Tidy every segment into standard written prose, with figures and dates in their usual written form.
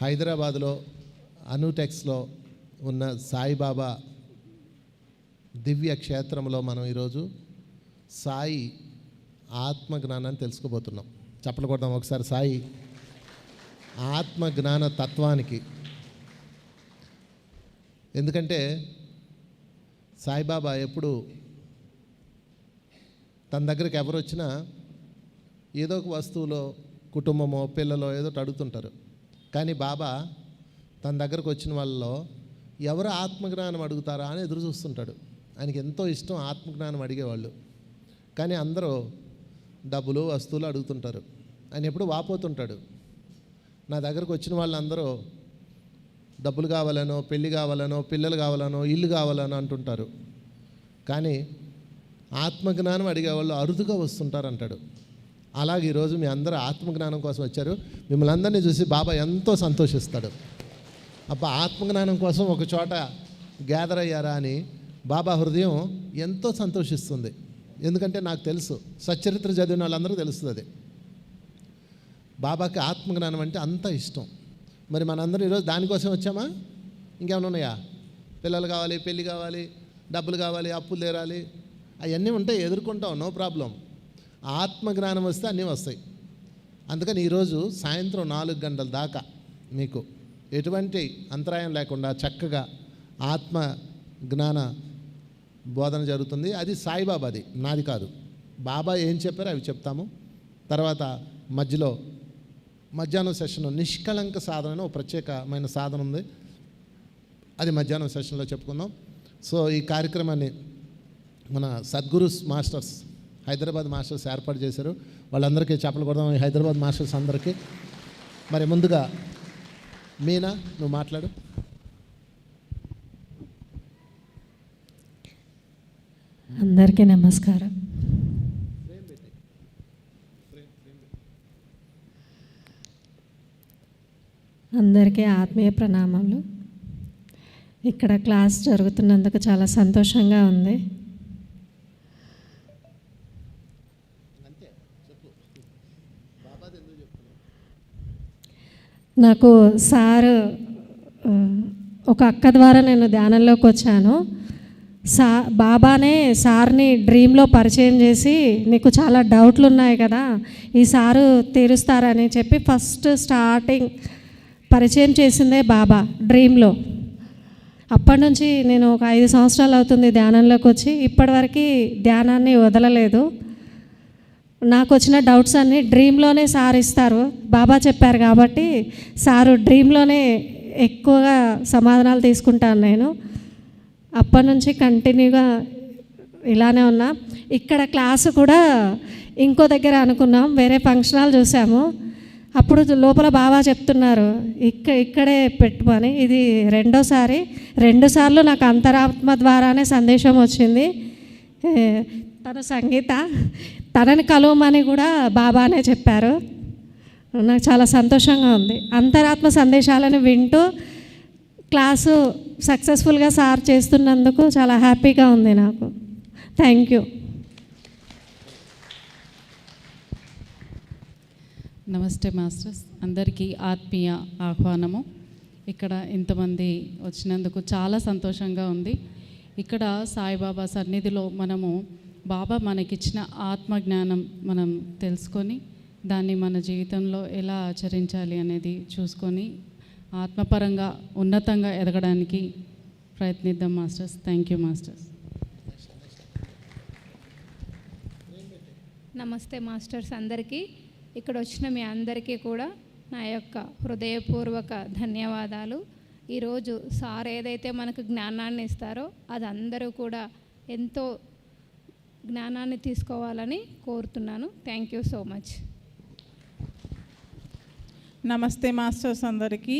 హైదరాబాద్లో అనుటెక్స్లో ఉన్న సాయిబాబా దివ్య క్షేత్రంలో మనం ఈరోజు సాయి ఆత్మజ్ఞానాన్ని తెలుసుకోబోతున్నాం. చప్పట్లు కొడదాం ఒకసారి సాయి ఆత్మజ్ఞాన తత్వానికి. ఎందుకంటే సాయిబాబా ఎప్పుడు తన దగ్గరికి ఎవరు వచ్చినా ఏదో ఒక వస్తువులో కుటుంబమో పిల్లలో ఏదో అడుగుతుంటారు. కానీ బాబా తన దగ్గరకు వచ్చిన వాళ్ళలో ఎవరు ఆత్మజ్ఞానం అడుగుతారా అని ఎదురు చూస్తుంటాడు. ఆయనకి ఎంతో ఇష్టం ఆత్మజ్ఞానం అడిగేవాళ్ళు. కానీ అందరూ డబ్బులు వస్తువులు అడుగుతుంటారు. ఆయన ఎప్పుడు వాపోతుంటాడు. నా దగ్గరకు వచ్చిన వాళ్ళందరూ డబ్బులు కావాలనో, పెళ్ళి కావాలనో, పిల్లలు కావాలనో, ఇల్లు కావాలనో అంటుంటారు. కానీ ఆత్మజ్ఞానం అడిగేవాళ్ళు అరుదుగా వస్తుంటారు అంటాడు. అలాగే ఈరోజు మీ అందరూ ఆత్మజ్ఞానం కోసం వచ్చారు. మిమ్మల్ని అందరినీ చూసి బాబా ఎంతో సంతోషిస్తాడు. అబ్బా ఆత్మజ్ఞానం కోసం ఒక చోట గ్యాదర్ అయ్యారా అని బాబా హృదయం ఎంతో సంతోషిస్తుంది. ఎందుకంటే నాకు తెలుసు, సచ్చరిత్ర చదివిన వాళ్ళందరూ తెలుస్తుంది అది. బాబాకి ఆత్మజ్ఞానం అంటే అంత ఇష్టం. మరి మనందరం ఈరోజు దానికోసం వచ్చామా? ఇంకేమైనా ఉన్నాయా? పిల్లలు కావాలి, పెళ్ళి కావాలి, డబ్బులు కావాలి, అప్పులు తీరాలి, అవన్నీ ఉంటాయి, ఎదుర్కొంటాం, నో ప్రాబ్లం. ఆత్మజ్ఞానం వస్తే అన్నీ వస్తాయి. అందుకని ఈరోజు సాయంత్రం 4 గంటల దాకా మీకు ఎటువంటి అంతరాయం లేకుండా చక్కగా ఆత్మ జ్ఞాన బోధన జరుగుతుంది. అది సాయిబాబాది, నాది కాదు. బాబా ఏం చెప్పారో అవి చెప్తాము. తర్వాత మధ్యలో మధ్యాహ్నం సెషన్ నిష్కళంక సాధన అని ఒక ప్రత్యేకమైన సాధన ఉంది. అది మధ్యాహ్నం సెషన్లో చెప్పుకుందాం. సో ఈ కార్యక్రమాన్ని మన సద్గురు మాస్టర్స్, హైదరాబాద్ మాస్టర్స్ ఏర్పాటు చేశారు. వాళ్ళందరికీ చప్పట్లు కొడదాం, ఈ హైదరాబాద్ మాస్టర్స్ అందరికీ. మరి ముందుగా మీనా నువ్వు మాట్లాడు. అందరికీ నమస్కారం. అందరికీ ఆత్మీయ ప్రణామాలు. ఇక్కడ క్లాస్ జరుగుతున్నందుకు చాలా సంతోషంగా ఉంది. నాకు సారు ఒక అక్క ద్వారా నేను ధ్యానంలోకి వచ్చాను. బాబానే సార్ని డ్రీమ్లో పరిచయం చేసి, నీకు చాలా డౌట్లు ఉన్నాయి కదా, ఈ సారు తీరుస్తారని చెప్పి ఫస్ట్ స్టార్టింగ్ పరిచయం చేసిందే బాబా డ్రీమ్లో. అప్పటి నుంచి నేను ఒక 5 సంవత్సరాలు అవుతుంది ధ్యానంలోకి వచ్చి, ఇప్పటివరకు ధ్యానాన్ని వదలలేదు. నాకు వచ్చిన డౌట్స్ అన్నీ డ్రీమ్లోనే సార్ ఇస్తారు. బాబా చెప్పారు కాబట్టి సారు డ్రీమ్లోనే ఎక్కువగా సమాధానాలు తీసుకుంటాను నేను. అప్పటి నుంచి కంటిన్యూగా ఇలానే ఉన్నా. ఇక్కడ క్లాసు కూడా ఇంకో దగ్గర అనుకున్నాం, వేరే ఫంక్షన్ హాల్ చూసాము. అప్పుడు లోపల బాబా చెప్తున్నారు ఇక్కడే పెట్టుమని. ఇది 2 సార్లు నాకు అంతరాత్మ ద్వారానే సందేశం వచ్చింది. తను సంగీత, తనని కలవమని కూడా బాబానే చెప్పారు. నాకు చాలా సంతోషంగా ఉంది. అంతరాత్మ సందేశాలను వింటూ క్లాసు సక్సెస్ఫుల్గా సార్ చేస్తున్నందుకు చాలా హ్యాపీగా ఉంది నాకు. Thank you. నమస్తే మాస్టర్స్, అందరికీ ఆత్మీయ ఆహ్వానము. ఇక్కడ ఇంతమంది వచ్చినందుకు చాలా సంతోషంగా ఉంది. ఇక్కడ సాయిబాబా సన్నిధిలో మనము బాబా మనకిచ్చిన ఆత్మజ్ఞానం మనం తెలుసుకొని దాన్ని మన జీవితంలో ఎలా ఆచరించాలి అనేది చూసుకొని ఆత్మపరంగా ఉన్నతంగా ఎదగడానికి ప్రయత్నిద్దాం మాస్టర్స్. Thank you masters. నమస్తే మాస్టర్స్ అందరికీ. ఇక్కడ వచ్చిన మీ అందరికీ కూడా నా యొక్క హృదయపూర్వక ధన్యవాదాలు. ఈరోజు సార్ ఏదైతే మనకు జ్ఞానాన్ని ఇస్తారో అది అందరూ కూడా ఎంతో జ్ఞానాన్ని తీసుకోవాలని కోరుతున్నాను. Thank you so much. నమస్తే మాస్టర్స్ అందరికీ.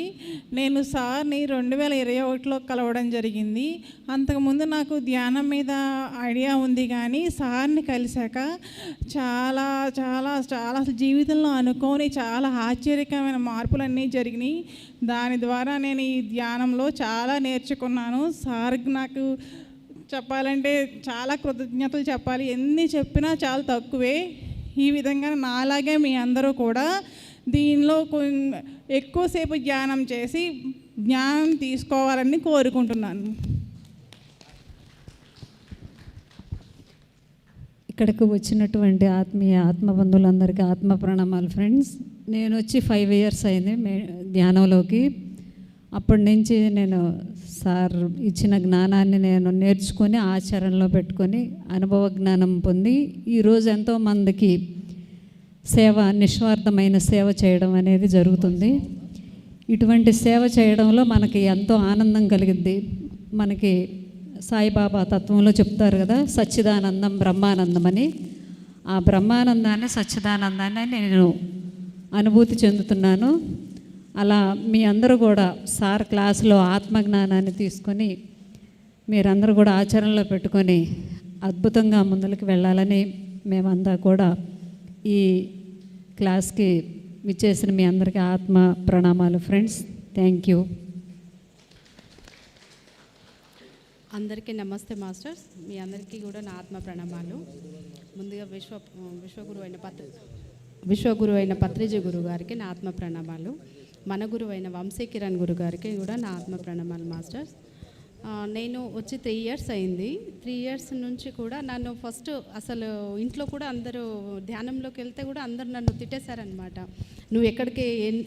నేను సార్ని 2021లో కలవడం జరిగింది. అంతకుముందు నాకు ధ్యానం మీద ఐడియా ఉంది, కానీ సార్ని కలిశాక చాలా చాలా చాలా జీవితంలో అనుకోని చాలా ఆశ్చర్యకరమైన మార్పులన్నీ జరిగినాయి. దాని ద్వారా నేను ఈ ధ్యానంలో చాలా నేర్చుకున్నాను. సార్కి నాకు చెప్పాలంటే చాలా కృతజ్ఞతలు చెప్పాలి. ఎన్ని చెప్పినా చాలా తక్కువే. ఈ విధంగా నాలాగే మీ అందరూ కూడా దీనిలో ఎక్కువసేపు ధ్యానం చేసి జ్ఞానం తీసుకోవాలని కోరుకుంటున్నాను. ఇక్కడికి వచ్చినటువంటి ఆత్మబంధువులందరికీ ఆత్మ ప్రణామాలు ఫ్రెండ్స్. నేను వచ్చి 5 years అయింది ధ్యానంలోకి. అప్పటి నుంచి నేను సార్ ఇచ్చిన జ్ఞానాన్ని నేను నేర్చుకొని ఆచరణలో పెట్టుకొని అనుభవ జ్ఞానం పొంది ఈరోజు ఎంతోమందికి నిస్వార్థమైన సేవ చేయడం అనేది జరుగుతుంది. ఇటువంటి సేవ చేయడంలో మనకి ఎంతో ఆనందం కలిగిద్ది. మనకి సాయిబాబా తత్వంలో చెప్తారు కదా, సచ్చిదానందం బ్రహ్మానందం అని. ఆ బ్రహ్మానందాన్ని సచ్చిదానందాన్ని నేను అనుభూతి చెందుతున్నాను. అలా మీ అందరూ కూడా సార్ క్లాసులో ఆత్మజ్ఞానాన్ని తీసుకొని మీరందరూ కూడా ఆచరణలో పెట్టుకొని అద్భుతంగా ముందుకు వెళ్ళాలని మేమంతా కూడా ఈ క్లాస్కి విచ్చేసిన మీ అందరికీ ఆత్మ ప్రణామాలు ఫ్రెండ్స్. Thank you. అందరికీ నమస్తే మాస్టర్స్. మీ అందరికీ కూడా నా ఆత్మ ప్రణామాలు. ముందుగా విశ్వగురు అయిన పత్రిజీ గురువు గారికి నా ఆత్మ ప్రణామాలు. మన గురువు అయిన వంశీ కిరణ్ గురు గారికి కూడా నా ఆత్మ ప్రణామాలు మాస్టర్స్. నేను వచ్చి 3 years అయింది. 3 years నుంచి కూడా నన్ను ఫస్ట్ అసలు ఇంట్లో కూడా అందరూ ధ్యానంలోకి వెళ్తే కూడా అందరు నన్ను తిట్టేశారనమాట. నువ్వు ఎక్కడికి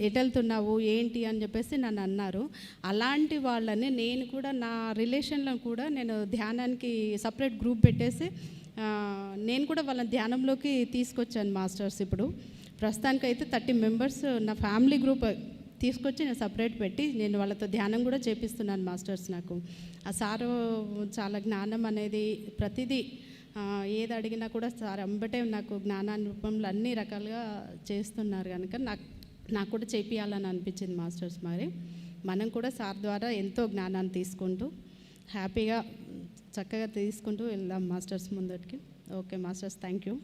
ఎటెళ్తున్నావు ఏంటి అని చెప్పేసి నన్ను అన్నారు. అలాంటి వాళ్ళని నేను కూడా నా రిలేషన్లో కూడా నేను ధ్యానానికి సపరేట్ గ్రూప్ పెట్టేసి నేను కూడా వాళ్ళని ధ్యానంలోకి తీసుకొచ్చాను మాస్టర్స్. ఇప్పుడు ప్రస్తుతానికైతే 30 members నా ఫ్యామిలీ గ్రూప్ తీసుకొచ్చి నేను సపరేట్ పెట్టి నేను వాళ్ళతో ధ్యానం కూడా చేపిస్తున్నాను మాస్టర్స్. నాకు ఆ సారు చాలా జ్ఞానం అనేది ప్రతిదీ ఏది అడిగినా కూడా సార్ అంబటే నాకు జ్ఞానాన్ని రూపంలో అన్ని రకాలుగా చేస్తున్నారు కనుక నాకు కూడా చేపియాలని అనిపించింది మాస్టర్స్. మరి మనం కూడా సార్ ద్వారా ఎంతో జ్ఞానాన్ని తీసుకుంటూ హ్యాపీగా చక్కగా తీసుకుంటూ వెళ్దాం మాస్టర్స్ ముందటికి. Okay masters, thank you.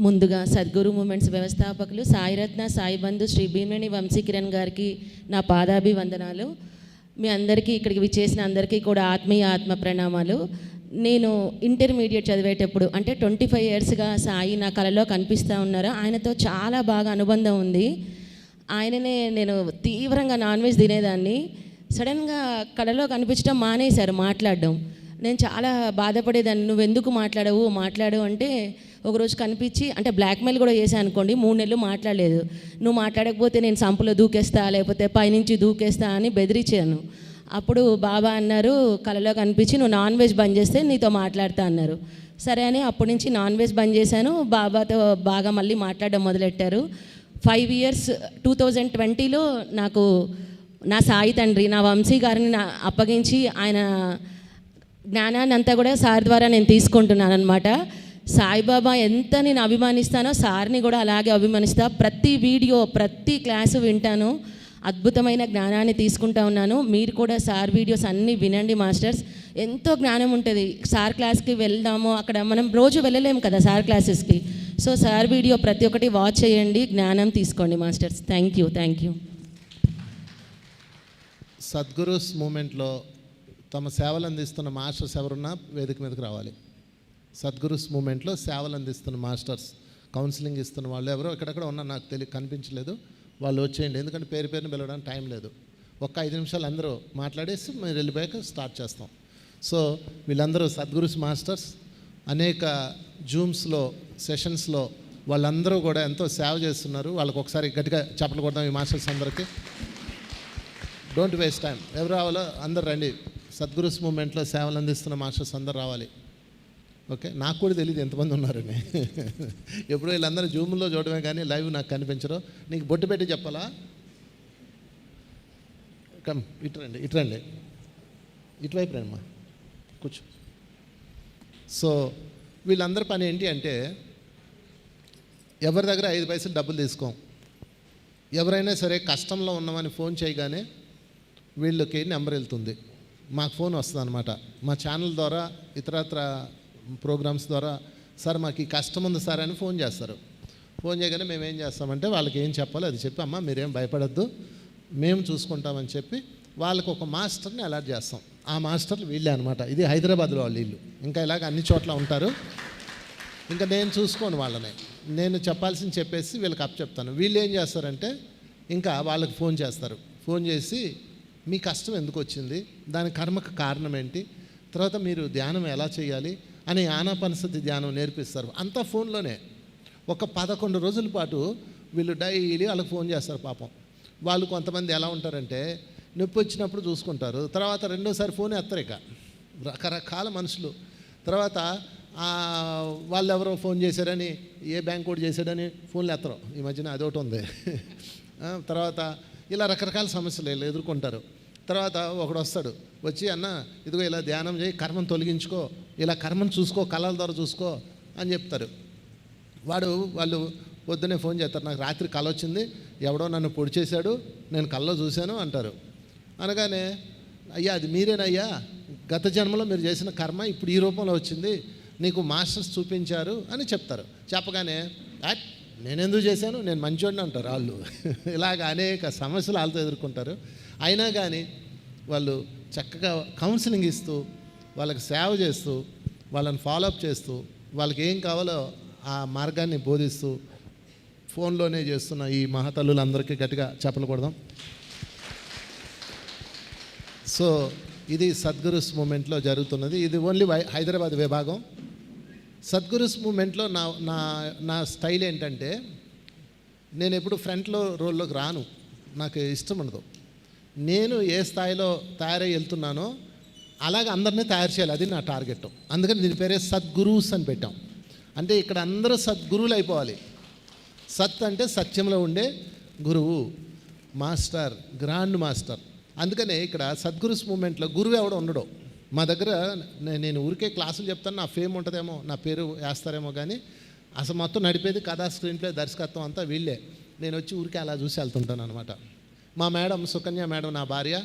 ముందుగా సద్గురు మూమెంట్స్ వ్యవస్థాపకులు సాయిరత్న సాయిబంధు శ్రీ భీమేని వంశీ కిరణ్ గారికి నా పాదాభివందనాలు. మీ అందరికీ ఇక్కడికి విచ్చేసిన అందరికీ కూడా ఆత్మ ప్రణామాలు. నేను ఇంటర్మీడియట్ చదివేటప్పుడు అంటే 25 yearsగా సాయి నా కళలో కనిపిస్తూ ఉన్నారు. ఆయనతో చాలా బాగా అనుబంధం ఉంది. ఆయననే నేను తీవ్రంగా నాన్ వెజ్ తినేదాన్ని. సడన్గా కళలో కనిపించడం మానేశారు మాట్లాడడం. నేను చాలా బాధపడేదాన్ని. నువ్వు ఎందుకు మాట్లాడు అంటే ఒకరోజు కనిపించి అంటే బ్లాక్మెయిల్ కూడా చేశాను అనుకోండి. 3 నెలలు మాట్లాడలేదు. నువ్వు మాట్లాడకపోతే నేను సంపులో దూకేస్తా లేకపోతే పైనుంచి దూకేస్తా అని బెదిరించాను. అప్పుడు బాబా అన్నారు, కళలో కనిపించి నువ్వు నాన్ వెజ్ బంద్ చేస్తే నీతో మాట్లాడతా అన్నారు. సరే అని అప్పటి నుంచి నాన్ వెజ్ బంద్ చేశాను. బాబాతో బాగా మళ్ళీ మాట్లాడడం మొదలెట్టారు. 5 years 2020లో నాకు నా సాయి తండ్రి నా వంశీ గారిని అప్పగించి ఆయన జ్ఞానాన్ని అంతా కూడా సార్ ద్వారా నేను తీసుకుంటున్నాను అనమాట. సాయిబాబా ఎంత నేను అభిమానిస్తానో సార్ని కూడా అలాగే అభిమానిస్తా. ప్రతి వీడియో ప్రతి క్లాసు వింటాను. అద్భుతమైన జ్ఞానాన్ని తీసుకుంటా ఉన్నాను. మీరు కూడా సార్ వీడియోస్ అన్నీ వినండి మాస్టర్స్. ఎంతో జ్ఞానం ఉంటుంది. సార్ క్లాస్కి వెళ్దాము, అక్కడ మనం రోజు వెళ్ళలేము కదా సార్ క్లాసెస్కి. సో సార్ వీడియో ప్రతి ఒక్కటి వాచ్ చేయండి, జ్ఞానం తీసుకోండి మాస్టర్స్. Thank you. సద్గురుస్ మూమెంట్లో తమ సేవలు అందిస్తున్న మాస్టర్స్ ఎవరున్నా వేదిక మీదకి రావాలి. సద్గురుస్ మూమెంట్లో సేవలు అందిస్తున్న మాస్టర్స్, కౌన్సిలింగ్ ఇస్తున్న వాళ్ళు ఎవరో ఎక్కడెక్కడ ఉన్నా నాకు కనిపించలేదు, వాళ్ళు వచ్చేయండి. ఎందుకంటే పేరుని పిలవడానికి టైం లేదు. 5 నిమిషాలు అందరూ మాట్లాడేసి మీరు వెళ్ళిపోయాక స్టార్ట్ చేస్తాం. సో వీళ్ళందరూ సద్గురుస్ మాస్టర్స్. అనేక జూమ్స్లో సెషన్స్లో వాళ్ళందరూ కూడా ఎంతో సేవ చేస్తున్నారు. వాళ్ళకి ఒకసారి గట్టిగా చప్పట్లు కొడదాం ఈ మాస్టర్స్ అందరికీ. Don't waste time. ఎవరు రావాలో అందరు రండి. సద్గురుస్ మూమెంట్లో సేవలు అందిస్తున్న మాస్టర్స్ అందరు రావాలి. ఓకే, నాకు కూడా తెలియదు ఎంతమంది ఉన్నారని. ఎప్పుడు వీళ్ళందరూ జూమ్లో చూడమే కానీ లైవ్ నాకు కనిపించరు. నీకు బొట్టు పెట్టి చెప్పాలా? కమ్ ఇటురండి ఇటువైపు రండి అమ్మా, కూర్చో. సో వీళ్ళందరి పని ఏంటి అంటే ఎవరి దగ్గర 5 పైసలు డబ్బులు తీసుకోం. ఎవరైనా సరే కష్టంలో ఉన్నామని ఫోన్ చేయగానే వీళ్ళకి నెంబర్ వెళ్తుంది, మాకు ఫోన్ వస్తుంది అనమాట. మా ఛానల్ ద్వారా ఇతరత్ర ప్రోగ్రామ్స్ ద్వారా సార్ మాకు ఈ కష్టం ఉంది సార్ అని ఫోన్ చేస్తారు. ఫోన్ చేయగానే మేము ఏం చేస్తామంటే వాళ్ళకి ఏం చెప్పాలో అది చెప్పి, అమ్మ మీరేం భయపడద్దు మేము చూసుకుంటామని చెప్పి వాళ్ళకు ఒక మాస్టర్ని అలాట్ చేస్తాం. ఆ మాస్టర్లు వీళ్ళే అనమాట. ఇది హైదరాబాద్లో వాళ్ళు ఇల్లు, ఇంకా ఇలాగ అన్ని చోట్ల ఉంటారు. ఇంకా నేను చూసుకోను వాళ్ళని, నేను చెప్పాల్సింది చెప్పేసి వీళ్ళకి చెప్తాను. వీళ్ళు ఏం చేస్తారంటే ఇంకా వాళ్ళకి ఫోన్ చేస్తారు. ఫోన్ చేసి మీ కష్టం ఎందుకు వచ్చింది, దాని కర్మకు కారణం ఏంటి, తర్వాత మీరు ధ్యానం ఎలా చేయాలి అని ఆనాపానసతి ధ్యానం నేర్పిస్తారు. అంతా ఫోన్లోనే. ఒక 11 రోజుల పాటు వీళ్ళు డైలీ వాళ్ళకి ఫోన్ చేస్తారు. పాపం వాళ్ళు కొంతమంది ఎలా ఉంటారంటే నొప్పి వచ్చినప్పుడు చూసుకుంటారు, తర్వాత రెండోసారి ఫోన్ ఎత్తరు. ఇక రకరకాల మనుషులు. తర్వాత వాళ్ళు ఎవరో ఫోన్ చేశారని, ఏ బ్యాంక్ కోడ్ చేశాడని ఫోన్లు ఎత్తరు. ఈ మధ్యన అదొకటి ఉంది. తర్వాత ఇలా రకరకాల సమస్యలు వీళ్ళు ఎదుర్కొంటారు. తర్వాత ఒకడు వస్తాడు, వచ్చి అన్న ఇదిగో ఇలా ధ్యానం చేయి, కర్మను తొలగించుకో, ఇలా కర్మను చూసుకో, కళల ద్వారా చూసుకో అని చెప్తారు. వాళ్ళు పొద్దునే ఫోన్ చేస్తారు, నాకు రాత్రి కళ వచ్చింది, ఎవడో నన్ను పొడి చేశాడు, నేను కళ్ళలో చూశాను అంటారు. అనగానే అయ్యా అది మీరేనయ్యా, గత జన్మలో మీరు చేసిన కర్మ ఇప్పుడు ఈ రూపంలో వచ్చింది, నీకు మాస్టర్స్ చూపించారు అని చెప్తారు. చెప్పగానే నేనెందుకు చేశాను, నేను మంచోడిని అంటారు వాళ్ళు. ఇలాగ అనేక సమస్యలు వాళ్ళతో ఎదుర్కొంటారు. అయినా కానీ వాళ్ళు చక్కగా కౌన్సిలింగ్ ఇస్తూ, వాళ్ళకి సేవ చేస్తూ, వాళ్ళని ఫాలోఅప్ చేస్తూ, వాళ్ళకి ఏం కావాలో ఆ మార్గాన్ని బోధిస్తూ ఫోన్లోనే చేస్తున్న ఈ మహాతల్లులందరికీ గట్టిగా చెప్పలు కొడదాం. సో ఇది సద్గురుస్ మూమెంట్లో జరుగుతున్నది. ఇది ఓన్లీ హైదరాబాద్ విభాగం. సద్గురుస్ మూమెంట్లో నా స్టైల్ ఏంటంటే, నేను ఎప్పుడు ఫ్రంట్లో రోల్లోకి రాను, నాకు ఇష్టం ఉండదు. నేను ఏ స్థాయిలో తయారై వెళ్తున్నానో అలాగే అందరినీ తయారు చేయాలి, అది నా టార్గెట్. అందుకని దీని పేరే సద్గురూస్ అని పెట్టాం. అంటే ఇక్కడ అందరూ సద్గురువులు అయిపోవాలి. సత్ అంటే సత్యంలో ఉండే గురువు, మాస్టర్, గ్రాండ్ మాస్టర్. అందుకనే ఇక్కడ సద్గురుస్ మూమెంట్లో గురువు ఎవడో ఉండడు. మా దగ్గర నేను ఊరికే క్లాసులు చెప్తాను, నా ఫేమ్ ఉంటుందేమో, నా పేరు వేస్తారేమో, కానీ అసలు మొత్తం నడిపేది కథా, స్క్రీన్ ప్లే, దర్శకత్వం అంతా వీళ్ళే. నేను వచ్చి ఊరికే అలా చూసి వెళ్తుంటాను అనమాట. మా మేడం సుకన్య మేడం, నా భార్య,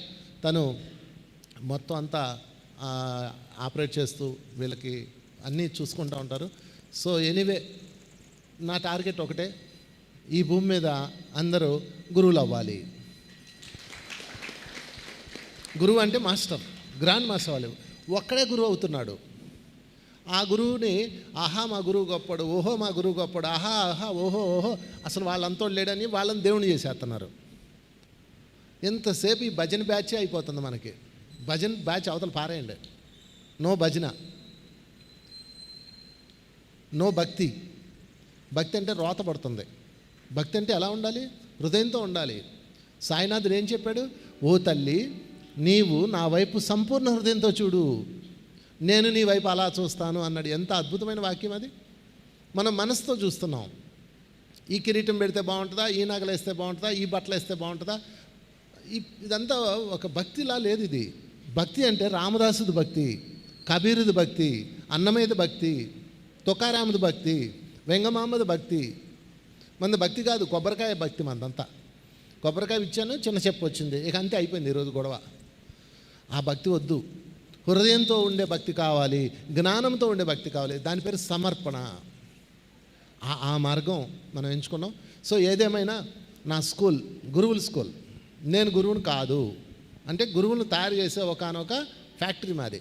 తను మొత్తం అంతా ఆపరేట్ చేస్తూ వీళ్ళకి అన్నీ చూసుకుంటూ ఉంటారు. సో ఎనీవే నా టార్గెట్ ఒకటే, ఈ భూమి మీద అందరూ గురువులు అవ్వాలి. గురువు అంటే మాస్టర్, గ్రాండ్ మాస్టర్. వాళ్ళు ఒక్కడే గురువు అవుతున్నాడు. ఆ గురువుని ఆహా మా గురువు గొప్పడు, ఓహో మా గురువు గొప్పడు, ఆహా ఆహా ఓహో ఓహో అసలు వాళ్ళంతో లేడని వాళ్ళని దేవుని చేసేస్తున్నారు. ఎంతసేపు ఈ భజన బ్యాచే అయిపోతుంది మనకి. భజన బ్యాచ్ అవతల పారేయండి. నో భజన, నో భక్తి. భక్తి అంటే రోత పడుతుంది. భక్తి అంటే ఎలా ఉండాలి, హృదయంతో ఉండాలి. సాయినాథుడు ఏం చెప్పాడు, ఓ తల్లి నీవు నా వైపు సంపూర్ణ హృదయంతో చూడు, నేను నీ వైపు అలా చూస్తాను అన్నాడు. ఎంత అద్భుతమైన వాక్యం అది. మనం మనసుతో చూస్తున్నాం. ఈ కిరీటం పెడితే బాగుంటుందా, ఈ నగలు వేస్తే బాగుంటుందా, ఈ బట్టలు వేస్తే బాగుంటుందా, ఇదంతా ఒక భక్తిలా లేదు. ఇది భక్తి అంటే రామదాసుది భక్తి, కబీరుది భక్తి, అన్నమయ్యది భక్తి, తుకారాముది భక్తి, వెంగమామది భక్తి. మనది భక్తి కాదు, కొబ్బరికాయ భక్తి మనదంతా. కొబ్బరికాయ ఇచ్చాను, చిన్న చెప్పు వచ్చింది, ఇక అంతే అయిపోయింది ఈరోజు గొడవ. ఆ భక్తి వద్దు. హృదయంతో ఉండే భక్తి కావాలి, జ్ఞానంతో ఉండే భక్తి కావాలి. దాని పేరు సమర్పణ. ఆ మార్గం మనం ఎంచుకున్నాం. సో ఏదేమైనా నా స్కూల్ గురువుల స్కూల్. నేను గురువుని కాదు అంటే గురువులను తయారు చేసే ఒకనొక ఫ్యాక్టరీ మాది.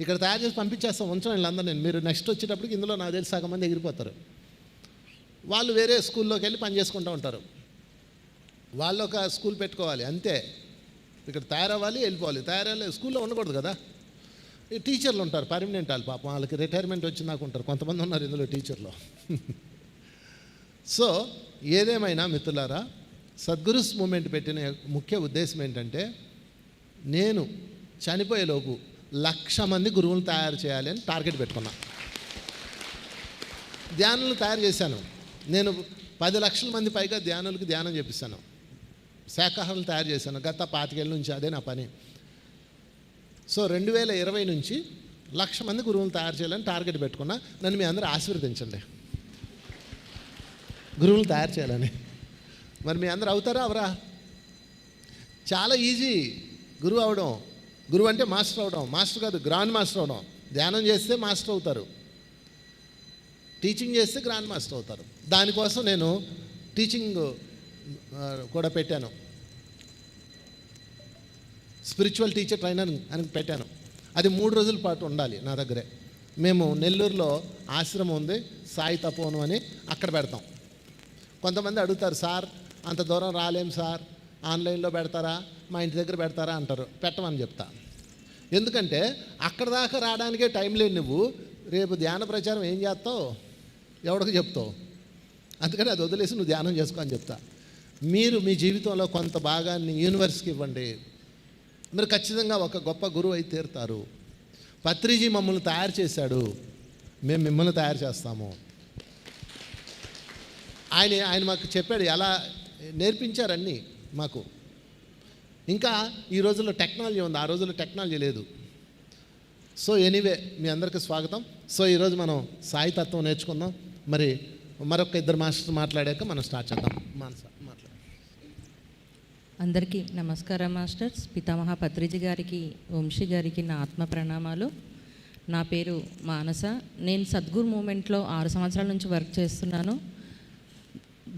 ఇక్కడ తయారు చేసి పంపించేస్తాం, ఉంచడం వీళ్ళందరూ. నేను మీరు నెక్స్ట్ వచ్చేటప్పటికి ఇందులో నాకు తెలిసి సగం మంది ఎగిరిపోతారు. వాళ్ళు వేరే స్కూల్లోకి వెళ్ళి పని చేసుకుంటూ ఉంటారు. వాళ్ళు ఒక స్కూల్ పెట్టుకోవాలి అంతే. ఇక్కడ తయారవ్వాలి, వెళ్ళిపోవాలి. తయారవ్వాలి, స్కూల్లో ఉండకూడదు కదా. ఈ టీచర్లు ఉంటారు పర్మనెంట్ వాళ్ళు, పాపం వాళ్ళకి రిటైర్మెంట్ వచ్చినాక ఉంటారు. కొంతమంది ఉన్నారు ఇందులో టీచర్లు. సో ఏదేమైనా మిత్రులారా, సద్గురుస్ మూమెంట్ పెట్టిన ముఖ్య ఉద్దేశం ఏంటంటే, నేను చనిపోయేలోపు 1,00,000 మంది గురువులను తయారు చేయాలి అని టార్గెట్ పెట్టుకున్నా. ధ్యానులు తయారు చేశాను నేను. 10 లక్షల మంది పైగా ధ్యానులకి ధ్యానం చేపిస్తాను. శాఖాహారాలు తయారు చేశాను గత 25 ఏళ్ళ నుంచి. అదే నా పని. సో 2020 నుంచి 1,00,000 మంది గురువులను తయారు చేయాలని టార్గెట్ పెట్టుకున్నా. నన్ను మీ అందరూ ఆశీర్వదించండి, గురువులు తయారు చేయాలని. మరి మీ అందరూ అవుతారా అవరా? చాలా ఈజీ గురువు అవడం. గురువు అంటే మాస్టర్ అవడం. మాస్టర్ కాదు, గ్రాండ్ మాస్టర్ అవడం. ధ్యానం చేస్తే మాస్టర్ అవుతారు, టీచింగ్ చేస్తే గ్రాండ్ మాస్టర్ అవుతారు. దానికోసం నేను టీచింగ్ కూడా పెట్టాను. స్పిరిచువల్ టీచర్ ట్రైనర్ అని పెట్టాను. అది 3 రోజుల పాటు ఉండాలి నా దగ్గరే. మేము నెల్లూరులో ఆశ్రమం ఉంది, సాయి తపోవనం అని, అక్కడ పెడతాం. కొంతమంది అడుగుతారు, సార్ అంత దూరం రాలేం సార్, ఆన్లైన్లో పెడతారా, మా ఇంటి దగ్గర పెడతారా అంటారు. పెట్టమని చెప్తా. ఎందుకంటే అక్కడ దాకా రావడానికే టైం లేదు. నువ్వు రేపు ధ్యాన ప్రచారం ఏం చేస్తావు, ఎవడికి చెప్తావు? అందుకని అది వదిలేసి నువ్వు ధ్యానం చేసుకో అని చెప్తా. మీరు మీ జీవితంలో కొంత భాగాన్ని యూనివర్స్కి ఇవ్వండి. మీరు ఖచ్చితంగా ఒక గొప్ప గురువు అయితే తీరుతారు. పత్రిజీ మమ్మల్ని తయారు చేశాడు, మేము మిమ్మల్ని తయారు చేస్తాము. ఆయన మాకు చెప్పాడు, ఎలా నేర్పించారన్నీ మాకు. ఇంకా ఈ రోజుల్లో టెక్నాలజీ ఉంది, ఆ రోజుల్లో టెక్నాలజీ లేదు. సో ఎనీవే మీ అందరికీ స్వాగతం. సో ఈరోజు మనం సాయి తత్వం నేర్చుకుందాం. మరి మరొక ఇద్దరు మాస్టర్ మాట్లాడాక మనం స్టార్ట్ చేద్దాం. మాట్లాడు. అందరికీ నమస్కారం మాస్టర్స్. పితామహ పత్రిజీ గారికి, వంశీ గారికి నా ఆత్మ ప్రణామాలు. నా పేరు మానస. నేను సద్గురు మూమెంట్లో 6 సంవత్సరాల నుంచి వర్క్ చేస్తున్నాను.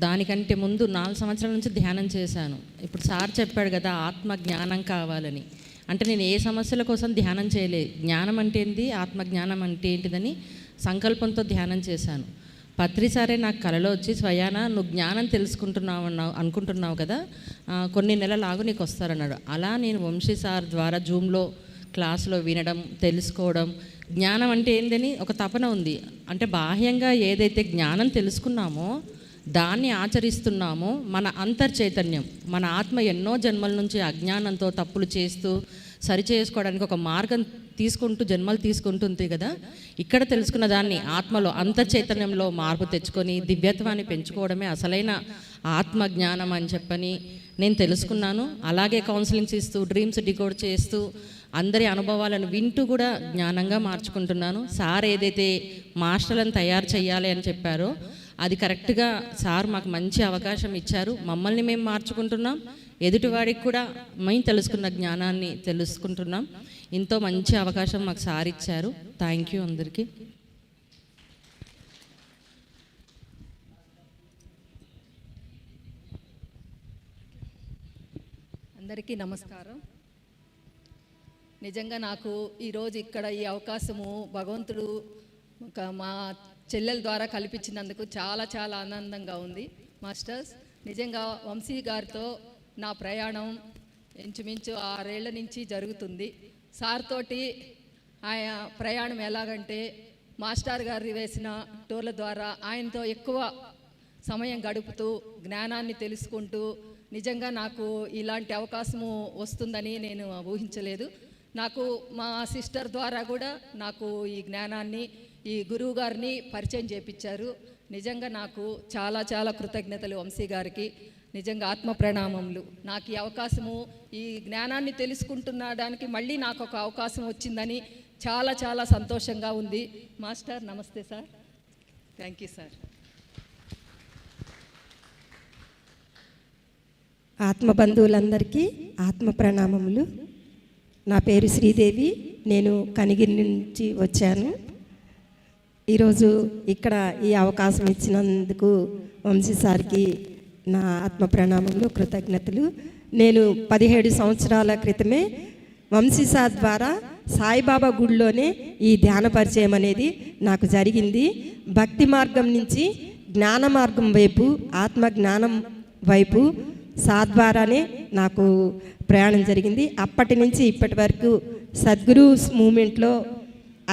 దానికంటే ముందు 4 సంవత్సరాల నుంచి ధ్యానం చేశాను. ఇప్పుడు సార్ చెప్పాడు కదా ఆత్మ జ్ఞానం కావాలని. అంటే నేను ఏ సమస్యల కోసం ధ్యానం చేయలేదు. జ్ఞానం అంటే ఏంటి, ఆత్మ జ్ఞానం అంటే ఏంటిదని సంకల్పంతో ధ్యానం చేశాను. పత్రిసారే నాకు కలలో వచ్చి, స్వయాన నువ్వు జ్ఞానం తెలుసుకుంటున్నావు అనుకుంటున్నావు కదా, కొన్ని నెలలు ఆగు నీకు వస్తారన్నాడు. అలా నేను వంశీ సార్ ద్వారా జూమ్లో క్లాసులో వినడం, తెలుసుకోవడం, జ్ఞానం అంటే ఏందని ఒక తపన ఉంది. అంటే బాహ్యంగా ఏదైతే జ్ఞానం తెలుసుకున్నామో దాన్ని ఆచరిస్తున్నామో మన అంతర్చైతన్యం, మన ఆత్మ ఎన్నో జన్మల నుంచి అజ్ఞానంతో తప్పులు చేస్తూ సరి చేసుకోవడానికి ఒక మార్గం తీసుకుంటూ జన్మలు తీసుకుంటుంది కదా. ఇక్కడ తెలుసుకున్న దాన్ని ఆత్మలో అంతర్చైతన్యంలో మార్పు తెచ్చుకొని దివ్యత్వాన్ని పెంచుకోవడమే అసలైన ఆత్మ జ్ఞానం అని చెప్పని నేను తెలుసుకున్నాను. అలాగే కౌన్సిలింగ్స్ ఇస్తూ, డ్రీమ్స్ డికోడ్ చేస్తూ, అందరి అనుభవాలను వింటూ కూడా జ్ఞానంగా మార్చుకుంటున్నాను. సార్ ఏదైతే మాస్టర్లను తయారు చేయాలి అని చెప్పారో అది కరెక్ట్గా సార్ మాకు మంచి అవకాశం ఇచ్చారు. మమ్మల్ని మేము మార్చుకుంటున్నాం, ఎదుటివాడికి కూడా మేము తెలుసుకున్న జ్ఞానాన్ని తెలుసుకుంటున్నాం. ఎంతో మంచి అవకాశం మాకు సార్ ఇచ్చారు. థ్యాంక్ యూ అందరికీ. అందరికీ నమస్కారం. నిజంగా నాకు ఈరోజు ఇక్కడ ఈ అవకాశము భగవంతుడు మా చెల్లెల ద్వారా కల్పించినందుకు చాలా చాలా ఆనందంగా ఉంది మాస్టర్స్. నిజంగా వంశీ గారితో నా ప్రయాణం ఇంచుమించు 6 ఏళ్ల నుంచి జరుగుతుంది. సార్ తోటి ఆయన ప్రయాణం ఎలాగంటే, మాస్టర్ గారు వేసిన టూర్ల ద్వారా ఆయనతో ఎక్కువ సమయం గడుపుతూ జ్ఞానాన్ని తెలుసుకుంటూ, నిజంగా నాకు ఇలాంటి అవకాశము వస్తుందని నేను ఊహించలేదు. నాకు మా సిస్టర్ ద్వారా కూడా నాకు ఈ జ్ఞానాన్ని, ఈ గురువు గారిని పరిచయం చేయించారు. నిజంగా నాకు చాలా చాలా కృతజ్ఞతలు వంశీ గారికి. నిజంగా ఆత్మ ప్రణామములు. నాకు ఈ అవకాశము, ఈ జ్ఞానాన్ని తెలుసుకుంటున్నడానికి మళ్ళీ నాకు ఒక అవకాశం వచ్చిందని చాలా చాలా సంతోషంగా ఉంది. మాస్టర్ నమస్తే సార్. Thank you sir. ఆత్మ బంధువులందరికీ ఆత్మ ప్రణామములు. నా పేరు శ్రీదేవి. నేను కనిగిరి నుంచి వచ్చాను. ఈరోజు ఇక్కడ ఈ అవకాశం ఇచ్చినందుకు వంశీ సార్కి నా ఆత్మ ప్రణామములు, కృతజ్ఞతలు. నేను 17 సంవత్సరాల క్రితమే వంశీ సార్ ద్వారా సాయిబాబా గుడిలోనే ఈ ధ్యాన పరిచయం అనేది నాకు జరిగింది. భక్తి మార్గం నుంచి జ్ఞాన మార్గం వైపు, ఆత్మ జ్ఞానం వైపు సార్ ద్వారానే నాకు ప్రయాణం జరిగింది. అప్పటి నుంచి ఇప్పటి వరకు సద్గురు మూమెంట్లో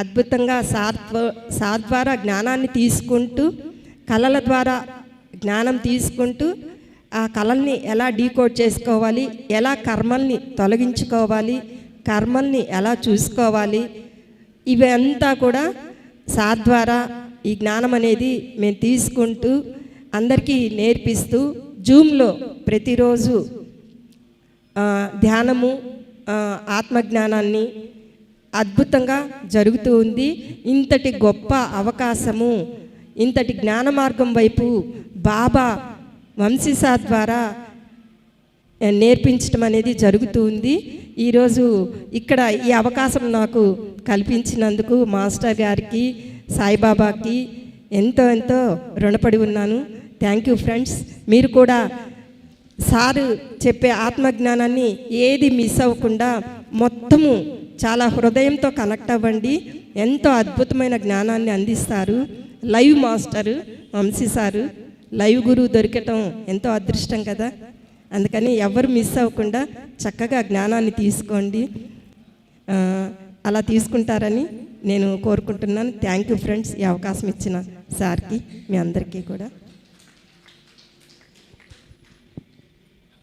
అద్భుతంగా సార్ ద్వారా జ్ఞానాన్ని తీసుకుంటూ, కళల ద్వారా జ్ఞానం తీసుకుంటూ, ఆ కళల్ని ఎలా డీకోడ్ చేసుకోవాలి, ఎలా కర్మల్ని తొలగించుకోవాలి, కర్మల్ని ఎలా చూసుకోవాలి, ఇవంతా కూడా సార్ ద్వారా ఈ జ్ఞానం అనేది మేము తీసుకుంటూ అందరికీ నేర్పిస్తూ, జూమ్లో ప్రతిరోజు ధ్యానము, ఆత్మజ్ఞానాన్ని అద్భుతంగా జరుగుతూ ఉంది. ఇంతటి గొప్ప అవకాశము, ఇంతటి జ్ఞాన మార్గం వైపు బాబా వంశీ సార్ ద్వారా నేర్పించడం అనేది జరుగుతూ ఉంది. ఈరోజు ఇక్కడ ఈ అవకాశం నాకు కల్పించినందుకు మాస్టర్ గారికి, సాయిబాబాకి ఎంతో ఎంతో రుణపడి ఉన్నాను. Thank you friends. మీరు కూడా సారు చెప్పే ఆత్మజ్ఞానాన్ని ఏది మిస్ అవ్వకుండా మొత్తము చాలా హృదయంతో కనెక్ట్ అవ్వండి. ఎంతో అద్భుతమైన జ్ఞానాన్ని అందిస్తారు. Live master Vamshi sir, live గురువు దొరకటం ఎంతో అదృష్టం కదా. అందుకని ఎవరు మిస్ అవ్వకుండా చక్కగా జ్ఞానాన్ని తీసుకోండి. అలా తీసుకుంటారని నేను కోరుకుంటున్నాను. థ్యాంక్ యూ ఫ్రెండ్స్, ఈ అవకాశం ఇచ్చిన సార్కి, మీ అందరికీ కూడా.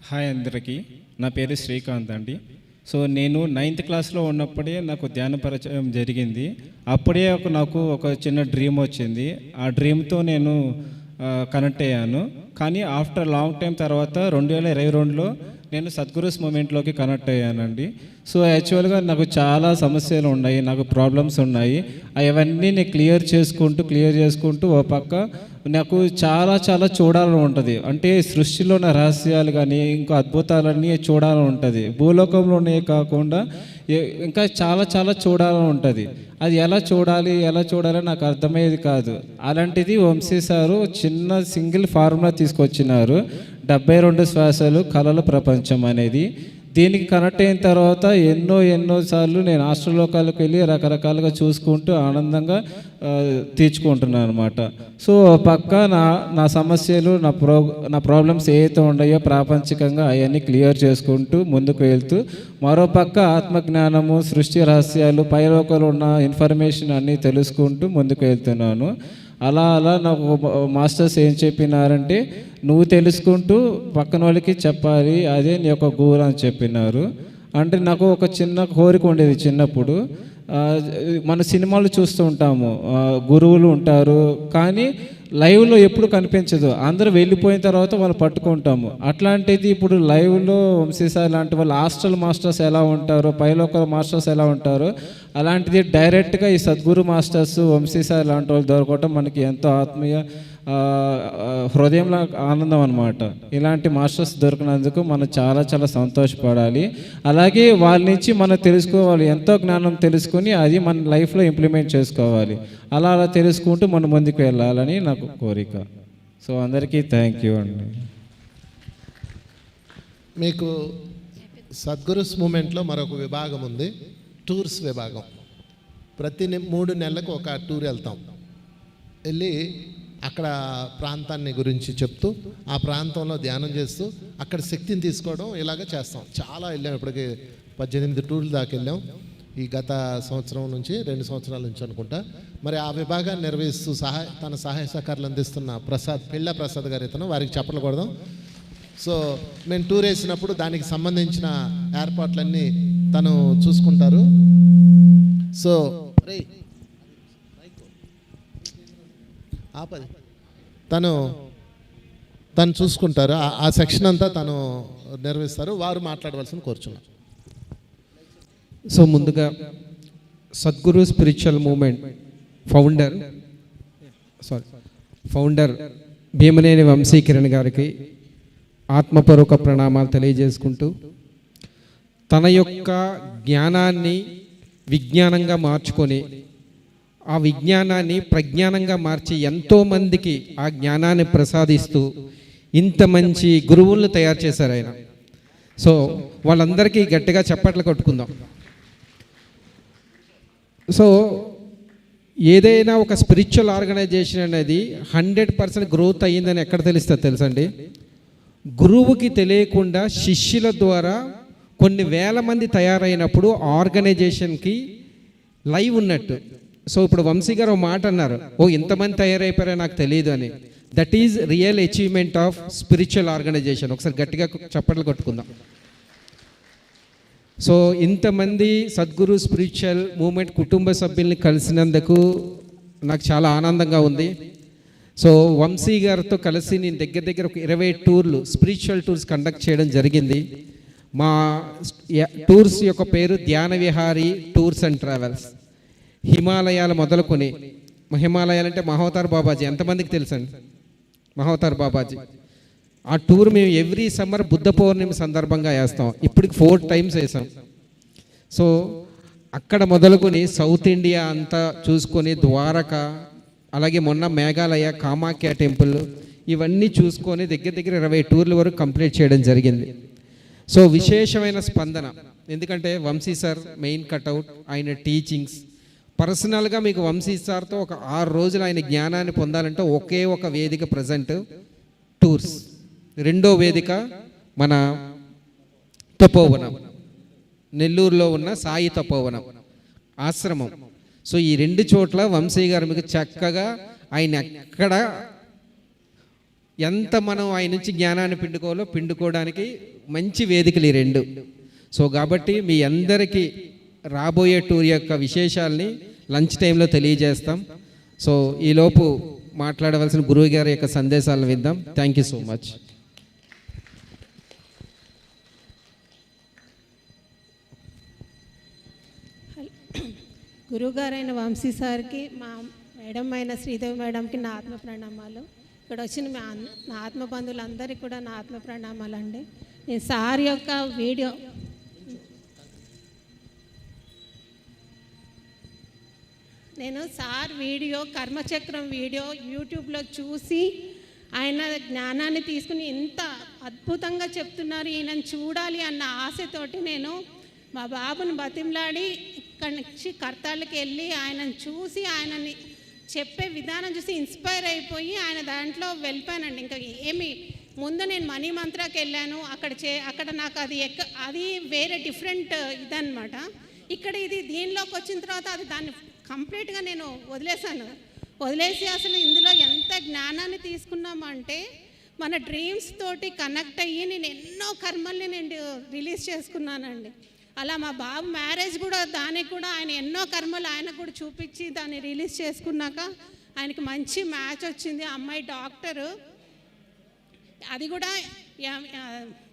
హాయ్ అందరికీ, నా పేరు శ్రీకాంత్ అండి. సో నేను 9th క్లాస్లో ఉన్నప్పుడే నాకు ధ్యాన పరిచయం జరిగింది. అప్పుడే నాకు ఒక చిన్న డ్రీమ్ వచ్చింది. ఆ డ్రీమ్తో నేను కనెక్ట్ అయ్యాను. కానీ ఆఫ్టర్ లాంగ్ టైం తర్వాత 2022లో నేను సద్గురుస్ మూమెంట్లోకి కనెక్ట్ అయ్యానండి. సో యాక్చువల్గా నాకు చాలా సమస్యలు ఉన్నాయి, నాకు ప్రాబ్లమ్స్ ఉన్నాయి. అవన్నీ నేను క్లియర్ చేసుకుంటూ ఓ పక్క నాకు చాలా చాలా చూడాలని ఉంటుంది. అంటే సృష్టిలో ఉన్న రహస్యాలు కానీ ఇంకా అద్భుతాలన్నీ చూడాలని ఉంటుంది. భూలోకంలోనే కాకుండా ఇంకా చాలా చాలా చూడాలని ఉంటుంది. అది ఎలా చూడాలి నాకు అర్థమయ్యేది కాదు. అలాంటిది వంశీ సారు చిన్న సింగిల్ ఫార్ములా తీసుకొచ్చినారు, 72 శ్వాసలు కళల ప్రపంచం అనేది. దీనికి కనెక్ట్ అయిన తర్వాత ఎన్నో సార్లు నేను ఆస్ట్రోలోకాలకు వెళ్ళి రకరకాలుగా చూసుకుంటూ ఆనందంగా తీర్చుకుంటున్నాను అనమాట. సో పక్క నా సమస్యలు నా ప్రాబ్లమ్స్ ఏవైతే ఉన్నాయో ప్రాపంచికంగా అవన్నీ క్లియర్ చేసుకుంటూ ముందుకు వెళ్తూ, మరో పక్క ఆత్మజ్ఞానము, సృష్టి రహస్యాలు, పైలోకంలో ఉన్న ఇన్ఫర్మేషన్ అన్నీ తెలుసుకుంటూ ముందుకు వెళ్తున్నాను. అలా నాకు మాస్టర్స్ ఏం చెప్పినారంటే, నువ్వు తెలుసుకుంటూ పక్కన వాళ్ళకి చెప్పాలి, అదే నీ యొక్క గోల్ అని చెప్పినారు. అంటే నాకు ఒక చిన్న కోరిక ఉండేది చిన్నప్పుడు. మన సినిమాలు చూస్తూ ఉంటాము, గురువులు ఉంటారు కానీ లైవ్లో ఎప్పుడు కనిపించదు. అందరూ వెళ్ళిపోయిన తర్వాత వాళ్ళు పట్టుకుంటాము. అట్లాంటిది ఇప్పుడు లైవ్లో వంశీ సార్ లాంటి వాళ్ళు హాస్టల్ మాస్టర్స్ ఎలా ఉంటారో, పైలోకల్ మాస్టర్స్ ఎలా ఉంటారో, అలాంటిది డైరెక్ట్గా ఈ సద్గురు మాస్టర్స్ వంశీ సార్ లాంటి వాళ్ళు దొరకటం మనకి ఎంతో ఆత్మీయ హృదయంలో ఆనందం అనమాట. ఇలాంటి మాస్టర్స్ దొరికినందుకు మనం చాలా చాలా సంతోషపడాలి. అలాగే వాళ్ళ నుంచి మనం తెలుసుకోవాలి, ఎంతో జ్ఞానం తెలుసుకొని అది మన లైఫ్లో ఇంప్లిమెంట్ చేసుకోవాలి. అలా తెలుసుకుంటూ మనం ముందుకు వెళ్ళాలని నాకు కోరిక. సో అందరికీ థ్యాంక్ యూ అండి. మీకు సద్గురుస్ మూమెంట్లో మరొక విభాగం ఉంది, టూర్స్ విభాగం. ప్రతి 3 నెలలకు ఒక టూర్ వెళ్తాం. వెళ్ళి అక్కడ ప్రాంతాన్ని గురించి చెప్తూ, ఆ ప్రాంతంలో ధ్యానం చేస్తూ అక్కడ శక్తిని తీసుకోవడం ఇలాగ చేస్తాం. చాలా వెళ్ళాం, ఇప్పటికి 18 టూర్లు దాకా వెళ్ళాం ఈ గత సంవత్సరం నుంచి, 2 సంవత్సరాల నుంచి అనుకుంటా. మరి ఆ విభాగాన్ని నిర్వహిస్తూ తన సహాయ సహకారాలు అందిస్తున్న పెళ్ళ ప్రసాద్ గారు ఇతను, వారికి చెప్పలు కొడదాం. సో మేము టూర్ వేసినప్పుడు దానికి సంబంధించిన ఏర్పాట్లన్నీ తను చూసుకుంటారు. సో తను చూసుకుంటారు. ఆ సెక్షన్ అంతా తను నిర్వహిస్తారు. వారు మాట్లాడవలసిన కోరుచున్నారు. సో ముందుగా Sadguru spiritual movement founder Bheemaneni Vamshi Kiran గారికి ఆత్మపూర్వక ప్రణామాలు తెలియజేసుకుంటూ, తన యొక్క జ్ఞానాన్ని విజ్ఞానంగా మార్చుకొని ఆ విజ్ఞానాన్ని ప్రజ్ఞానంగా మార్చి ఎంతోమందికి ఆ జ్ఞానాన్ని ప్రసాదిస్తూ ఇంత మంచి గురువులను తయారు చేశారు ఆయన. సో వాళ్ళందరికీ గట్టిగా చప్పట్లు కొట్టుకుందాం. సో ఏదైనా ఒక స్పిరిచువల్ ఆర్గనైజేషన్ అనేది 100% గ్రోత్ అయ్యిందని ఎక్కడ తెలుస్తుంది తెలుసండి? గురువుకి తెలియకుండా శిష్యుల ద్వారా కొన్ని వేల మంది తయారైనప్పుడు ఆర్గనైజేషన్కి లైవ్ ఉన్నట్టు. సో ఇప్పుడు వంశీ గారు ఒక మాట అన్నారు, ఇంతమంది తయారైపోయారో నాకు తెలియదు అని. That is real achievement of spiritual organization. ఒకసారి గట్టిగా చప్పట్లు కొట్టుకుందాం. సో ఇంతమంది సద్గురు స్పిరిచువల్ మూమెంట్ కుటుంబ సభ్యుల్ని కలిసినందుకు నాకు చాలా ఆనందంగా ఉంది. సో వంశీ గారితో కలిసి నేను దగ్గర ఒక 20 టూర్లు, స్పిరిచువల్ టూర్స్ కండక్ట్ చేయడం జరిగింది. మా టూర్స్ యొక్క పేరు ధ్యాన విహారీ టూర్స్ అండ్ ట్రావెల్స్. హిమాలయాలు మొదలుకొని, హిమాలయాలు అంటే మహోతార్ బాబాజీ ఎంతమందికి తెలుసండి? మహోతార్ బాబాజీ ఆ టూర్ మేము ఎవ్రీ సమ్మర్ బుద్ధ పౌర్ణమి సందర్భంగా వేస్తాం. ఇప్పటికి 4 టైమ్స్ వేసాం. సో అక్కడ మొదలుకొని సౌత్ ఇండియా అంతా చూసుకొని, ద్వారకా, అలాగే మొన్న మేఘాలయ కామాఖ్య టెంపుల్, ఇవన్నీ చూసుకొని దగ్గర 20 టూర్ల వరకు కంప్లీట్ చేయడం జరిగింది. సో విశేషమైన స్పందన, ఎందుకంటే వంశీ సార్ మెయిన్ కట్అవుట్, ఆయన టీచింగ్స్, పర్సనల్గా మీకు వంశీ సార్తో ఒక 6 రోజులు ఆయన జ్ఞానాన్ని పొందాలంటే ఒకే ఒక వేదిక ప్రజెంట్ టూర్స్. రెండో వేదిక మన తపోవనం, నెల్లూరులో ఉన్న సాయి తపోవనం ఆశ్రమం. సో ఈ 2 చోట్ల వంశీ గారు మీకు చక్కగా ఆయన ఎక్కడ ఎంత మనం ఆయన నుంచి జ్ఞానాన్ని పిండుకోవడానికి మంచి వేదికలు ఈ 2. సో కాబట్టి మీ అందరికీ రాబోయే టూర్ యొక్క విశేషాలని లంచ్ టైంలో తెలియజేస్తాం. సో ఈలోపు మాట్లాడవలసిన గురువు గారి యొక్క సందేశాలను విద్దాం. Thank you so much. గురువుగారైన వంశీ సార్కి, మా మేడం అయిన శ్రీదేవి మేడంకి నా ఆత్మ ప్రణామాలు. ఇక్కడ వచ్చిన నా ఆత్మ బంధువులందరికీ కూడా నా ఆత్మ ప్రణామాలు అండి. నేను సార్ యొక్క వీడియో కర్మచక్రం వీడియో యూట్యూబ్లో చూసి ఆయన జ్ఞానాన్ని తీసుకుని ఇంత అద్భుతంగా చెప్తున్నారు, ఈయనను చూడాలి అన్న ఆశతోటి నేను మా బాబుని బతిమలాడి ఇక్కడి నుంచి కర్తాళ్ళకి వెళ్ళి ఆయనను చూసి ఆయనని చెప్పే విధానం చూసి ఇన్స్పైర్ అయిపోయి ఆయన దాంట్లో వెళ్ళిపోయానండి. ఇంకా ఏమి ముందు నేను మనీ మంత్రాకి వెళ్ళాను, అక్కడ నాకు అది వేరే డిఫరెంట్ ఇదనమాట. ఇక్కడ దీనిలోకి వచ్చిన తర్వాత దాన్ని కంప్లీట్గా నేను వదిలేసి అసలు ఇందులో ఎంత జ్ఞానాన్ని తీసుకున్నామంటే మన డ్రీమ్స్ తోటి కనెక్ట్ అయ్యి నేను ఎన్నో కర్మల్ని నేను రిలీజ్ చేసుకున్నానండి. అలా మా బాబు మ్యారేజ్ కూడా దానికి కూడా ఆయన ఎన్నో కర్మలు ఆయనకు కూడా చూపించి దాన్ని రిలీజ్ చేసుకున్నాక ఆయనకి మంచి మ్యాచ్ వచ్చింది. అమ్మాయి డాక్టరు, అది కూడా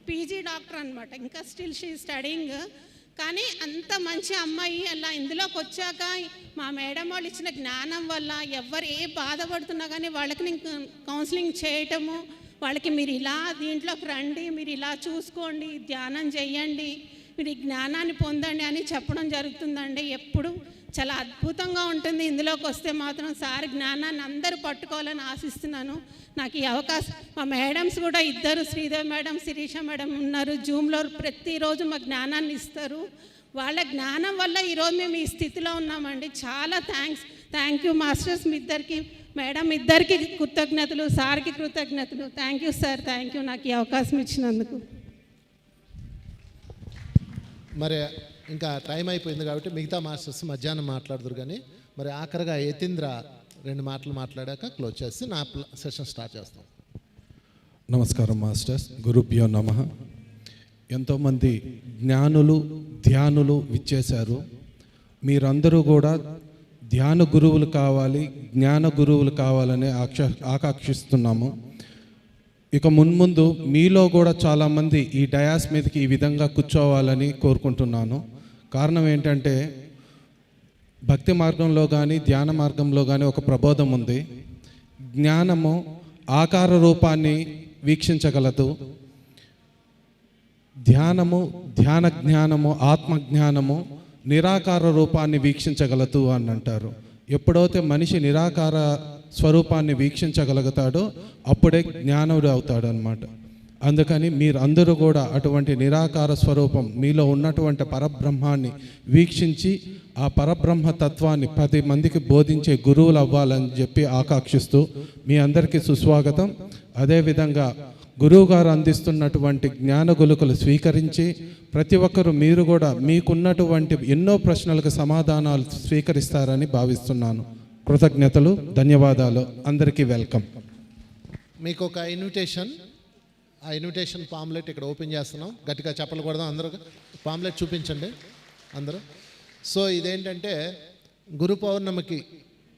పీజీ డాక్టర్ అనమాట, ఇంకా స్టిల్ షీ స్టడీయింగ్. కానీ అంత మంచి అమ్మాయి అలా ఇందులోకి వచ్చాక మా మేడం వాళ్ళు ఇచ్చిన జ్ఞానం వల్ల ఎవరు ఏ బాధపడుతున్నా కానీ వాళ్ళకి నేను కౌన్సిలింగ్ చేయటము, వాళ్ళకి మీరు ఇలా దీంట్లోకి రండి, మీరు ఇలా చూసుకోండి, ధ్యానం చెయ్యండి, మీరు ఈ జ్ఞానాన్ని పొందండి అని చెప్పడం జరుగుతుందండి. ఎప్పుడు చాలా అద్భుతంగా ఉంటుంది. ఇందులోకి వస్తే మాత్రం సార్ జ్ఞానాన్ని అందరూ పట్టుకోవాలని ఆశిస్తున్నాను. నాకు ఈ అవకాశం, మా మేడమ్స్ కూడా 2 శ్రీదేవి మేడం, శిరీష మేడం ఉన్నారు జూమ్లో, ప్రతిరోజు మా జ్ఞానాన్ని ఇస్తారు. వాళ్ళ జ్ఞానం వల్ల ఈరోజు మేము ఈ స్థితిలో ఉన్నామండి. చాలా థ్యాంక్ యూ మాస్టర్స్, మీ ఇద్దరికి, మేడం ఇద్దరికి కృతజ్ఞతలు, సార్కి కృతజ్ఞతలు. Thank you sir, thank you నాకు ఈ అవకాశం ఇచ్చినందుకు. మరి ఇంకా టైం అయిపోయింది కాబట్టి మిగతా మాస్టర్స్ మధ్యాహ్నం మాట్లాడుదురు. కానీ మరి ఆఖరిగా యతీంద్ర 2 మాటలు మాట్లాడాక క్లోజ్ చేసి నా సెషన్ స్టార్ట్ చేస్తాం. నమస్కారం మాస్టర్స్, గురుభ్యో నమః. ఎంతోమంది జ్ఞానులు ధ్యానులు విచ్చేశారు. మీరందరూ కూడా ధ్యాన గురువులు కావాలి, జ్ఞాన గురువులు కావాలని ఆకాంక్షిస్తున్నాము. ఇక మున్ముందు మీలో కూడా చాలామంది ఈ డయాస్ మీదకి ఈ విధంగా కూర్చోవాలని కోరుకుంటున్నాను. కారణం ఏంటంటే భక్తి మార్గంలో కానీ ధ్యాన మార్గంలో కానీ ఒక ప్రబోధం ఉంది. జ్ఞానము ఆకార రూపాన్ని వీక్షించగలదు, ధ్యాన జ్ఞానము ఆత్మజ్ఞానము నిరాకార రూపాన్ని వీక్షించగలదు అని అంటారు. ఎప్పుడైతే మనిషి నిరాకార స్వరూపాన్ని వీక్షించగలుగుతాడో అప్పుడే జ్ఞానుడు అవుతాడు అన్నమాట. అందుకని మీరు అందరూ కూడా అటువంటి నిరాకార స్వరూపం మీలో ఉన్నటువంటి పరబ్రహ్మాన్ని వీక్షించి ఆ పరబ్రహ్మ తత్వాన్ని 10 మందికి బోధించే గురువులు అవ్వాలని చెప్పి ఆకాంక్షిస్తూ మీ అందరికీ సుస్వాగతం. అదేవిధంగా గురువుగారు అందిస్తున్నటువంటి జ్ఞాన గులుకలు స్వీకరించి ప్రతి ఒక్కరూ మీరు కూడా మీకున్నటువంటి ఎన్నో ప్రశ్నలకు సమాధానాలు స్వీకరిస్తారని భావిస్తున్నాను. కృతజ్ఞతలు, ధన్యవాదాలు. అందరికీ వెల్కమ్. మీకు ఒక ఆ ఇన్విటేషన్ పాంప్లెట్ ఇక్కడ ఓపెన్ చేస్తున్నాం. గట్టిగా చెప్పలు కొడదాం అందరూ. పాంప్లెట్ చూపించండి అందరూ. సో ఇదేంటంటే గురు పౌర్ణమికి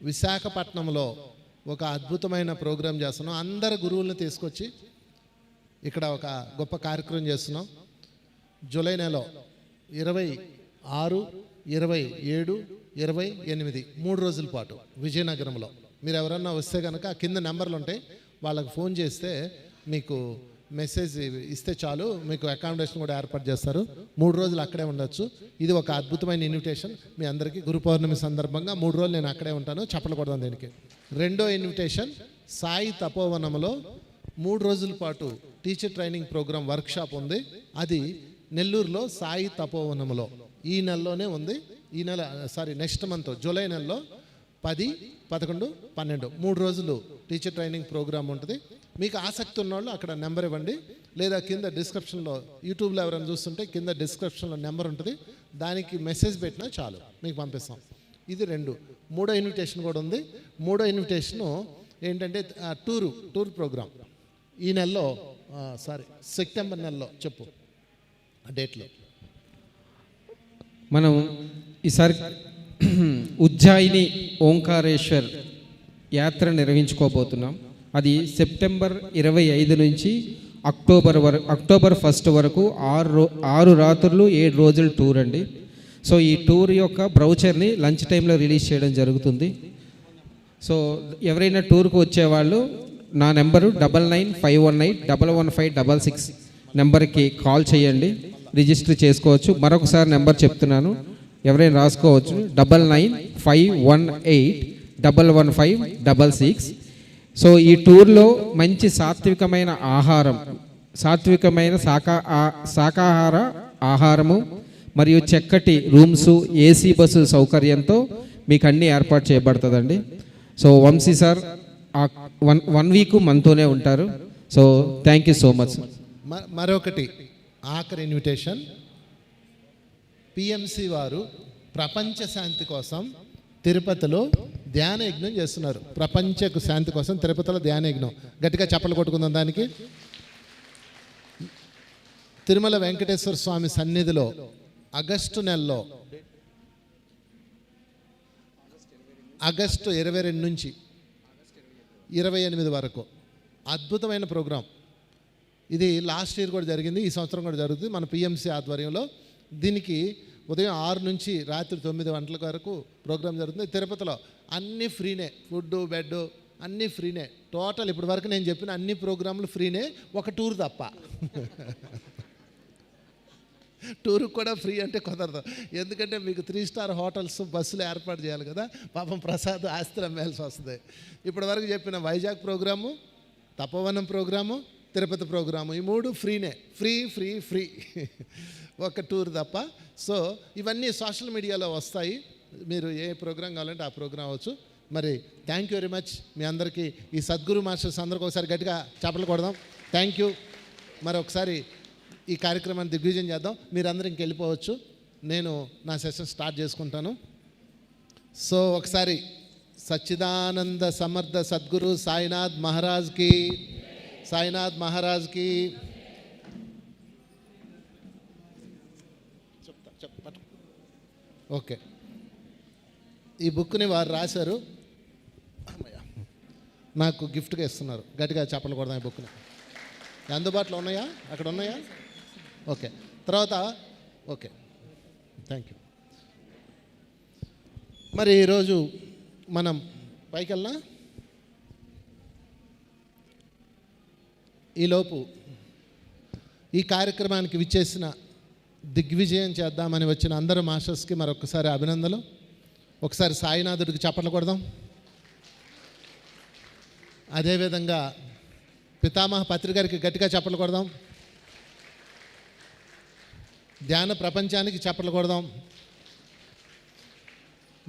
విశాఖపట్నంలో ఒక అద్భుతమైన ప్రోగ్రాం చేస్తున్నాం. అందరు గురువులను తీసుకొచ్చి ఇక్కడ ఒక గొప్ప కార్యక్రమం చేస్తున్నాం. జూలై నెల 26, 27, 28 3 రోజుల పాటు విజయనగరంలో. మీరు ఎవరన్నా వస్తే కనుక కింద నెంబర్లు ఉంటాయి, వాళ్ళకి ఫోన్ చేస్తే మీకు మెసేజ్ ఇస్తే చాలు, మీకు అకామిడేషన్ కూడా ఏర్పాటు చేస్తారు. 3 రోజులు అక్కడే ఉండొచ్చు. ఇది ఒక అద్భుతమైన ఇన్విటేషన్ మీ అందరికీ. గురు పౌర్ణమి సందర్భంగా 3 రోజులు నేను అక్కడే ఉంటాను. చెప్పలు కొడదాం దీనికి. రెండో ఇన్విటేషన్ సాయి తపోవనంలో 3 రోజుల పాటు టీచర్ ట్రైనింగ్ ప్రోగ్రామ్ వర్క్షాప్ ఉంది. అది నెల్లూరులో సాయి తపోవనంలో ఈ నెలలోనే ఉంది. నెక్స్ట్ మంత్ జూలై నెలలో 10, 11, 12 3 రోజులు టీచర్ ట్రైనింగ్ ప్రోగ్రామ్ ఉంటుంది. మీకు ఆసక్తి ఉన్నవాళ్ళు అక్కడ నెంబర్ ఇవ్వండి, లేదా కింద డిస్క్రిప్షన్లో యూట్యూబ్లో ఎవరైనా చూస్తుంటే కింద డిస్క్రిప్షన్లో నెంబర్ ఉంటుంది, దానికి మెసేజ్ పెట్టినా చాలు, మీకు పంపిస్తాం. ఇది 2. 3వ ఇన్విటేషన్ కూడా ఉంది. 3వ ఇన్విటేషను ఏంటంటే టూర్ ప్రోగ్రామ్ ఈ నెలలో సెప్టెంబర్ నెలలో చెప్పు ఆ డేట్లో. మనం ఈసారి ఉజ్జాయిని ఓంకారేశ్వర్ యాత్ర నిర్వహించుకోబోతున్నాం. అది సెప్టెంబర్ 25 నుంచి అక్టోబర్ 1 వరకు 6 రాత్రులు 7 రోజుల టూర్ అండి. సో ఈ టూర్ యొక్క బ్రౌచర్ని లంచ్ టైంలో రిలీజ్ చేయడం జరుగుతుంది. సో ఎవరైనా టూర్కు వచ్చేవాళ్ళు నా నెంబరు 9951811566 నెంబర్కి కాల్ చేయండి, రిజిస్టర్ చేసుకోవచ్చు. మరొకసారి నెంబర్ చెప్తున్నాను, ఎవరైనా రాసుకోవచ్చు, 9951811566. సో ఈ టూర్లో మంచి సాత్వికమైన ఆహారం, సాత్వికమైన శాకాహార ఆహారము మరియు చక్కటి రూమ్స్, ఏసీ బస్సు సౌకర్యంతో మీకు అన్నీ ఏర్పాటు చేయబడుతుందండి. సో వంశీ సార్ 1 వీక్ మనతోనే ఉంటారు. So thank you so much. మరొకటి ఆఖరి ఇన్విటేషన్, పిఎంసి వారు ప్రపంచ శాంతి కోసం తిరుపతిలో ధ్యాన యజ్ఞం చేస్తున్నారు. ప్రపంచ శాంతి కోసం తిరుపతిలో ధ్యాన యజ్ఞం. గట్టిగా చప్పలు కొట్టుకుందాం దానికి. తిరుమల వెంకటేశ్వర స్వామి సన్నిధిలో ఆగస్టు నెలలో ఆగస్టు 22 నుంచి 28 వరకు అద్భుతమైన ప్రోగ్రాం. ఇది లాస్ట్ ఇయర్ కూడా జరిగింది, ఈ సంవత్సరం కూడా జరుగుతుంది మన పిఎంసి ఆధ్వర్యంలో. దీనికి ఉదయం 6 నుంచి రాత్రి 9 గంటల వరకు ప్రోగ్రాం జరుగుతుంది. తిరుపతిలో అన్నీ ఫ్రీనే, ఫుడ్, బెడ్ అన్నీ ఫ్రీనే. టోటల్ ఇప్పటి వరకు నేను చెప్పిన అన్ని ప్రోగ్రాంలు ఫ్రీనే, ఒక టూర్ తప్ప. టూర్కి కూడా ఫ్రీ అంటే కుదరదు, ఎందుకంటే మీకు 3 స్టార్ హోటల్స్, బస్సులు ఏర్పాటు చేయాలి కదా. పాపం ప్రసాద్ ఆస్తులు అమ్మేయాల్సి వస్తుంది. ఇప్పటి వరకు చెప్పిన Vizag program, Tapovanam program, Tirupati program, ఈ 3 ఫ్రీనే. ఫ్రీ ఒక టూర్ తప్ప. సో ఇవన్నీ సోషల్ మీడియాలో వస్తాయి, మీరు ఏ ప్రోగ్రాం కావాలంటే ఆ ప్రోగ్రాం అవ్వచ్చు. మరి థ్యాంక్ యూ వెరీ మచ్ మీ అందరికీ. ఈ సద్గురు మాస్టర్స్ అందరికీ ఒకసారి గట్టిగా చప్పట్లు కొడదాం. Thank you. మరి ఒకసారి ఈ కార్యక్రమాన్ని దిగ్విజయం చేద్దాం. మీరందరూ ఇంకెళ్ళిపోవచ్చు, నేను నా సెషన్ స్టార్ట్ చేసుకుంటాను. సో ఒకసారి సచ్చిదానంద సమర్థ సద్గురు సాయినాథ్ మహారాజ్కి, సాయినాథ్ మహారాజ్కి. ఓకే, ఈ బుక్ని వారు రాశారు, నాకు గిఫ్ట్గా ఇస్తున్నారు. గట్టిగా చప్పలు కొడదాం. ఈ బుక్ని అందుబాటులో ఉన్నాయా? అక్కడ ఉన్నాయా? ఓకే, తర్వాత ఓకే, థ్యాంక్ యూ. మరి ఈరోజు మనం పైకి వెళ్ళినా ఈలోపు ఈ కార్యక్రమానికి విచ్చేసిన దిగ్విజయం చేద్దామని వచ్చిన అందరు మాస్టర్స్కి మరొకసారి అభినందనలు. ఒకసారి సాయినాథుడికి చప్పట్లు కొడదాం. అదేవిధంగా పితామహ పత్రికారికి గట్టిగా చప్పట్లు కొడదాం. ధ్యాన ప్రపంచానికి చప్పట్లు కొడదాం.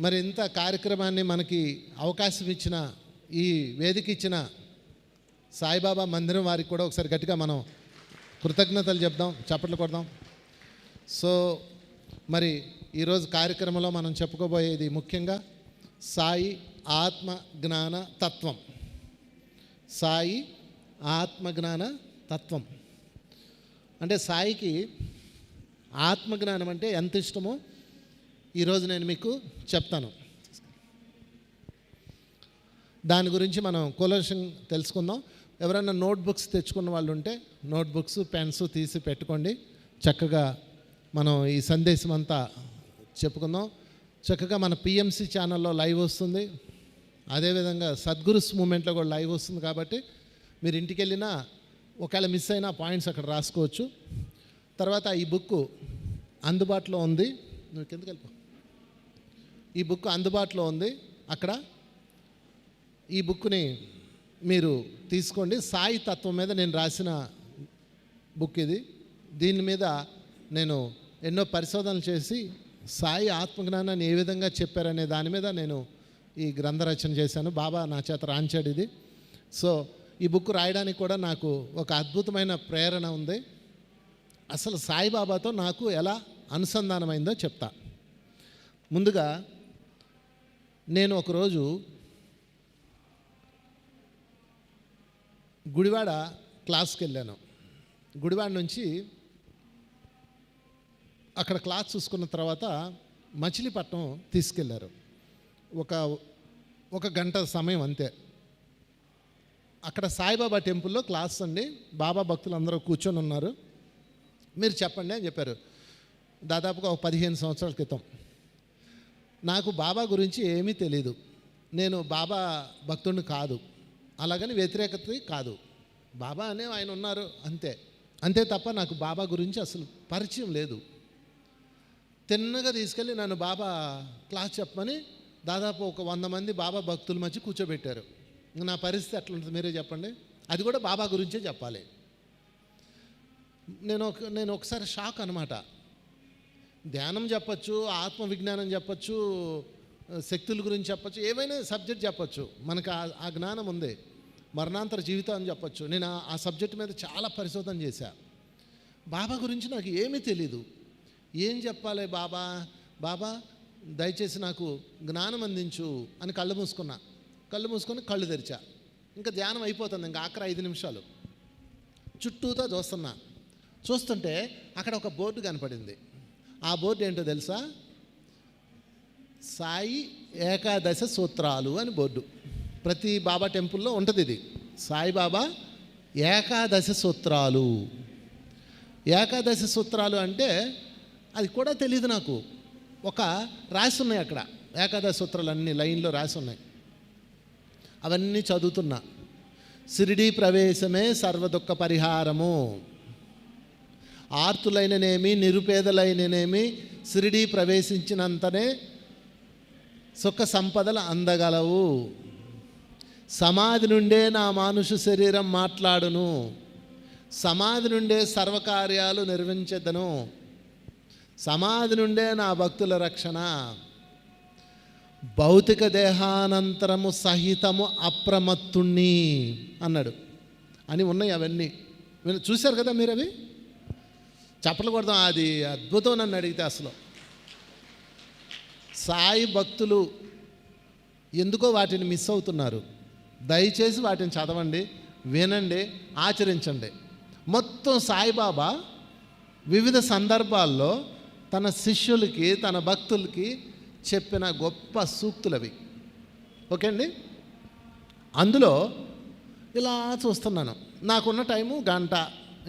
మరి ఇంత కార్యక్రమాన్ని మనకి అవకాశం ఇచ్చిన, ఈ వేదిక ఇచ్చిన సాయిబాబా మందిరం వారికి కూడా ఒకసారి గట్టిగా మనం కృతజ్ఞతలు చెప్దాం, చప్పట్లు కొడదాం. సో మరి ఈరోజు కార్యక్రమంలో మనం చెప్పుకోబోయేది ముఖ్యంగా సాయి ఆత్మ జ్ఞాన తత్వం. సాయి ఆత్మజ్ఞాన తత్వం అంటే సాయికి ఆత్మజ్ఞానం అంటే ఎంత ఇష్టమో ఈరోజు నేను మీకు చెప్తాను. దాని గురించి మనం కూలంకషం తెలుసుకుందాం. ఎవరైనా నోట్బుక్స్ తెచ్చుకున్న వాళ్ళు ఉంటే నోట్బుక్స్, పెన్స్ తీసి పెట్టుకోండి. చక్కగా మనం ఈ సందేశం అంతా చెప్పుకుందాం. చక్కగా మన పిఎంసి ఛానల్లో లైవ్ వస్తుంది, అదేవిధంగా సద్గురుస్ మూమెంట్లో కూడా లైవ్ వస్తుంది. కాబట్టి మీరు ఇంటికి వెళ్ళినా ఒకవేళ మిస్ అయినా పాయింట్స్ అక్కడ రాసుకోవచ్చు. తర్వాత ఈ బుక్ అందుబాటులో ఉంది, నువ్వు కిందకి వెళ్ళిపో. ఈ బుక్ అందుబాటులో ఉంది అక్కడ. ఈ బుక్ని మీరు తీసుకోండి. సాయి తత్వం మీద నేను రాసిన బుక్ ఇది. దీని మీద నేను ఎన్నో పరిశోధనలు చేసి సాయి ఆత్మజ్ఞానాన్ని ఏ విధంగా చెప్పారనే దాని మీద నేను ఈ గ్రంథ రచన చేశాను. బాబా నా చేత రాంచాడు ఇది. సో ఈ బుక్ రాయడానికి కూడా నాకు ఒక అద్భుతమైన ప్రేరణ ఉంది. అసలు సాయిబాబాతో నాకు ఎలా అనుసంధానమైందో చెప్తా. ముందుగా నేను ఒకరోజు గుడివాడ క్లాస్కి వెళ్ళాను. గుడివాడ నుంచి అక్కడ క్లాస్ చూసుకున్న తర్వాత మచిలీపట్నం తీసుకెళ్లారు. ఒక గంట సమయం అంతే. అక్కడ సాయిబాబా టెంపుల్లో క్లాస్ అండి. బాబా భక్తులు అందరూ కూర్చొని ఉన్నారు. మీరు చెప్పండి అని చెప్పారు. దాదాపుగా ఒక 15 సంవత్సరాల క్రితం. నాకు బాబా గురించి ఏమీ తెలీదు. నేను బాబా భక్తుడిని కాదు, అలాగని వ్యతిరేకత కాదు. బాబా అనే ఆయన ఉన్నారు అంతే తప్ప నాకు బాబా గురించి అసలు పరిచయం లేదు. తిన్నగా తీసుకెళ్ళి నన్ను బాబా క్లాస్ చెప్పమని దాదాపు ఒక 100 మంది బాబా భక్తుల మధ్య కూర్చోబెట్టారు. నా పరిస్థితి ఎట్లుంటుంది మీరే చెప్పండి. అది కూడా బాబా గురించే చెప్పాలి. నేను ఒకసారి షాక్ అనమాట. ధ్యానం చెప్పచ్చు, ఆత్మ విజ్ఞానం చెప్పచ్చు, శక్తుల గురించి చెప్పచ్చు, ఏమైనా సబ్జెక్ట్ చెప్పచ్చు. మనకు ఆ జ్ఞానం ఉంది. మరణాంతర జీవితం అని చెప్పచ్చు. నేను ఆ సబ్జెక్ట్ మీద చాలా పరిశోధన చేశా. బాబా గురించి నాకు ఏమీ తెలీదు. ఏం చెప్పాలి బాబా దయచేసి నాకు జ్ఞానం అందించు అని కళ్ళు మూసుకొని కళ్ళు తెరిచా. ఇంకా ధ్యానం అయిపోతుంది. ఇంకా ఆఖరి 5 నిమిషాలు చుట్టూతో చూస్తుంటే అక్కడ ఒక బోర్డు కనపడింది. ఆ బోర్డు ఏంటో తెలుసా? సాయి ఏకాదశ సూత్రాలు అని బోర్డు. ప్రతి బాబా టెంపుల్లో ఉంటుంది ఇది. సాయిబాబా ఏకాదశ సూత్రాలు. ఏకాదశ సూత్రాలు అంటే అది కూడా తెలియదు నాకు. రాసి ఉన్నాయి అక్కడ ఏకాదశ సూత్రాలు అన్ని లైన్లో రాసి ఉన్నాయి. అవన్నీ చదువుతున్నా. షిరిడీ ప్రవేశమే సర్వదుఃఖ పరిహారము, ఆర్తులైననేమి నిరుపేదలైననేమి షిరిడీ ప్రవేశించినంతనే సుఖ సంపదలు అందగలవు, సమాధి నుండే నా మానుష శరీరం మాట్లాడును, సమాధి నుండే సర్వకార్యాలు నిర్వహించెదను, సమాధి నుండే నా భక్తుల రక్షణ, భౌతిక దేహానంతరము సహితము అప్రమత్తుణ్ణి అన్నాడు అని ఉన్నాయి. అవన్నీ చూశారు కదా మీరు. అవి చప్పట్లు కొడదాం. అది అద్భుతం. నన్ను అడిగితే అసలు సాయి భక్తులు ఎందుకో వాటిని మిస్ అవుతున్నారు. దయచేసి వాటిని చదవండి, వినండి, ఆచరించండి. మొత్తం సాయిబాబా వివిధ సందర్భాల్లో తన శిష్యులకి తన భక్తులకి చెప్పిన గొప్ప సూక్తులు అవి. ఓకే అండి. అందులో ఇలా చూస్తున్నాను. నాకున్న టైము గంట,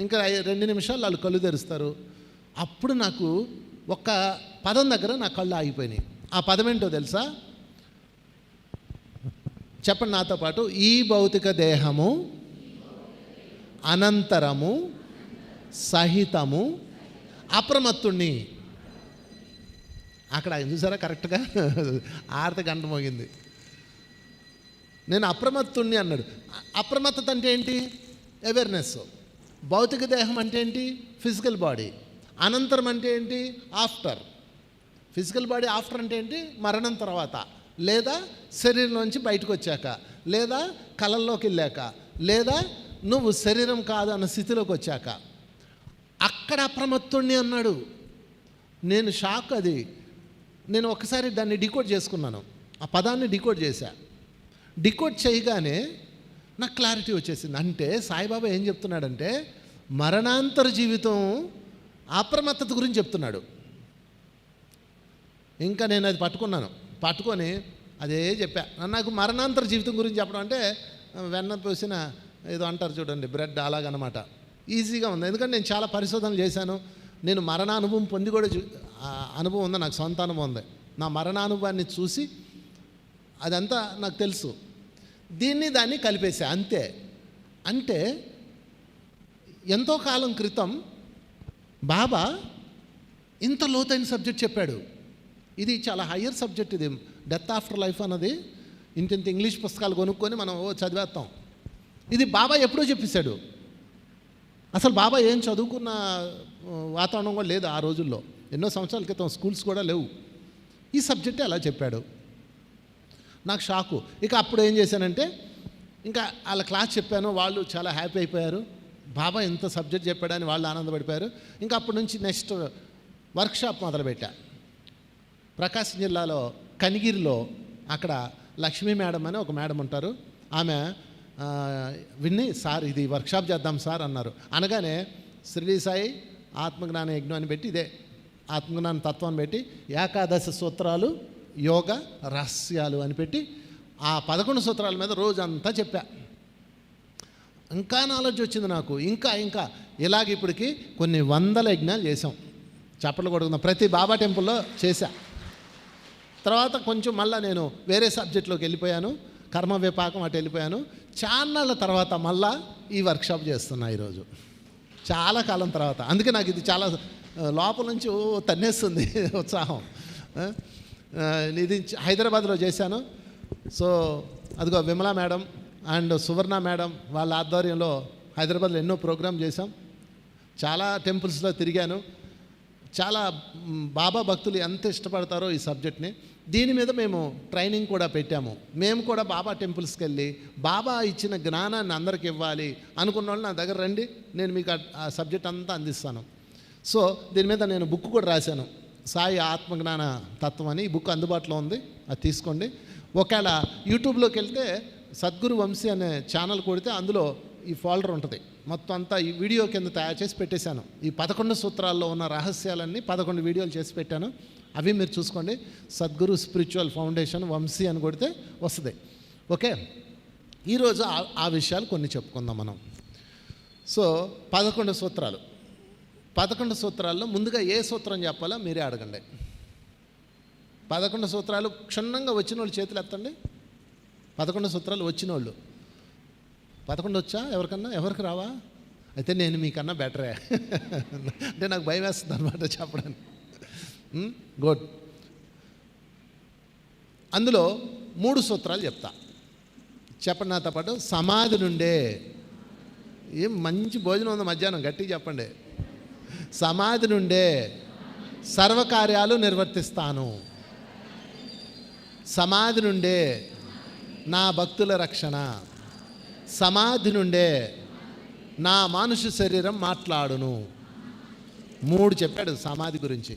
ఇంకా 2 నిమిషాలు వాళ్ళు కళ్ళు తెరుస్తారు. అప్పుడు నాకు ఒక పదం దగ్గర నా కళ్ళు ఆగిపోయినాయి. ఆ పదం ఏంటో తెలుసా? చెప్పండి నాతో పాటు. ఈ భౌతిక దేహము అనంతరము సహితము అప్రమత్తుణ్ణి. అక్కడ చూసారా కరెక్ట్గా 6 గంట మోగింది. నేను అప్రమత్తుణ్ణి అన్నాడు. అప్రమత్తత అంటే ఏంటి? అవేర్నెస్. భౌతిక దేహం అంటే ఏంటి? Physical body. అనంతరం అంటే ఏంటి? ఆఫ్టర్. ఫిజికల్ బాడీ ఆఫ్టర్ అంటే ఏంటి? మరణం తర్వాత, లేదా శరీరంలోంచి బయటకు వచ్చాక, లేదా కళల్లోకి వెళ్ళాక, లేదా నువ్వు శరీరం కాదు అన్న స్థితిలోకి వచ్చాక. అక్కడ అప్రమత్తుణ్ణి అన్నాడు. నేను షాక్. అది నేను ఒకసారి దాన్ని డికోడ్ చేసుకున్నాను. ఆ పదాన్ని డికోడ్ చేశా. డికోడ్ చేయగానే నాకు క్లారిటీ వచ్చేసింది. అంటే సాయిబాబా ఏం చెప్తున్నాడంటే మరణాంతర జీవితం అప్రమత్తత గురించి చెప్తున్నాడు. ఇంకా నేను అది పట్టుకొని అదే చెప్పా. నాకు మరణాంతర జీవితం గురించి చెప్పడం అంటే వెన్న పోసిన ఏదో అంటారు చూడండి, బ్రెడ్ అలాగనమాట. ఈజీగా ఉంది. ఎందుకంటే నేను చాలా పరిశోధనలు చేశాను. నేను మరణ అనుభవం పొంది కూడా అనుభవం ఉంది. నాకు సొంత అనుభవం ఉంది. నా మరణానుభవాన్ని చూసి అదంతా నాకు తెలుసు. దాన్ని కలిపేసా అంతే. అంటే ఎంతో కాలం క్రితం బాబా ఇంత లోతైన సబ్జెక్ట్ చెప్పాడు. ఇది చాలా హయ్యర్ సబ్జెక్ట్. ఇది డెత్ ఆఫ్టర్ లైఫ్ అన్నది ఇంత ఇంగ్లీష్ పుస్తకాలు కొనుక్కొని మనం చదివేస్తాం. ఇది బాబా ఎప్పుడో చెప్పేశాడు. అసలు బాబా ఏం చదువుకున్న వాతావరణం కూడా లేదు ఆ రోజుల్లో. ఎన్నో సంవత్సరాల క్రితం స్కూల్స్ కూడా లేవు. ఈ సబ్జెక్టే అలా చెప్పాడు. నాకు షాకు. ఇక అప్పుడు ఏం చేశానంటే ఇంకా వాళ్ళ క్లాస్ చెప్పాను, వాళ్ళు చాలా హ్యాపీ అయిపోయారు. బాబా ఇంత సబ్జెక్ట్ చెప్పాడని వాళ్ళు ఆనందపడిపోయారు. ఇంకా అప్పటి నుంచి నెక్స్ట్ వర్క్షాప్ మొదలుపెట్టా. ప్రకాశం జిల్లాలో కనిగిరిలో అక్కడ లక్ష్మీ మేడం అని ఒక మేడం ఉంటారు. ఆమె విన్ని సార్ ఇది వర్క్షాప్ చేద్దాం సార్ అన్నారు. అనగానే షిరిడి సాయి ఆత్మజ్ఞాన యజ్ఞం అని పెట్టి, ఇదే ఆత్మజ్ఞాన తత్వం అని పెట్టి, ఏకాదశ సూత్రాలు యోగ రహస్యాలు అని పెట్టి ఆ 11 సూత్రాల మీద రోజంతా చెప్పా. ఇంకా నాలెడ్జ్ వచ్చింది నాకు. ఇంకా ఇలాగ ఇప్పటికి కొన్ని 100 యజ్ఞాలు చేసాం. చప్పట్లు కొడుకున్నాం. ప్రతి బాబా టెంపుల్లో చేశా. తర్వాత కొంచెం మళ్ళీ నేను వేరే సబ్జెక్ట్లోకి వెళ్ళిపోయాను. కర్మ విపాకం అటు వెళ్ళిపోయాను. చాన్నాళ్ళ తర్వాత మళ్ళా ఈ వర్క్షాప్ చేస్తున్నా ఈరోజు, చాలా కాలం తర్వాత. అందుకే నాకు ఇది చాలా లోపల నుంచి తన్నేస్తుంది ఉత్సాహం. ఇది హైదరాబాద్లో చేశాను. సో అదిగో Vimala madam and Suvarna madam వాళ్ళ ఆధ్వర్యంలో హైదరాబాద్లో ఎన్నో ప్రోగ్రామ్ చేశాం. చాలా టెంపుల్స్లో తిరిగాను. చాలా బాబా భక్తులు ఎంత ఇష్టపడతారో ఈ సబ్జెక్ట్ని. దీని మీద మేము ట్రైనింగ్ కూడా పెట్టాము. మేము కూడా బాబా టెంపుల్స్కి వెళ్ళి బాబా ఇచ్చిన జ్ఞానాన్ని అందరికి ఇవ్వాలి అనుకున్న వాళ్ళు నా దగ్గర రండి, నేను మీకు ఆ సబ్జెక్ట్ అంతా అందిస్తాను. సో దీని మీద నేను బుక్ కూడా రాశాను, సాయి ఆత్మజ్ఞాన తత్వం అని. ఈ బుక్ అందుబాటులో ఉంది, అది తీసుకోండి. ఒకవేళ యూట్యూబ్లోకి వెళ్తే సద్గురు వంశీ అనే ఛానల్ కొడితే అందులో ఈ ఫోల్డర్ ఉంటుంది. మొత్తం అంతా ఈ వీడియో కింద తయారు చేసి పెట్టేశాను. ఈ 11 సూత్రాల్లో ఉన్న రహస్యాలన్నీ 11 వీడియోలు చేసి పెట్టాను. అవి మీరు చూసుకోండి. సద్గురు స్పిరిచువల్ ఫౌండేషన్ వంశీ అని కొడితే వస్తుంది. ఓకే, ఈరోజు ఆ విషయాలు కొన్ని చెప్పుకుందాం మనం. సో 11 సూత్రాలు. 11 సూత్రాల్లో ముందుగా ఏ సూత్రం చెప్పాలో మీరే అడగండి. 11 సూత్రాలు క్షుణ్ణంగా వచ్చిన వాళ్ళు చేతులు ఎత్తండి. 11 సూత్రాలు వచ్చిన వాళ్ళు. 11 వచ్చా ఎవరికన్నా? ఎవరికి రావా? అయితే నేను మీకన్నా బెటరే. అంటే నాకు భయం వేస్తుంది అనమాట చెప్పడానికి. గుడ్. అందులో 3 సూత్రాలు చెప్తా, చెప్పండి నాతో పాటు. సమాధి నుండే, ఏం మంచి భోజనం ఉంది మధ్యాహ్నం, గట్టిగా చెప్పండి. సమాధి నుండే సర్వకార్యాలు నిర్వర్తిస్తాను. సమాధి నుండే నా భక్తుల రక్షణ. సమాధి నుండే నా మానుష శరీరం మాట్లాడును. 3 చెప్పాడు సమాధి గురించి.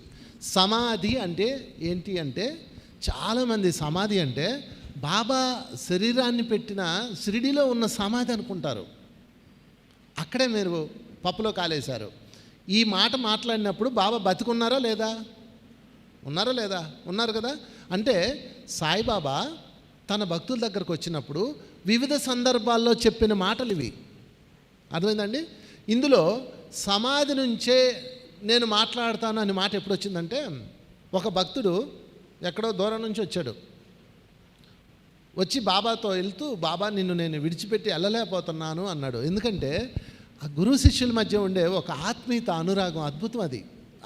సమాధి అంటే ఏంటి అంటే, చాలామంది సమాధి అంటే బాబా శరీరాన్ని పెట్టిన షిరిడీలో ఉన్న సమాధి అనుకుంటారు. అక్కడే మీరు పప్పులో కాలేశారు. ఈ మాట మాట్లాడినప్పుడు బాబా బతికున్నారా లేదా? ఉన్నారా లేదా? ఉన్నారు కదా. అంటే సాయిబాబా తన భక్తుల దగ్గరకు వచ్చినప్పుడు వివిధ సందర్భాల్లో చెప్పిన మాటలు ఇవి. అర్థమైందండి? ఇందులో సమాధి నుంచే నేను మాట్లాడతాను అనే మాట ఎప్పుడు వచ్చిందంటే, ఒక భక్తుడు ఎక్కడో దూరం నుంచి వచ్చాడు. వచ్చి బాబాతో వెళ్తూ, బాబా నిన్ను నేను విడిచిపెట్టి వెళ్ళలేకపోతున్నాను అన్నాడు. ఎందుకంటే ఆ గురు శిష్యుల మధ్య ఉండే ఒక ఆత్మీయత, అనురాగం అద్భుతం.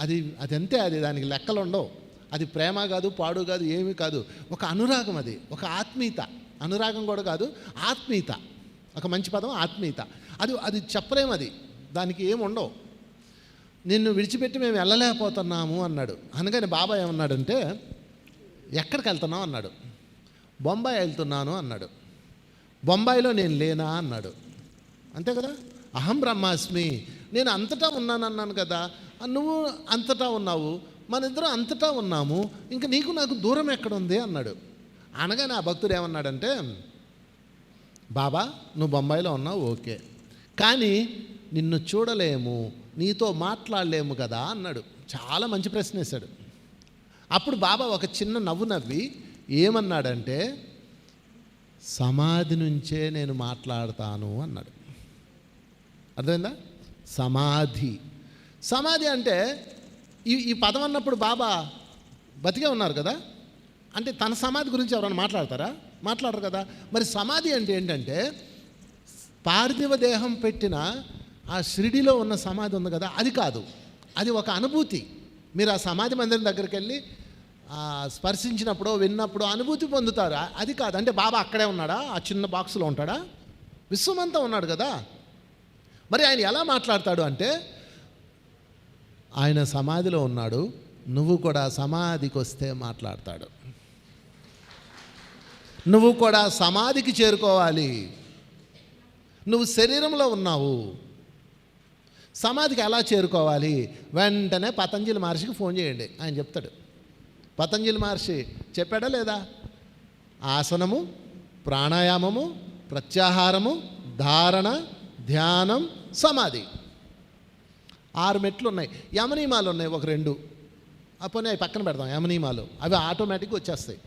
అది అంతే, అది దానికి లెక్కలు ఉండవు. అది ప్రేమ కాదు, పాడు కాదు, ఏమీ కాదు. ఒక అనురాగం, అది ఒక ఆత్మీయత. అనురాగం కూడా కాదు, ఆత్మీయత. ఒక మంచి పదం ఆత్మీయత. అది చెప్పలేము, అది దానికి ఏమి ఉండవు. నిన్ను విడిచిపెట్టి మేము వెళ్ళలేకపోతున్నాము అన్నాడు. అనగానే బాబా ఏమన్నాడంటే, ఎక్కడికి వెళ్తున్నావు అన్నాడు. బొంబాయి వెళ్తున్నాను అన్నాడు. బొంబాయిలో నేను లేనా అన్నాడు. అంతే కదా. అహం బ్రహ్మాస్మి, నేను అంతటా ఉన్నాను అన్నాను కదా. నువ్వు అంతటా ఉన్నావు, మన ఇద్దరం అంతటా ఉన్నాము, ఇంకా నీకు నాకు దూరం ఎక్కడుంది అన్నాడు. అనగానే ఆ భక్తుడు ఏమన్నాడంటే, బాబా నువ్వు బొంబాయిలో ఉన్నావు ఓకే, కానీ నిన్ను చూడలేము, నీతో మాట్లాడలేము కదా అన్నాడు. చాలా మంచి ప్రశ్న వేశాడు. అప్పుడు బాబా ఒక చిన్న నవ్వు నవ్వి ఏమన్నాడంటే, సమాధి నుంచే నేను మాట్లాడతాను అన్నాడు. అర్థమైందా? సమాధి అంటే ఈ పదం అన్నప్పుడు బాబా బతికే ఉన్నారు కదా. అంటే తన సమాధి గురించి ఎవరైనా మాట్లాడతారా? మాట్లాడరు కదా. మరి సమాధి అంటే ఏంటంటే, పార్థివ దేహం పెట్టిన ఆ షిరిడీలో ఉన్న సమాధి ఉంది కదా, అది కాదు. అది ఒక అనుభూతి. మీరు ఆ సమాధి మందిరం దగ్గరికి వెళ్ళి స్పర్శించినప్పుడు, విన్నప్పుడు అనుభూతి పొందుతారు. అది కాదు. అంటే బాబా అక్కడే ఉన్నాడా? ఆ చిన్న బాక్సులో ఉంటాడా? విశ్వమంతా ఉన్నాడు కదా. మరి ఆయన ఎలా మాట్లాడతాడు అంటే, ఆయన సమాధిలో ఉన్నాడు, నువ్వు కూడా సమాధికి వస్తే మాట్లాడతాడు. నువ్వు కూడా సమాధికి చేరుకోవాలి. నువ్వు శరీరంలో ఉన్నావు, సమాధికి ఎలా చేరుకోవాలి? వెంటనే పతంజలి మహర్షికి ఫోన్ చేయండి, ఆయన చెప్తాడు. పతంజలి మహర్షి చెప్పాడా లేదా? ఆసనము, ప్రాణాయామము, ప్రత్యాహారము, ధారణ, ధ్యానం, సమాధి, 6 మెట్లు ఉన్నాయి. యమనియమాలు ఉన్నాయి ఒక 2, అప్పుడు అవి పక్కన పెడతాం. యమనియమాలు అవి ఆటోమేటిక్గా వచ్చేస్తాయి.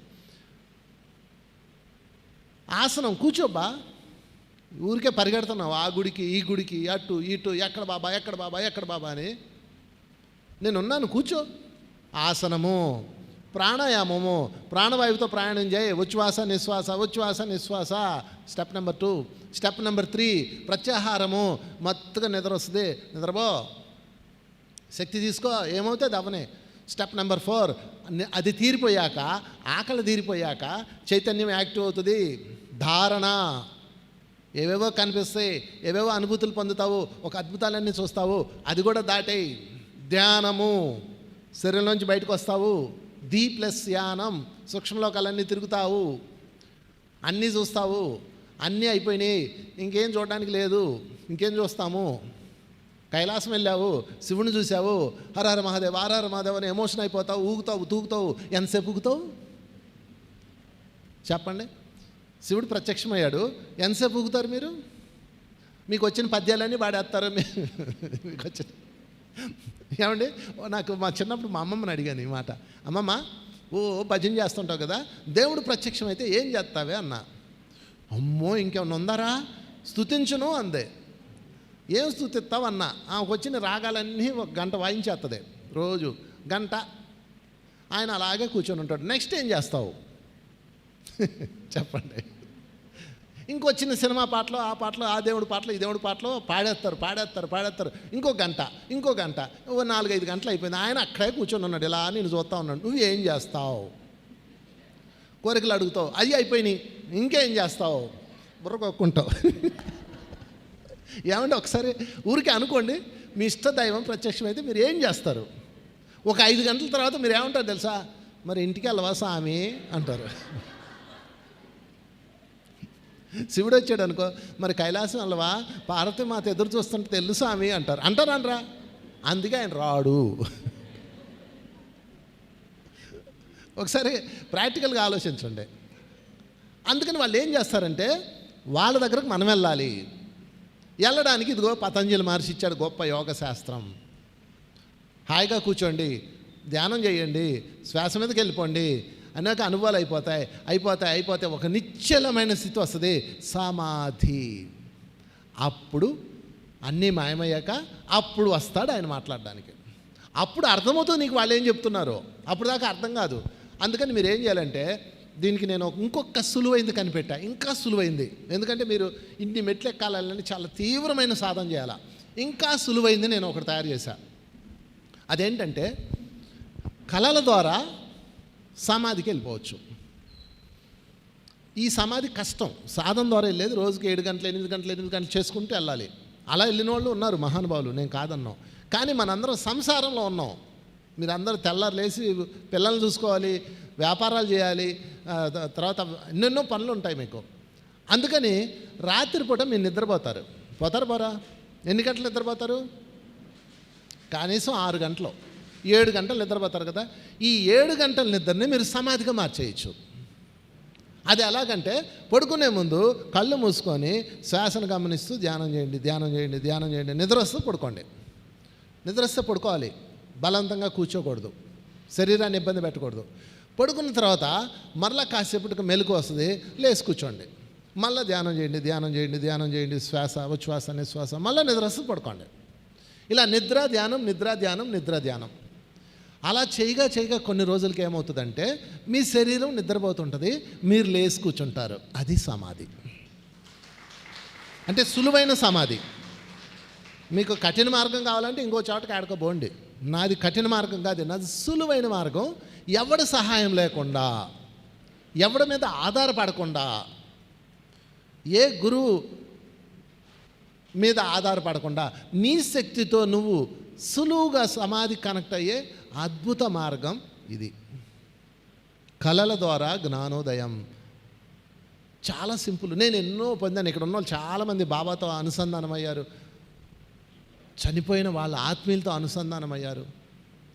ఆసనం, కూర్చోబ్బా, ఊరికే పరిగెడుతున్నావు ఆ గుడికి ఈ గుడికి, అటు ఇటు, ఎక్కడ బాబా ఎక్కడ బాబా ఎక్కడ బాబా అని. నేనున్నాను, కూర్చో. ఆసనము, ప్రాణాయామము, ప్రాణవాయువుతో ప్రయాణం చేయి. ఉచ్ఛ్వాస నిశ్వాస, ఉచ్ఛ్వాస నిశ్వాస, స్టెప్ నెంబర్ 2. స్టెప్ నెంబర్ 3 ప్రత్యాహారము, మత్తుగా నిద్ర వస్తుంది, నిద్రపో, శక్తి తీసుకో, ఏమవుతుంది అవనే. స్టెప్ నెంబర్ 4 అది తీరిపోయాక, ఆకలి తీరిపోయాక చైతన్యం యాక్టివ్ అవుతుంది. ధారణ, ఏవేవో కనిపిస్తాయి, ఏవేవో అనుభూతులు పొందుతావు, ఒక అద్భుతాలన్నీ చూస్తావు, అది కూడా దాటేయి. ధ్యానము, శరీరం నుంచి బయటకు వస్తావు. +, యానం, సూక్ష్మలోకాలన్నీ తిరుగుతావు, అన్నీ చూస్తావు. అన్నీ అయిపోయినాయి, ఇంకేం చూడడానికి లేదు, ఇంకేం చూస్తాము. కైలాసం వెళ్ళావు, శివుని చూసావు, హరహర మహాదేవ్ హరహర మహాదేవ్ అని ఎమోషన్ అయిపోతావు, ఊగుతావు, తూగుతావు. ఎంతసేపు ఊగుతావు చెప్పండి? శివుడు ప్రత్యక్షమయ్యాడు, ఎంతసేపు ఊగుతారు మీరు? మీకు వచ్చిన పద్యాలన్నీ పాడేస్తారు మీకు వచ్చిన. ఏమండి, నాకు మా చిన్నప్పుడు మా అమ్మమ్మని అడిగాను ఈ మాట. అమ్మమ్మ, ఓ భజన చేస్తుంటావు కదా, దేవుడు ప్రత్యక్షం అయితే ఏం చేస్తావే అన్నా. అమ్మో ఇంకేమన్నా ఉందారా, స్తుతించును అందే. ఏం స్తుతిస్తావు అన్నా. ఆమెకు వచ్చిన రాగాలన్నీ 1 గంట వాయించేస్తుంది రోజు, గంట. ఆయన అలాగే కూర్చొని ఉంటాడు. నెక్స్ట్ ఏం చేస్తావు చెప్పండి? ఇంకొచ్చిన సినిమా పాటలు, ఆ పాటలు, ఆ దేవుడి పాటలు, ఈ దేవుడి పాటలు పాడేస్తారు. ఇంకో గంట 4-5 గంటలు అయిపోయింది. ఆయన అక్కడే కూర్చొని ఉన్నాడు, ఇలా నేను చూస్తూ ఉన్నాడు. నువ్వు ఏం చేస్తావు? కోరికలు అడుగుతావు, అవి అయిపోయినాయి, ఇంకేం చేస్తావు? బుర్ర కొక్కుంటావు. ఏమంటే ఒకసారి ఊరికే అనుకోండి, మీ ఇష్ట దైవం ప్రత్యక్షమైతే మీరు ఏం చేస్తారు? ఒక 5 గంటల తర్వాత మీరు ఏమంటారు తెలుసా? మరి ఇంటికి వెళ్ళవా స్వామి అంటారు. శివుడు వచ్చాడు అనుకో, మరి కైలాసం వెళ్ళవా, పార్వతీమాత ఎదురు చూస్తుంటే తెలుసు స్వామి అంటారు. అంటారా? అందుకే ఆయన రాడు. ఒకసారి ప్రాక్టికల్గా ఆలోచించండి. అందుకని వాళ్ళు ఏం చేస్తారంటే, వాళ్ళ దగ్గరకు మనం వెళ్ళాలి. వెళ్ళడానికి ఇదిగో పతంజలి మహర్షి ఇచ్చాడు గొప్ప యోగ శాస్త్రం. హాయిగా కూర్చోండి, ధ్యానం చేయండి, శ్వాస మీదకి వెళ్ళిపోండి, అనేక అనుభవాలు అయిపోతాయి. ఒక నిశ్చలమైన స్థితి వస్తుంది, సమాధి. అప్పుడు అన్నీ మాయమయ్యాక అప్పుడు వస్తాడు ఆయన మాట్లాడడానికి. అప్పుడు అర్థమవుతుంది నీకు వాళ్ళు ఏం చెప్తున్నారో. అప్పుడు దాకా అర్థం కాదు. అందుకని మీరు ఏం చేయాలంటే, దీనికి నేను ఇంకొక సులువైంది కనిపెట్టా, ఇంకా సులువైంది. ఎందుకంటే మీరు ఇన్ని మెట్లు ఎక్కాలని చాలా తీవ్రమైన సాధన చేయాలా. ఇంకా సులువైంది నేను ఒకటి తయారు చేశా. అదేంటంటే, కళల ద్వారా సమాధికి వెళ్ళిపోవచ్చు. ఈ సమాధి కష్టం, సాధన ద్వారా వెళ్ళేది. రోజుకి 7 గంటలు 8 గంటలు చేసుకుంటూ వెళ్ళాలి. అలా వెళ్ళిన వాళ్ళు ఉన్నారు మహానుభావులు, నేను కాదన్నాం. కానీ మనందరం సంసారంలో ఉన్నాం. మీరందరూ తెల్లారు లేచి పిల్లల్ని చూసుకోవాలి, వ్యాపారాలు చేయాలి, తర్వాత ఎన్నెన్నో పనులు ఉంటాయి మీకు. అందుకని రాత్రిపూట మీరు నిద్రపోతారు. పోరా? ఎన్ని గంటలు నిద్రపోతారు? కనీసం 6 గంటలు, 7 గంటలు నిద్రపోతారు కదా. ఈ 7 గంటల నిద్రని మీరు సమాధిగా మార్చేయచ్చు. అది ఎలాగంటే, పడుకునే ముందు కళ్ళు మూసుకొని శ్వాసను గమనిస్తూ ధ్యానం చేయండి. నిద్ర వస్తే పడుకోండి. నిద్ర వస్తే పడుకోవాలి, బలవంతంగా కూర్చోకూడదు, శరీరాన్ని ఇబ్బంది పెట్టకూడదు. పడుకున్న తర్వాత మరలా కాసేపటికి మెలకు వస్తుంది, లేచి కూర్చోండి. మళ్ళీ ధ్యానం చేయండి, శ్వాస ఉచ్ఛ్వాస నిశ్వాస, మళ్ళీ నిద్ర వస్తే పడుకోండి. ఇలా నిద్ర ధ్యానం అలా చేయగా కొన్ని రోజులకి ఏమవుతుందంటే, మీ శరీరం నిద్రపోతుంటుంది, మీరు లేచి కూర్చుంటారు. అది సమాధి. అంటే సులువైన సమాధి. మీకు కఠిన మార్గం కావాలంటే ఇంకో చోటకి ఆడుకోబోండి. నాది కఠిన మార్గం కాదు, నాది సులువైన మార్గం. ఎవడి సహాయం లేకుండా, ఎవడి మీద ఆధారపడకుండా, ఏ గురువు మీద ఆధారపడకుండా నీ శక్తితో నువ్వు సులువుగా సమాధి కనెక్ట్ అయ్యే అద్భుత మార్గం ఇది. కళల ద్వారా జ్ఞానోదయం. చాలా సింపుల్. నేను ఎన్నో పొందాను. ఇక్కడ ఉన్న వాళ్ళు చాలామంది బాబాతో అనుసంధానమయ్యారు, చనిపోయిన వాళ్ళ ఆత్మీయులతో అనుసంధానమయ్యారు.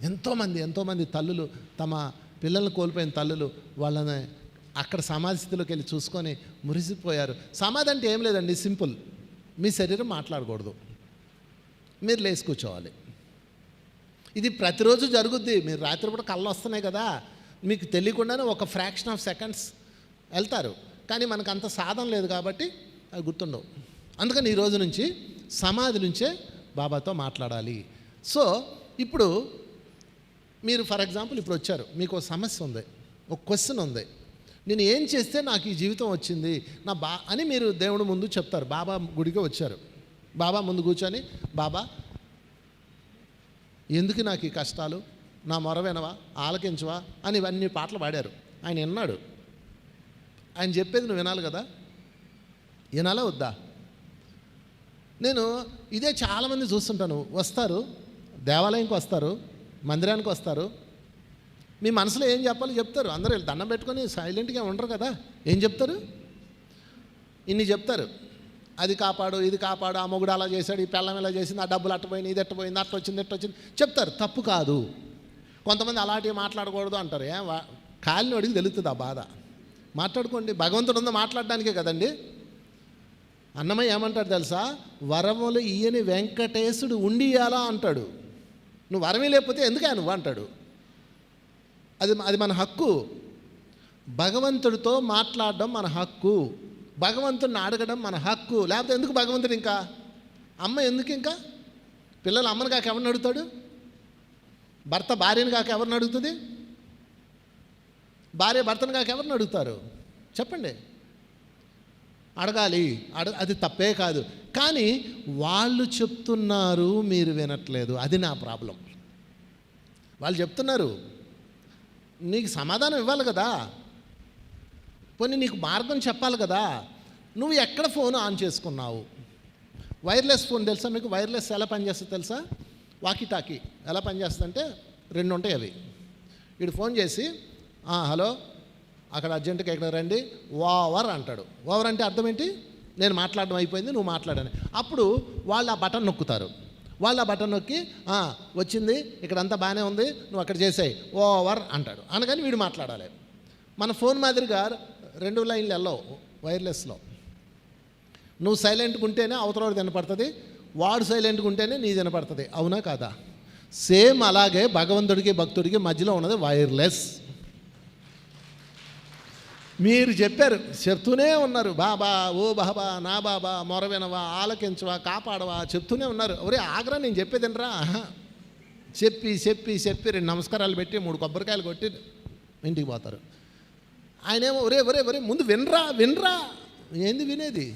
ఎంతోమంది తల్లులు తమ పిల్లల్ని కోల్పోయిన తల్లులు వాళ్ళని అక్కడ సమాధి స్థితిలోకి వెళ్ళి చూసుకొని మురిసిపోయారు. సమాధి అంటే ఏం లేదండి, సింపుల్. మీ శరీరం మాట్లాడకూడదు, మీరు లేచి కూర్చోవాలి. ఇది ప్రతిరోజు జరుగుద్ది. మీరు రాత్రిపూట కళ్ళు వస్తున్నాయి కదా, మీకు తెలియకుండానే ఒక ఫ్రాక్షన్ ఆఫ్ సెకండ్స్ వెళ్తారు. కానీ మనకు అంత సాధన లేదు కాబట్టి అవి గుర్తుండవు. అందుకని ఈ రోజు నుంచి సమాధి నుంచే బాబాతో మాట్లాడాలి. సో ఇప్పుడు మీరు ఫర్ ఎగ్జాంపుల్ ఇప్పుడు వచ్చారు, మీకు ఒక సమస్య ఉంది, ఒక క్వశ్చన్ ఉంది, నేను ఏం చేస్తే నాకు ఈ జీవితం వచ్చింది అని మీరు దేవుడి ముందు చెప్తారు. బాబా గుడికి వచ్చారు, బాబా ముందు కూర్చొని, బాబా ఎందుకు నాకు ఈ కష్టాలు, నా మొర వినవా, ఆలకించవా అని ఇవన్నీ పాటలు పాడారు. ఆయన విన్నాడు. ఆయన చెప్పేది నువ్వు వినాలి కదా, వినాలా వద్దా? నేను ఇదే చాలామంది చూస్తుంటాను. వస్తారు, దేవాలయంకి వస్తారు, మందిరానికి వస్తారు, మీ మనసులో ఏం చెప్పాలో చెప్తారు. అందరూ దండం పెట్టుకొని సైలెంట్గా ఉండరు కదా, ఏం చెప్తారు? ఇన్ని చెప్తారు. అది కాపాడు, ఇది కాపాడు, ఆ మొగుడు అలా చేశాడు, ఈ పెళ్ళం ఇలా చేసింది, ఆ డబ్బులు అట్టపోయింది, ఇది ఎట్టపోయింది, అట్లా వచ్చింది, ఎట్ట వచ్చింది చెప్తారు. తప్పు కాదు. కొంతమంది అలాంటివి మాట్లాడకూడదు అంటారు. కాలిని అడిగి తెలుస్తుంది ఆ బాధ. మాట్లాడుకోండి, భగవంతుడు ఉందో మాట్లాడడానికే కదండి. అన్నమయ్య ఏమంటాడు తెలుసా? వరములు ఈయని వెంకటేశుడు ఉండియాలా అంటాడు. నువ్వు వరమే లేకపోతే ఎందుకే నువ్వు అంటాడు. అది మన హక్కు. భగవంతుడితో మాట్లాడడం మన హక్కు, భగవంతుడిని అడగడం మన హక్కు. లేకపోతే ఎందుకు భగవంతుడు? ఇంకా అమ్మ ఎందుకు? ఇంకా పిల్లలు అమ్మని కాక ఎవరిని అడుగుతాడు? భర్త భార్యని కాక ఎవరిని అడుగుతుంది? భార్య భర్తను కాక ఎవరిని అడుగుతారు? చెప్పండి. అడగాలి, అది తప్పే కాదు. కానీ వాళ్ళు చెప్తున్నారు, మీరు వినట్లేదు. అది నా ప్రాబ్లం. వాళ్ళు చెప్తున్నారు, నీకు సమాధానం ఇవ్వాలి కదా, పోనీ నీకు మార్గం చెప్పాలి కదా. నువ్వు ఎక్కడ ఫోన్ ఆన్ చేసుకున్నావు? వైర్లెస్ ఫోన్ తెలుసా మీకు? వైర్లెస్ ఎలా పనిచేస్తుంది తెలుసా? వాకీ టాకీ ఎలా పనిచేస్తుందంటే 2 ఉంటాయి అవి. వీడు ఫోన్ చేసి, హలో అక్కడ అర్జెంటుగా ఇక్కడ రండి, ఓవర్ అంటాడు. ఓవర్ అంటే అర్థం ఏంటి? నేను మాట్లాడడం అయిపోయింది, నువ్వు మాట్లాడని. అప్పుడు వాళ్ళు ఆ బటన్ నొక్కుతారు. వాళ్ళు ఆ బటన్ నొక్కి వచ్చింది, ఇక్కడంతా బాగానే ఉంది, నువ్వు అక్కడ చేసాయి, ఓవర్ అంటాడు. అనగాని వీడు మాట్లాడాలి. మన ఫోన్ మాదిరిగా 2 లైన్లు వెళ్ళవు వైర్లెస్లో. నువ్వు సైలెంట్గా ఉంటేనే అవతలవాడు వినపడుతుంది, వాడు సైలెంట్గా ఉంటేనే నీ వినపడుతుంది. అవునా కాదా? సేమ్ అలాగే భగవంతుడికి భక్తుడికి మధ్యలో ఉన్నది వైర్లెస్. మీరు చెప్పారు, చెప్తూనే ఉన్నారు, బాబా ఓ బాబా నా బాబా మొర వినవా, ఆలకించవా, కాపాడవా చెప్తూనే ఉన్నారు. ఒరే ఆగ్రా, నేను చెప్పేదినరా? చెప్పి 2 నమస్కారాలు పెట్టి 3 కొబ్బరికాయలు కొట్టి ఇంటికి పోతారు. ఆయనేమో ఒరే ముందు వినరా. ఏంది వినేది?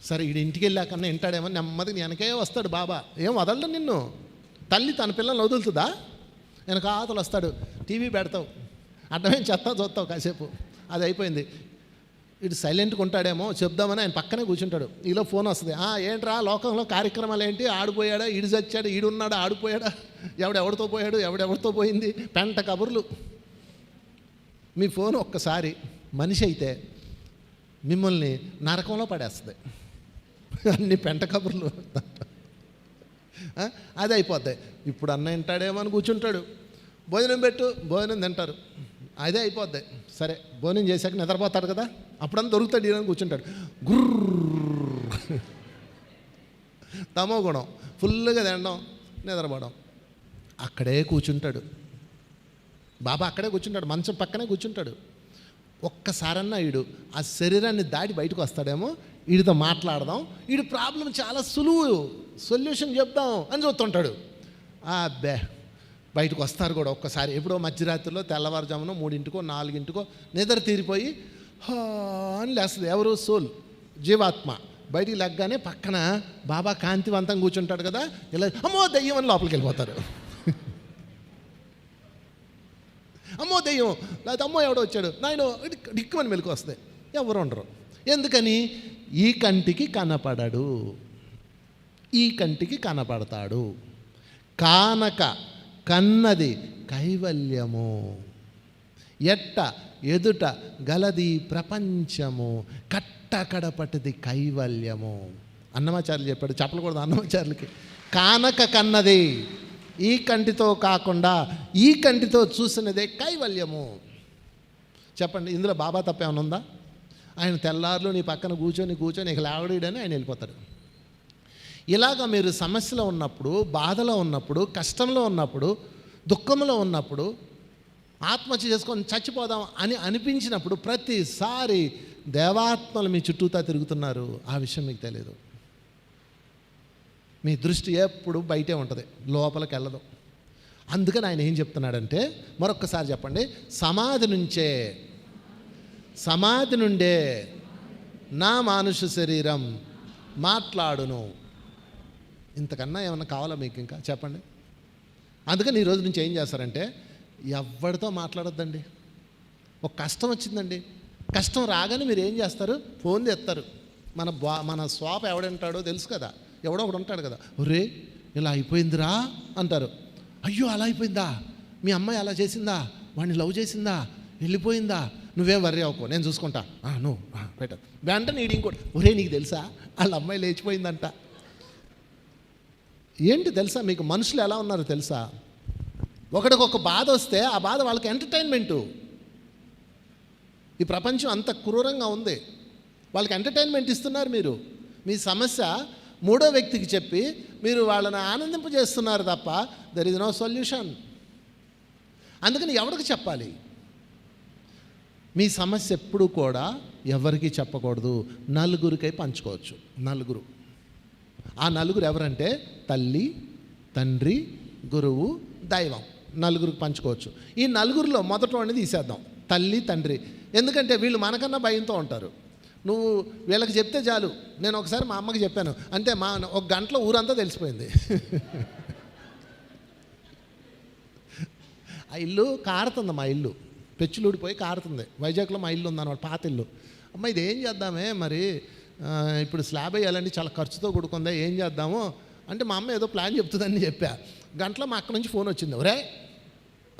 సరే వీడు ఇంటికి వెళ్ళాకన్నా వింటాడేమో, నెమ్మది వెనకే వస్తాడు బాబా. ఏం వదలడం నిన్ను. తల్లి తన పిల్లల్ని వదులుతుందా? వెనక ఆతలు వస్తాడు, టీవీ పెడతావు, అడ్డమేం చెత్తా చూస్తావు కాసేపు, అది అయిపోయింది. వీడు సైలెంట్గా ఉంటాడేమో చెప్దామని ఆయన పక్కనే కూర్చుంటాడు. ఈలో ఫోన్ వస్తుంది, ఏంట్రా లోకంలో కార్యక్రమాలు ఏంటి, ఆడిపోయాడా, ఈడు చచ్చాడు, ఈడున్నాడా, ఆడిపోయాడా, ఎవడెవడితో పోయాడు, ఎవడెవడితో పోయింది, పెంట కబుర్లు. మీ ఫోన్ ఒక్కసారి మనిషి అయితే మిమ్మల్ని నరకంలో పడేస్తుంది. అన్ని పెంట కబుర్లు అది అయిపోతాయి. ఇప్పుడు అన్న వింటాడేమో అని కూర్చుంటాడు, భోజనం పెట్టు, భోజనం తింటారు, అదే అయిపోద్ది. సరే భోజనం చేశాక నిద్రపోతాడు కదా, అప్పుడన్నా దొరుకుతాడు, ఈయన కూర్చుంటాడు. గుర్ర తమో గుణం, ఫుల్గా తినడం, నిద్రపోవడం. అక్కడే కూర్చుంటాడు బాబా, అక్కడే కూర్చుంటాడు, మంచం పక్కనే కూర్చుంటాడు. ఒక్కసారన్నా వీడు ఆ శరీరాన్ని దాటి బయటకు వస్తాడేమో, వీడితో మాట్లాడదాం, వీడి ప్రాబ్లం చాలా సులువు, సొల్యూషన్ చెప్దాం అని చూస్తుంటాడు. అబ్బే బయటకు వస్తారు కూడా ఒక్కసారి. ఎప్పుడో మధ్యరాత్రిలో తెల్లవారుజామున 3 4 నిద్ర తీరిపోయి అని లేస్తుంది. ఎవరు? సోల్, జీవాత్మ. బయటికి లెగ్గానే పక్కన బాబా కాంతివంతంగా కూర్చుంటాడు కదా, ఇలా అమ్మో దెయ్యం అని లోపలికి వెళ్ళిపోతారు. అమ్మో దెయ్యం, లేకపోతే అమ్మో ఎవడో వచ్చాడు, నాయన డిక్కుమని మెలకు వస్తాయి. ఎవరు ఉండరు. ఎందుకని? ఈ కంటికి కనపడడు, ఈ కంటికి కనపడతాడు. కానక కన్నది కైవల్యము. ఎట్ట ఎదుట గలది ప్రపంచము, కట్టకడపటిది కైవల్యము. అన్నమాచార్యులు చెప్పాడు, చెప్పకూడదు అన్నమాచార్యులకి. కానక కన్నది, ఈ కంటితో కాకుండా ఈ కంటితో చూసినదే కైవల్యము. చెప్పండి, ఇందులో బాబా తప్పేమైనా ఉందా? ఆయన తెల్లారులు నీ పక్కన కూర్చొని ఇక లేవడీడని ఆయన వెళ్ళిపోతాడు. ఇలాగ మీరు సమస్యలో ఉన్నప్పుడు, బాధలో ఉన్నప్పుడు, కష్టంలో ఉన్నప్పుడు, దుఃఖంలో ఉన్నప్పుడు, ఆత్మహత్య చేసుకొని చచ్చిపోదాం అని అనిపించినప్పుడు ప్రతిసారి దేవాత్మలు మీ చుట్టూతా తిరుగుతున్నారు. ఆ విషయం మీకు తెలియదు. మీ దృష్టి ఎప్పుడు బయటే ఉంటుంది, లోపలికి వెళ్ళదు. అందుకని ఆయన ఏం చెప్తున్నాడంటే, మరొక్కసారి చెప్పండి, సమాధి నుండే నా మానుష శరీరం మాట్లాడును. ఇంతకన్నా ఏమన్నా కావాలా మీకు ఇంకా? చెప్పండి. అందుకని ఈ రోజు నుంచి ఏం చేస్తారంటే, ఎవరితో మాట్లాడొద్దండి. ఒక కష్టం వచ్చిందండి, కష్టం రాగానే మీరు ఏం చేస్తారు? ఫోన్ చేస్తారు. మన స్వాప్ ఎవడంటాడో తెలుసు కదా, ఎవడో ఒకడు ఉంటాడు కదా, ఒరే ఇలా అయిపోయిందిరా అంటారు. అయ్యో అలా అయిపోయిందా, మీ అమ్మాయి అలా చేసిందా, వాడిని లవ్ చేసిందా, వెళ్ళిపోయిందా, నువ్వేం వర్రీ అవ్వకో, నేను చూసుకుంటా, నువ్వు బయట వెంటనే నీడు ఇంకోటి, ఒరే నీకు తెలుసా వాళ్ళ అమ్మాయి లేచిపోయిందంట. ఏంటి తెలుసా మీకు, మనుషులు ఎలా ఉన్నారో తెలుసా? ఒకడికొక బాధ వస్తే ఆ బాధ వాళ్ళకి ఎంటర్టైన్మెంటు. ఈ ప్రపంచం అంత క్రూరంగా ఉంది, వాళ్ళకి ఎంటర్టైన్మెంట్ ఇస్తున్నారు. మీరు మీ సమస్య మూడో వ్యక్తికి చెప్పి మీరు వాళ్ళని ఆనందింపజేస్తున్నారు తప్ప దెర్ ఇస్ నో సొల్యూషన్. అందుకని ఎవరికి చెప్పాలి? మీ సమస్య ఎప్పుడు కూడా ఎవరికి చెప్పకూడదు, నలుగురికై పంచుకోవచ్చు. నలుగురు, ఆ నలుగురు ఎవరంటే తల్లి, తండ్రి, గురువు, దైవం. నలుగురికి పంచుకోవచ్చు. ఈ నలుగురిలో మొదటి తీసేద్దాం, తల్లి, తండ్రి. ఎందుకంటే వీళ్ళు మనకన్నా భయంతో ఉంటారు. నువ్వు వీళ్ళకి చెప్తే చాలు. నేను ఒకసారి మా అమ్మకి చెప్పాను, అంటే ఒక గంటలో ఊరంతా తెలిసిపోయింది. ఆ ఇల్లు కారుతుంది, మా ఇల్లు పెచ్చులుడిపోయి కారుతుంది. వైజాగ్లో మా ఇల్లు ఉందన్నమాట, పాత ఇల్లు. అమ్మ ఇది ఏం చేద్దామే మరి, ఇప్పుడు స్లాబ్ వేయాలంటే చాలా ఖర్చుతో కూడుకుందా, ఏం చేద్దాము అంటే మా అమ్మ ఏదో ప్లాన్ చెప్తుందని చెప్పా. గంటలో మా అక్క నుంచి ఫోన్ వచ్చింది, ఒరే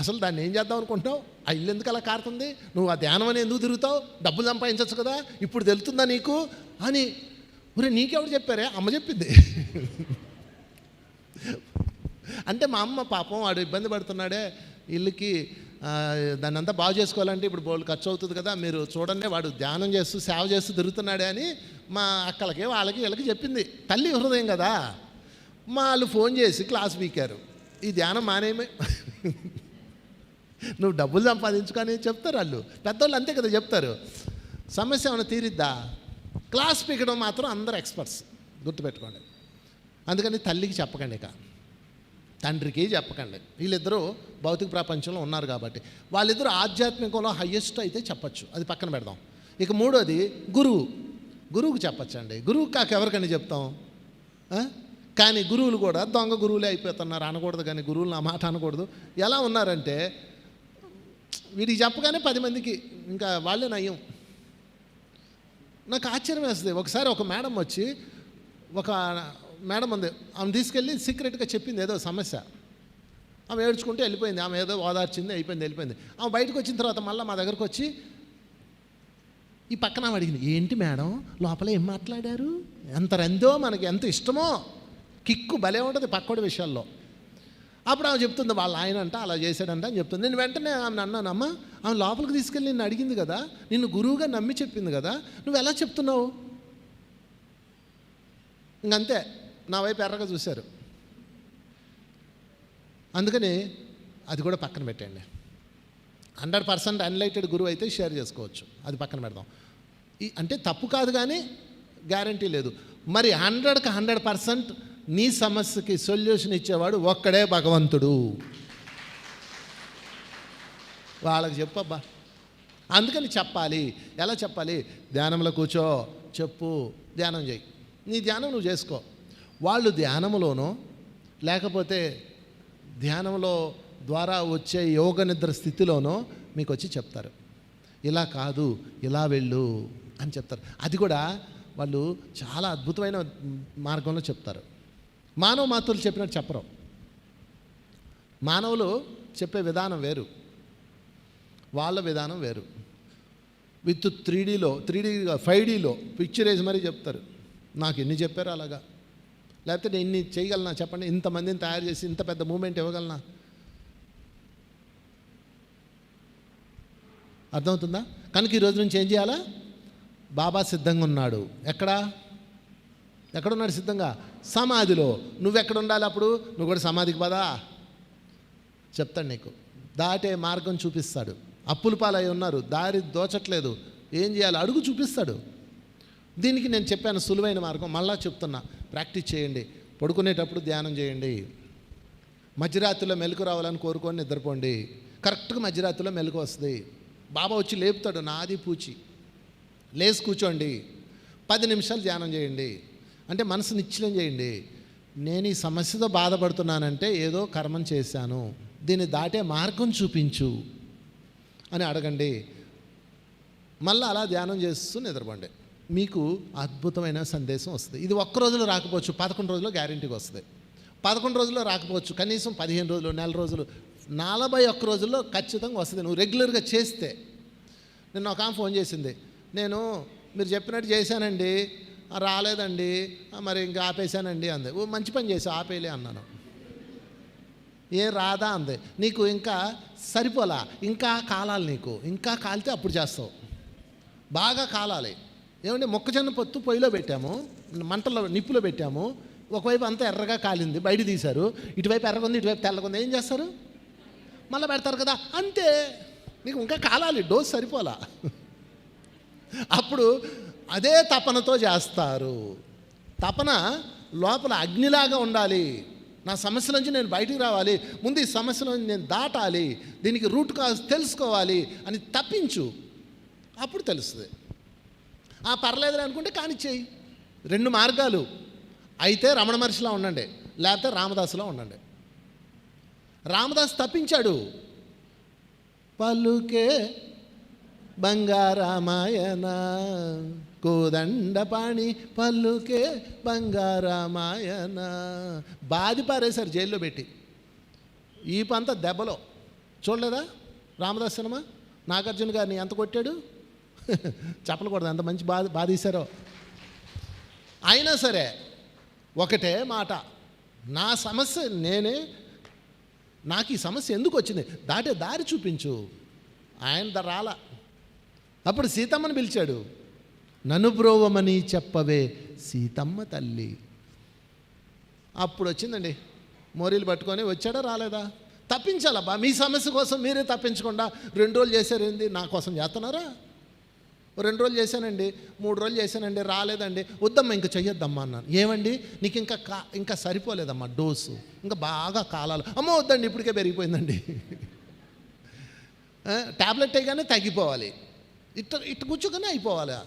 అసలు దాన్ని ఏం చేద్దాం అనుకుంటావు, ఆ ఇల్లు ఎందుకు అలా కారుతుంది, నువ్వు ఆ ధ్యానం అని ఎందుకు తిరుగుతావు, డబ్బులు సంపాదించవచ్చు కదా, ఇప్పుడు తెలుస్తుందా నీకు అని. ఒరే నీకెవరు చెప్పారే, అమ్మ చెప్పింది. అంటే మా అమ్మ పాపం వాడు ఇబ్బంది పడుతున్నాడే ఇల్లుకి, దాన్ని అంతా బాగు చేసుకోవాలంటే ఇప్పుడు బోల్డ్ ఖర్చు అవుతుంది కదా, మీరు చూడండి వాడు ధ్యానం చేస్తూ సేవ చేస్తూ తిరుగుతున్నాడే అని మా అక్కలకి వాళ్ళకి వీళ్ళకి చెప్పింది. తల్లి హృదయం కదా. వాళ్ళు ఫోన్ చేసి క్లాస్ పీకారు, ఈ ధ్యానం మానేమే, నువ్వు డబ్బులు సంపాదించుకొని చెప్తారు వాళ్ళు. పెద్దవాళ్ళు అంతే కదా చెప్తారు. సమస్య ఏమైనా తీరిద్దా? క్లాస్ పీకడం మాత్రం అందరు ఎక్స్పర్ట్స్, గుర్తుపెట్టుకోండి. అందుకని తల్లికి చెప్పకండి, ఇక తండ్రికి చెప్పకండి. వీళ్ళిద్దరూ భౌతిక ప్రపంచంలో ఉన్నారు కాబట్టి. వాళ్ళిద్దరూ ఆధ్యాత్మికంలో హయ్యెస్ట్ అయితే చెప్పచ్చు, అది పక్కన పెడదాం. ఇక మూడోది గురువుకి చెప్పచ్చండి. గురువుకి కాక ఎవరికని చెప్తాం? కానీ గురువులు కూడా దొంగ గురువులే అయిపోతున్నారు. అనకూడదు కానీ గురువులు నా మాట అనకూడదు. ఎలా ఉన్నారంటే వీడికి చెప్పగానే 10 మందికి ఇంకా వాళ్ళే నయ్యం. నాకు ఆశ్చర్యం వేస్తుంది. ఒకసారి ఒక మేడం వచ్చి, ఒక మేడం ఉంది, ఆమె తీసుకెళ్ళి సీక్రెట్గా చెప్పింది ఏదో సమస్య. ఆమె ఏడ్చుకుంటూ వెళ్ళిపోయింది. ఆమె ఏదో ఓదార్చింది, వెళ్ళిపోయింది. ఆమె బయటకు వచ్చిన తర్వాత మళ్ళీ మా దగ్గరకు వచ్చి ఈ పక్కన అడిగింది, ఏంటి మేడం లోపల ఏం మాట్లాడారు, ఎంత రందో మనకి ఎంత ఇష్టమో, కిక్కు భలే ఉంటుంది పక్కోడి విషయాల్లో. అప్పుడు ఆమె చెప్తుంది, వాళ్ళ ఆయన అంట అలా చేశాడంట అని చెప్తుంది. నేను వెంటనే ఆమెను అన్నాను, అమ్మ ఆమె లోపలికి తీసుకెళ్ళి నిన్ను అడిగింది కదా, నిన్ను గురువుగా నమ్మి చెప్పింది కదా, నువ్వు ఎలా చెప్తున్నావు? ఇంకంతే నా వైపు ఎర్రగా చూశారు. అందుకని అది కూడా పక్కన పెట్టండి. 100% అన్లైటెడ్ గురువు అయితే షేర్ చేసుకోవచ్చు, అది పక్కన పెడదాం. అంటే తప్పు కాదు కానీ గ్యారంటీ లేదు. మరి 100కి 100% నీ సమస్యకి సొల్యూషన్ ఇచ్చేవాడు ఒక్కడే భగవంతుడు. వాళ్ళకి చెప్పబ్బా. అందుకని చెప్పాలి. ఎలా చెప్పాలి? ధ్యానంలో కూర్చో, చెప్పు, ధ్యానం చేయి, నీ ధ్యానం నువ్వు చేసుకో. వాళ్ళు ధ్యానంలోనో లేకపోతే ధ్యానంలో ద్వారా వచ్చే యోగ నిద్ర స్థితిలోనో మీకు వచ్చి చెప్తారు, ఇలా కాదు ఇలా వెళ్ళు అని చెప్తారు. అది కూడా వాళ్ళు చాలా అద్భుతమైన మార్గంలో చెప్తారు. మానవ మాతృలు చెప్పినట్టు చెప్పరు. మానవులు చెప్పే విధానం వేరు, వాళ్ళ విధానం వేరు. విత్ 3Dలో 5Dలో పిక్చరైజ్ మరీ చెప్తారు. నాకు ఎన్ని చెప్పారు అలాగా. లేకపోతే నేను ఇన్ని చేయగలనా చెప్పండి? ఇంతమందిని తయారు చేసి ఇంత పెద్ద మూమెంట్ ఇవ్వగలనా? అర్థమవుతుందా? కనుక ఈరోజు నుంచి ఏం చేయాలా? బాబా సిద్ధంగా ఉన్నాడు. ఎక్కడున్నాడు సిద్ధంగా? సమాధిలో. నువ్వెక్కడ ఉండాలి అప్పుడు? నువ్వు కూడా సమాధికి పదా చెప్తాడు నీకు. దాటే మార్గం చూపిస్తాడు. అప్పుల పాలై ఉన్నారు, దారి దోచట్లేదు, ఏం చేయాలి అడుగు చూపిస్తాడు. దీనికి నేను చెప్పాను సులువైన మార్గం, మళ్ళా చెప్తున్నా. ప్రాక్టీస్ చేయండి. పడుకునేటప్పుడు ధ్యానం చేయండి. మధ్యరాత్రిలో మెలకు రావాలని కోరుకొని నిద్రపోండి. కరెక్ట్గా మధ్యరాత్రిలో మెలకు వస్తుంది. బాబా వచ్చి లేపుతాడు, నాది పూచి. లేచి కూర్చోండి, 10 నిమిషాలు ధ్యానం చేయండి. అంటే మనసు నిశ్చలం చేయండి. నేను ఈ సమస్యతో బాధపడుతున్నానంటే ఏదో కర్మం చేశాను, దీన్ని దాటే మార్గం చూపించు అని అడగండి. మళ్ళీ అలా ధ్యానం చేస్తూ నిద్రపోండి. మీకు అద్భుతమైన సందేశం వస్తుంది. ఇది ఒక్క రోజులో రాకపోవచ్చు, 11 రోజుల్లో గ్యారెంటీగా వస్తుంది. 11 రోజుల్లో రాకపోవచ్చు, కనీసం 15 రోజులు, నెల రోజులు, 41 రోజుల్లో ఖచ్చితంగా వస్తుంది నువ్వు రెగ్యులర్గా చేస్తే. నిన్న ఒక ఆమె ఫోన్ చేసింది, నేను మీరు చెప్పినట్టు చేశానండి, రాలేదండి, మరి ఇంకా ఆపేశానండి అంది. ఓ మంచి పని చేసి ఆపేలే అన్నాను. ఏం రాదా అంది. నీకు ఇంకా సరిపోలా, ఇంకా కాలాలి, నీకు ఇంకా కాలితే అప్పుడు చేస్తావు. బాగా కాలాలి. ఏమంటే మొక్కజొన్న పొత్తు పొయ్యిలో పెట్టాము, మంటలో నిప్పులో పెట్టాము, ఒకవైపు అంతా ఎర్రగా కాలింది, బయట తీశారు, ఇటువైపు ఎర్రగా ఉంది, ఇటువైపు తెల్లగా ఉంది, ఏం చేస్తారు? మళ్ళీ పెడతారు కదా, అంతే. నీకు ఇంకా కాలాలి, డోస్ సరిపోలా. అప్పుడు అదే తపనతో చేస్తారు. తపన లోపల అగ్నిలాగా ఉండాలి. నా సమస్య నుంచి నేను బయటికి రావాలి, ముందు ఈ సమస్యలో నేను దాటాలి, దీనికి రూట్ కాజ్ తెలుసుకోవాలి అని తప్పించు, అప్పుడు తెలుస్తుంది. పర్లేదులే అనుకుంటే కానిచ్చేయి. 2 మార్గాలు. అయితే రమణ మహర్షిలా ఉండండి, లేకపోతే రామదాసులా ఉండండి. రామదాసు తప్పించాడు. పలుకే బంగారామాయణ కోదండపాణి పల్లుకే బంగారామాయణ బాది పారేశారు జైల్లో పెట్టి. ఈ పంత దెబ్బలో చూడలేదా రామదాస్ సినిమా? నాగార్జున గారిని ఎంత కొట్టాడు, చెప్పకూడదు ఎంత మంచి బాధీశారో. అయినా సరే ఒకటే మాట, నా సమస్య నేనే, నాకు ఈ సమస్య ఎందుకు వచ్చింది, దాటే దారి చూపించు. ఆయన రాలా. అప్పుడు సీతమ్మని పిలిచాడు, నన్ను బ్రోవమని చెప్పవే సీతమ్మ తల్లి. అప్పుడు వచ్చిందండి, మోరీలు పట్టుకొని. వచ్చాడా రాలేదా? తప్పించాలబ్బా. మీ సమస్య కోసం మీరే తప్పించకుండా 2 రోజులు చేశారేంది, నా కోసం చేస్తున్నారా? 2 రోజులు చేశానండి, 3 రోజులు చేశానండి, రాలేదండి, వద్దమ్మా ఇంకా చెయ్యొద్దమ్మా అన్నాను. ఏమండి నీకు ఇంకా సరిపోలేదమ్మా డోసు, ఇంకా బాగా కాలాలి. అమ్మో వద్దండి ఇప్పటికే పెరిగిపోయిందండి. ట్యాబ్లెట్ అయ్యగానే తగ్గిపోవాలి, ఇట్ట కూర్చోగానే అయిపోవాలి.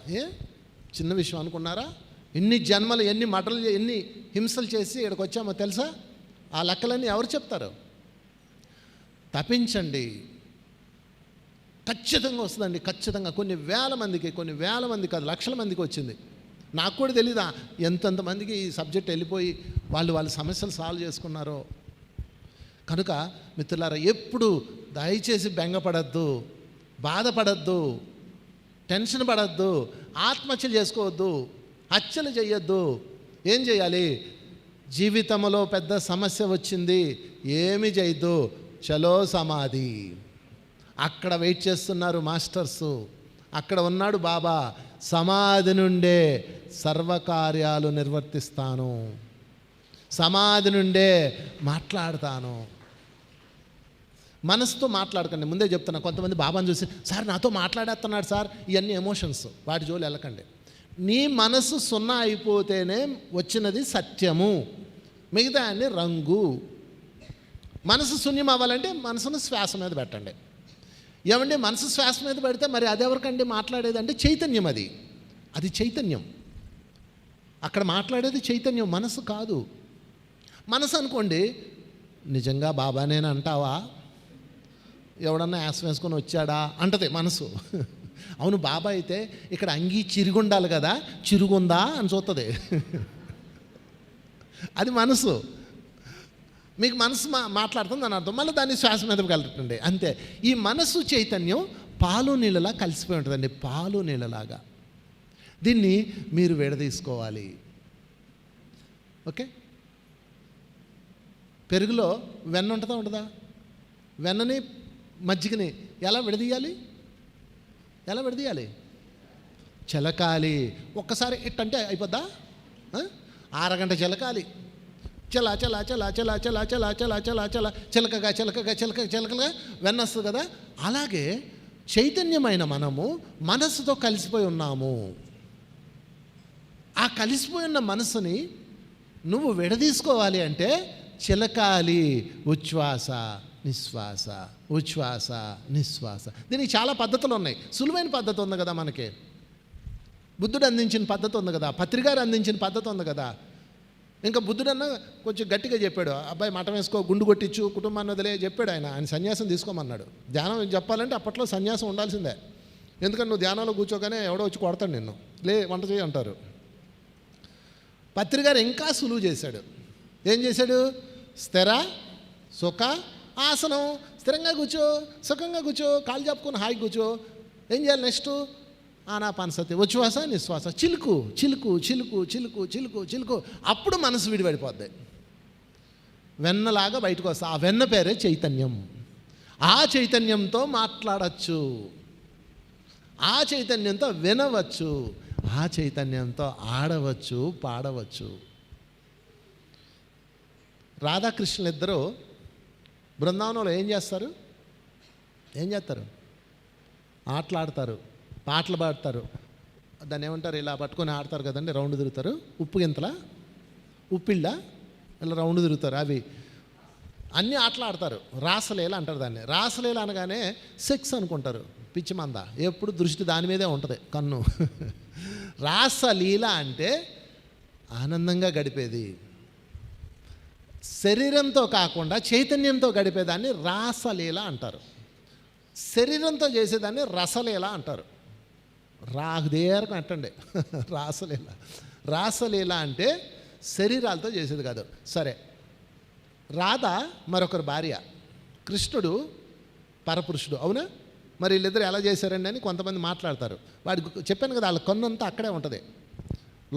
చిన్న విషయం అనుకున్నారా? ఎన్ని జన్మలు, ఎన్ని మటలు, ఎన్ని హింసలు చేసి ఇక్కడికి వచ్చామో తెలుసా? ఆ లెక్కలన్నీ ఎవరు చెప్తారు? తప్పించండి, ఖచ్చితంగా వస్తుందండి. ఖచ్చితంగా కొన్ని వేల మంది కాదు, లక్షల మందికి వచ్చింది. నాకు కూడా తెలీదా ఎంతమందికి ఈ సబ్జెక్ట్ వెళ్ళిపోయి వాళ్ళ సమస్యలు సాల్వ్ చేసుకున్నారో. కనుక మిత్రులారా, ఎప్పుడు దయచేసి బెంగపడద్దు, బాధపడద్దు, టెన్షన్ పడద్దు, ఆత్మహత్యలు చేసుకోవద్దు, హత్యలు చేయొద్దు. ఏం చేయాలి? జీవితంలో పెద్ద సమస్య వచ్చింది, ఏమి చేయొద్దు, చలో సమాధి. అక్కడ వెయిట్ చేస్తున్నారు మాస్టర్సు, అక్కడ ఉన్నాడు బాబా. సమాధి నుండే సర్వకార్యాలు నిర్వర్తిస్తాను, సమాధి నుండే మాట్లాడతాను. మనసుతో మాట్లాడకండి, ముందే చెప్తున్నా. కొంతమంది బాబాను చూసి, సార్ నాతో మాట్లాడేస్తున్నాడు సార్, ఇవన్నీ ఎమోషన్స్, వాటి జోలు వెళ్ళకండి. నీ మనసు 0 అయిపోతేనే వచ్చినది సత్యము, మిగతా అన్ని రంగు. మనసు శూన్యం అవ్వాలంటే మనసును శ్వాస మీద పెట్టండి. ఏమండి మనసు శ్వాస మీద పెడితే మరి అదెవరికండి మాట్లాడేది? అంటే చైతన్యం, అది చైతన్యం. అక్కడ మాట్లాడేది చైతన్యం, మనసు కాదు. మనసు అనుకోండి, నిజంగా బాబానేనా అంటావా, ఎవడన్నా యాసం వేసుకొని వచ్చాడా అంటది మనసు. అవును బాబా అయితే ఇక్కడ అంగీ చిరుగుండాలి కదా, చిరుగుందా అని చూస్తుంది, అది మనసు. మీకు మనసు మాట్లాడుతుంది అని అర్థం. మళ్ళీ దాన్ని శ్వాస మీదకి వెళ్ళటండి, అంతే. ఈ మనసు చైతన్యం పాలు నీళ్ళలా కలిసిపోయి ఉంటుందండి, పాలు నీళ్ళలాగా. దీన్ని మీరు విడదీసుకోవాలి. ఓకే, పెరుగులో వెన్న ఉంటుందా ఉండదా? వెన్నని మజ్జిగని ఎలా విడదీయాలి? చిలకాలి. ఒక్కసారి ఇట్టంటే అయిపోద్దా? అరగంట చిలకాలి. చలా చలా చలా చలా చలా చలా చలా చలా చలా చిలకగా చిలకగా చిలకగా వెన్న వస్తుంది కదా. అలాగే చైతన్యమైన మనము మనస్సుతో కలిసిపోయి ఉన్నాము. ఆ కలిసిపోయి ఉన్న మనసుని నువ్వు విడదీసుకోవాలి అంటే చిలకాలి. ఉచ్ఛ్వాస నిశ్వాస, ఉచ్ఛ్వాస నిశ్వాస. దీనికి చాలా పద్ధతులు ఉన్నాయి. సులువైన పద్ధతి ఉంది కదా మనకి. బుద్ధుడు అందించిన పద్ధతి ఉంది కదా, పత్రికారు అందించిన పద్ధతి ఉంది కదా. ఇంకా బుద్ధుడన్నా కొంచెం గట్టిగా చెప్పాడు, అబ్బాయి మఠం వేసుకో, గుండు కొట్టించు, కుటుంబాన్ని వదిలే చెప్పాడు. ఆయన సన్యాసం తీసుకోమన్నాడు. ధ్యానం చెప్పాలంటే అప్పట్లో సన్యాసం ఉండాల్సిందే. ఎందుకంటే నువ్వు ధ్యానంలో కూర్చోగానే ఎవడో వచ్చి కొడతాడు నిన్ను, వంట చేయి అంటారు. పత్రికారు ఇంకా సులువు చేశాడు. ఏం చేశాడు? స్థిర సుఖ ఆసనం. స్థిరంగా కూర్చో, సుఖంగా కూర్చో, కాళ్ళు చెప్పుకొని హాయి కూర్చో. ఏం చేయాలి నెక్స్ట్? ఆనాపానసతి, ఉచ్ఛ్వాస నిశ్వాస, చిలుకు చిలుకు చిలుకు చిలుకు చిలుకు చిలుకు. అప్పుడు మనసు విడిపడిపోద్ది, వెన్నలాగా బయటకు వస్తా. ఆ వెన్న పేరే చైతన్యం. ఆ చైతన్యంతో మాట్లాడచ్చు, ఆ చైతన్యంతో వినవచ్చు, ఆ చైతన్యంతో ఆడవచ్చు, పాడవచ్చు. రాధాకృష్ణులు ఇద్దరు బృందావనంలో ఏం చేస్తారు? ఆటలాడతారు, పాటలు పాడతారు. దాన్ని ఏమంటారు? ఇలా పట్టుకొని ఆడతారు కదండి, రౌండ్ తిరుగుతారు. ఉప్పు గింతల, ఉప్పిళ్ళ, ఇలా రౌండ్ తిరుగుతారు. అవి అన్నీ ఆటలు ఆడతారు. రాసలీల అంటారు దాన్ని. రాసలీల అనగానే సెక్స్ అనుకుంటారు, పిచ్చి మంద. ఎప్పుడు దృష్టి దాని మీదే ఉంటుంది, కన్ను. రాసలీల అంటే ఆనందంగా గడిపేది, శరీరంతో కాకుండా చైతన్యంతో గడిపేదాన్ని రాసలీల అంటారు. శరీరంతో చేసేదాన్ని రసలీల అంటారు. రాహుదేరకు అంటండి రాసలీల. రాసలీల అంటే శరీరాలతో చేసేది కాదు. సరే, రాధ మరొకరు భార్య, కృష్ణుడు పరపురుషుడు, అవునా? మరి వీళ్ళిద్దరు ఎలా చేశారండి అని కొంతమంది మాట్లాడతారు. వాడికి చెప్పాను కదా, వాళ్ళ కన్నంతా అక్కడే ఉంటుంది,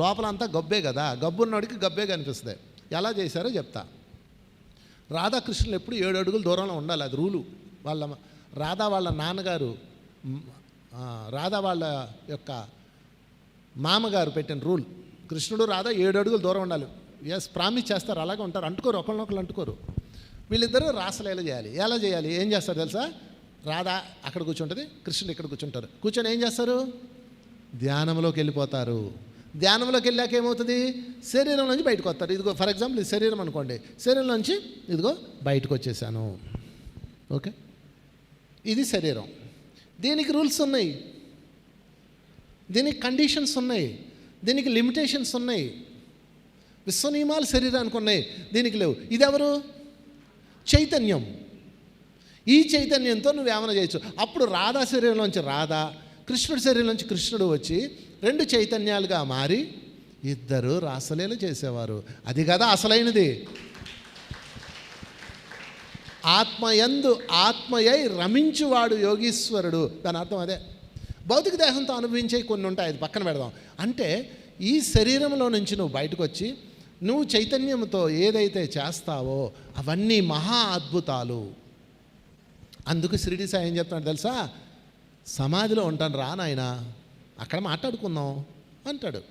లోపలంతా గబ్బే కదా. గబ్బున్నోడికి గబ్బే కనిపిస్తుంది. ఎలా చేశారో చెప్తా. రాధాకృష్ణులు ఎప్పుడు 7 అడుగుల దూరంలో ఉండాలి, అది రూలు. రాధా వాళ్ళ నాన్నగారు, రాధా వాళ్ళ యొక్క మామగారు పెట్టిన రూల్. కృష్ణుడు రాధా 7 అడుగుల దూరం ఉండాలి. ఎస్, ప్రామిస్ చేస్తారు, అలాగే ఉంటారు, అంటుకోరు, ఒకరినొకరు అంటుకోరు. వీళ్ళిద్దరూ రాసలీల చేయాలి. ఎలా చేయాలి? ఏం చేస్తారు తెలుసా? రాధా అక్కడ కూర్చుంటుంది, కృష్ణుడు ఇక్కడ కూర్చుంటారు. కూర్చొని ఏం చేస్తారు? ధ్యానంలోకి వెళ్ళిపోతారు. ధ్యానంలోకి వెళ్ళాక ఏమవుతుంది? శరీరం నుంచి బయటకు వస్తారు. ఇదిగో ఫర్ ఎగ్జాంపుల్ ఇది శరీరం అనుకోండి, శరీరం నుంచి ఇదిగో బయటకు వచ్చేసాను. ఓకే, ఇది శరీరం. దీనికి రూల్స్ ఉన్నాయి, దీనికి కండిషన్స్ ఉన్నాయి, దీనికి లిమిటేషన్స్ ఉన్నాయి. విశ్వనియమాలు శరీరానికి ఉన్నాయి, దీనికి లేవు. ఇది ఎవరు? చైతన్యం. ఈ చైతన్యంతో నువ్వేమైనా చేయొచ్చు. అప్పుడు రాధా శరీరంలోంచి రాధా, కృష్ణుడి శరీరంలోంచి కృష్ణుడు వచ్చి 2 చైతన్యాలుగా మారి ఇద్దరు రాసలీల చేసేవారు. అది కదా అసలైనది. ఆత్మయందు ఆత్మయై రమించువాడు యోగీశ్వరుడు. దాని అర్థం అదే. భౌతిక దేహంతో అనుభవించే కొన్ని ఉంటాయి, అది పక్కన పెడదాం. అంటే ఈ శరీరంలో నుంచి నువ్వు బయటకు వచ్చి నువ్వు చైతన్యంతో ఏదైతే చేస్తావో అవన్నీ మహా అద్భుతాలు. అందుకు షిరిడి సాయి ఏం చెప్తాడు తెలుసా? సమాధిలో ఉంటాను రా నాయనా, అక్కడ మాట్లాడుకుందాం అంటాడు.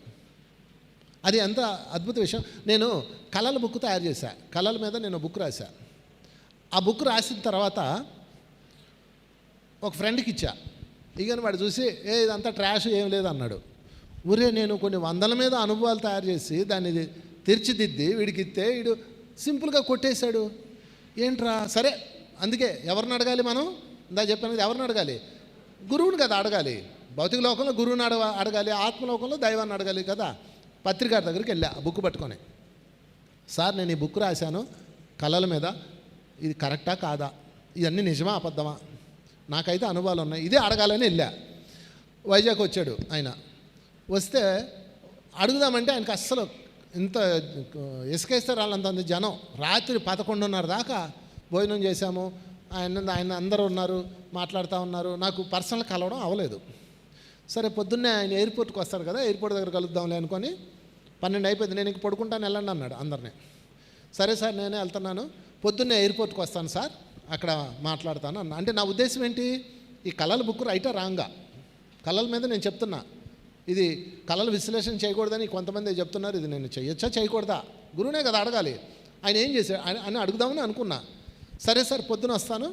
అది ఎంత అద్భుత విషయం. నేను కళల బుక్ తయారు చేశా, కళల మీద నేను బుక్ రాశా. ఆ బుక్ రాసిన తర్వాత ఒక ఫ్రెండ్కి ఇచ్చా. ఇక వాడు చూసి ఇదంతా ట్రాష్ ఏం లేదు అన్నాడు. ఊరే నేను కొన్ని 100ల మీద అనుభవాలు తయారు చేసి దాన్ని తీర్చిదిద్ది వీడికి ఇస్తే వీడు సింపుల్గా కొట్టేశాడు. ఏంట్రా? సరే, అందుకే ఎవరిని అడగాలి మనం? ఇందా చెప్పాను, ఎవరిని అడగాలి? గురువుని కదా అడగాలి. భౌతిక లోకంలో గురువుని అడగాలి, ఆత్మలోకంలో దైవాన్ని అడగాలి కదా. పత్రికారి దగ్గరికి వెళ్ళా బుక్ పట్టుకొని, సార్ నేను ఈ బుక్ రాశాను కళల మీద, ఇది కరెక్టా కాదా, ఇవన్నీ నిజమా అబద్ధమా, నాకైతే అనుభవాలు ఉన్నాయి, ఇదే అడగాలని వెళ్ళా. వైజాగ్ వచ్చాడు ఆయన. వస్తే అడుగుదామంటే ఆయనకు అస్సలు ఇంత ఇసుకేస్తే వాళ్ళంత జనం రాత్రి 11:30 దాకా భోజనం చేశాము. ఆయన అందరూ ఉన్నారు, మాట్లాడుతూ ఉన్నారు. నాకు పర్సనల్ కలవడం అవ్వలేదు. సరే పొద్దున్నే ఆయన ఎయిర్పోర్ట్కి వస్తాడు కదా, ఎయిర్పోర్ట్ దగ్గర కలుద్దాంలే అనుకొని 12 అయిపోయింది. నేను ఇంక పడుకుంటాను, వెళ్ళండి అన్నాడు అందరినీ. సరే సార్ నేనే వెళ్తున్నాను, పొద్దున్నే ఎయిర్పోర్ట్కి వస్తాను సార్, అక్కడ మాట్లాడతాను అన్న. అంటే నా ఉద్దేశం ఏంటి, ఈ కళల బుక్ రైటా రాంగా, కళల మీద నేను చెప్తున్నా. ఇది కళలు విశ్లేషణ చేయకూడదని కొంతమంది చెప్తున్నారు. ఇది నేను చేయొచ్చా చేయకూడదా, గురువునే కదా అడగాలి. ఆయన ఏం చేశాడు అని అడుగుదామని అనుకున్నా. సరే సార్ పొద్దున వస్తాను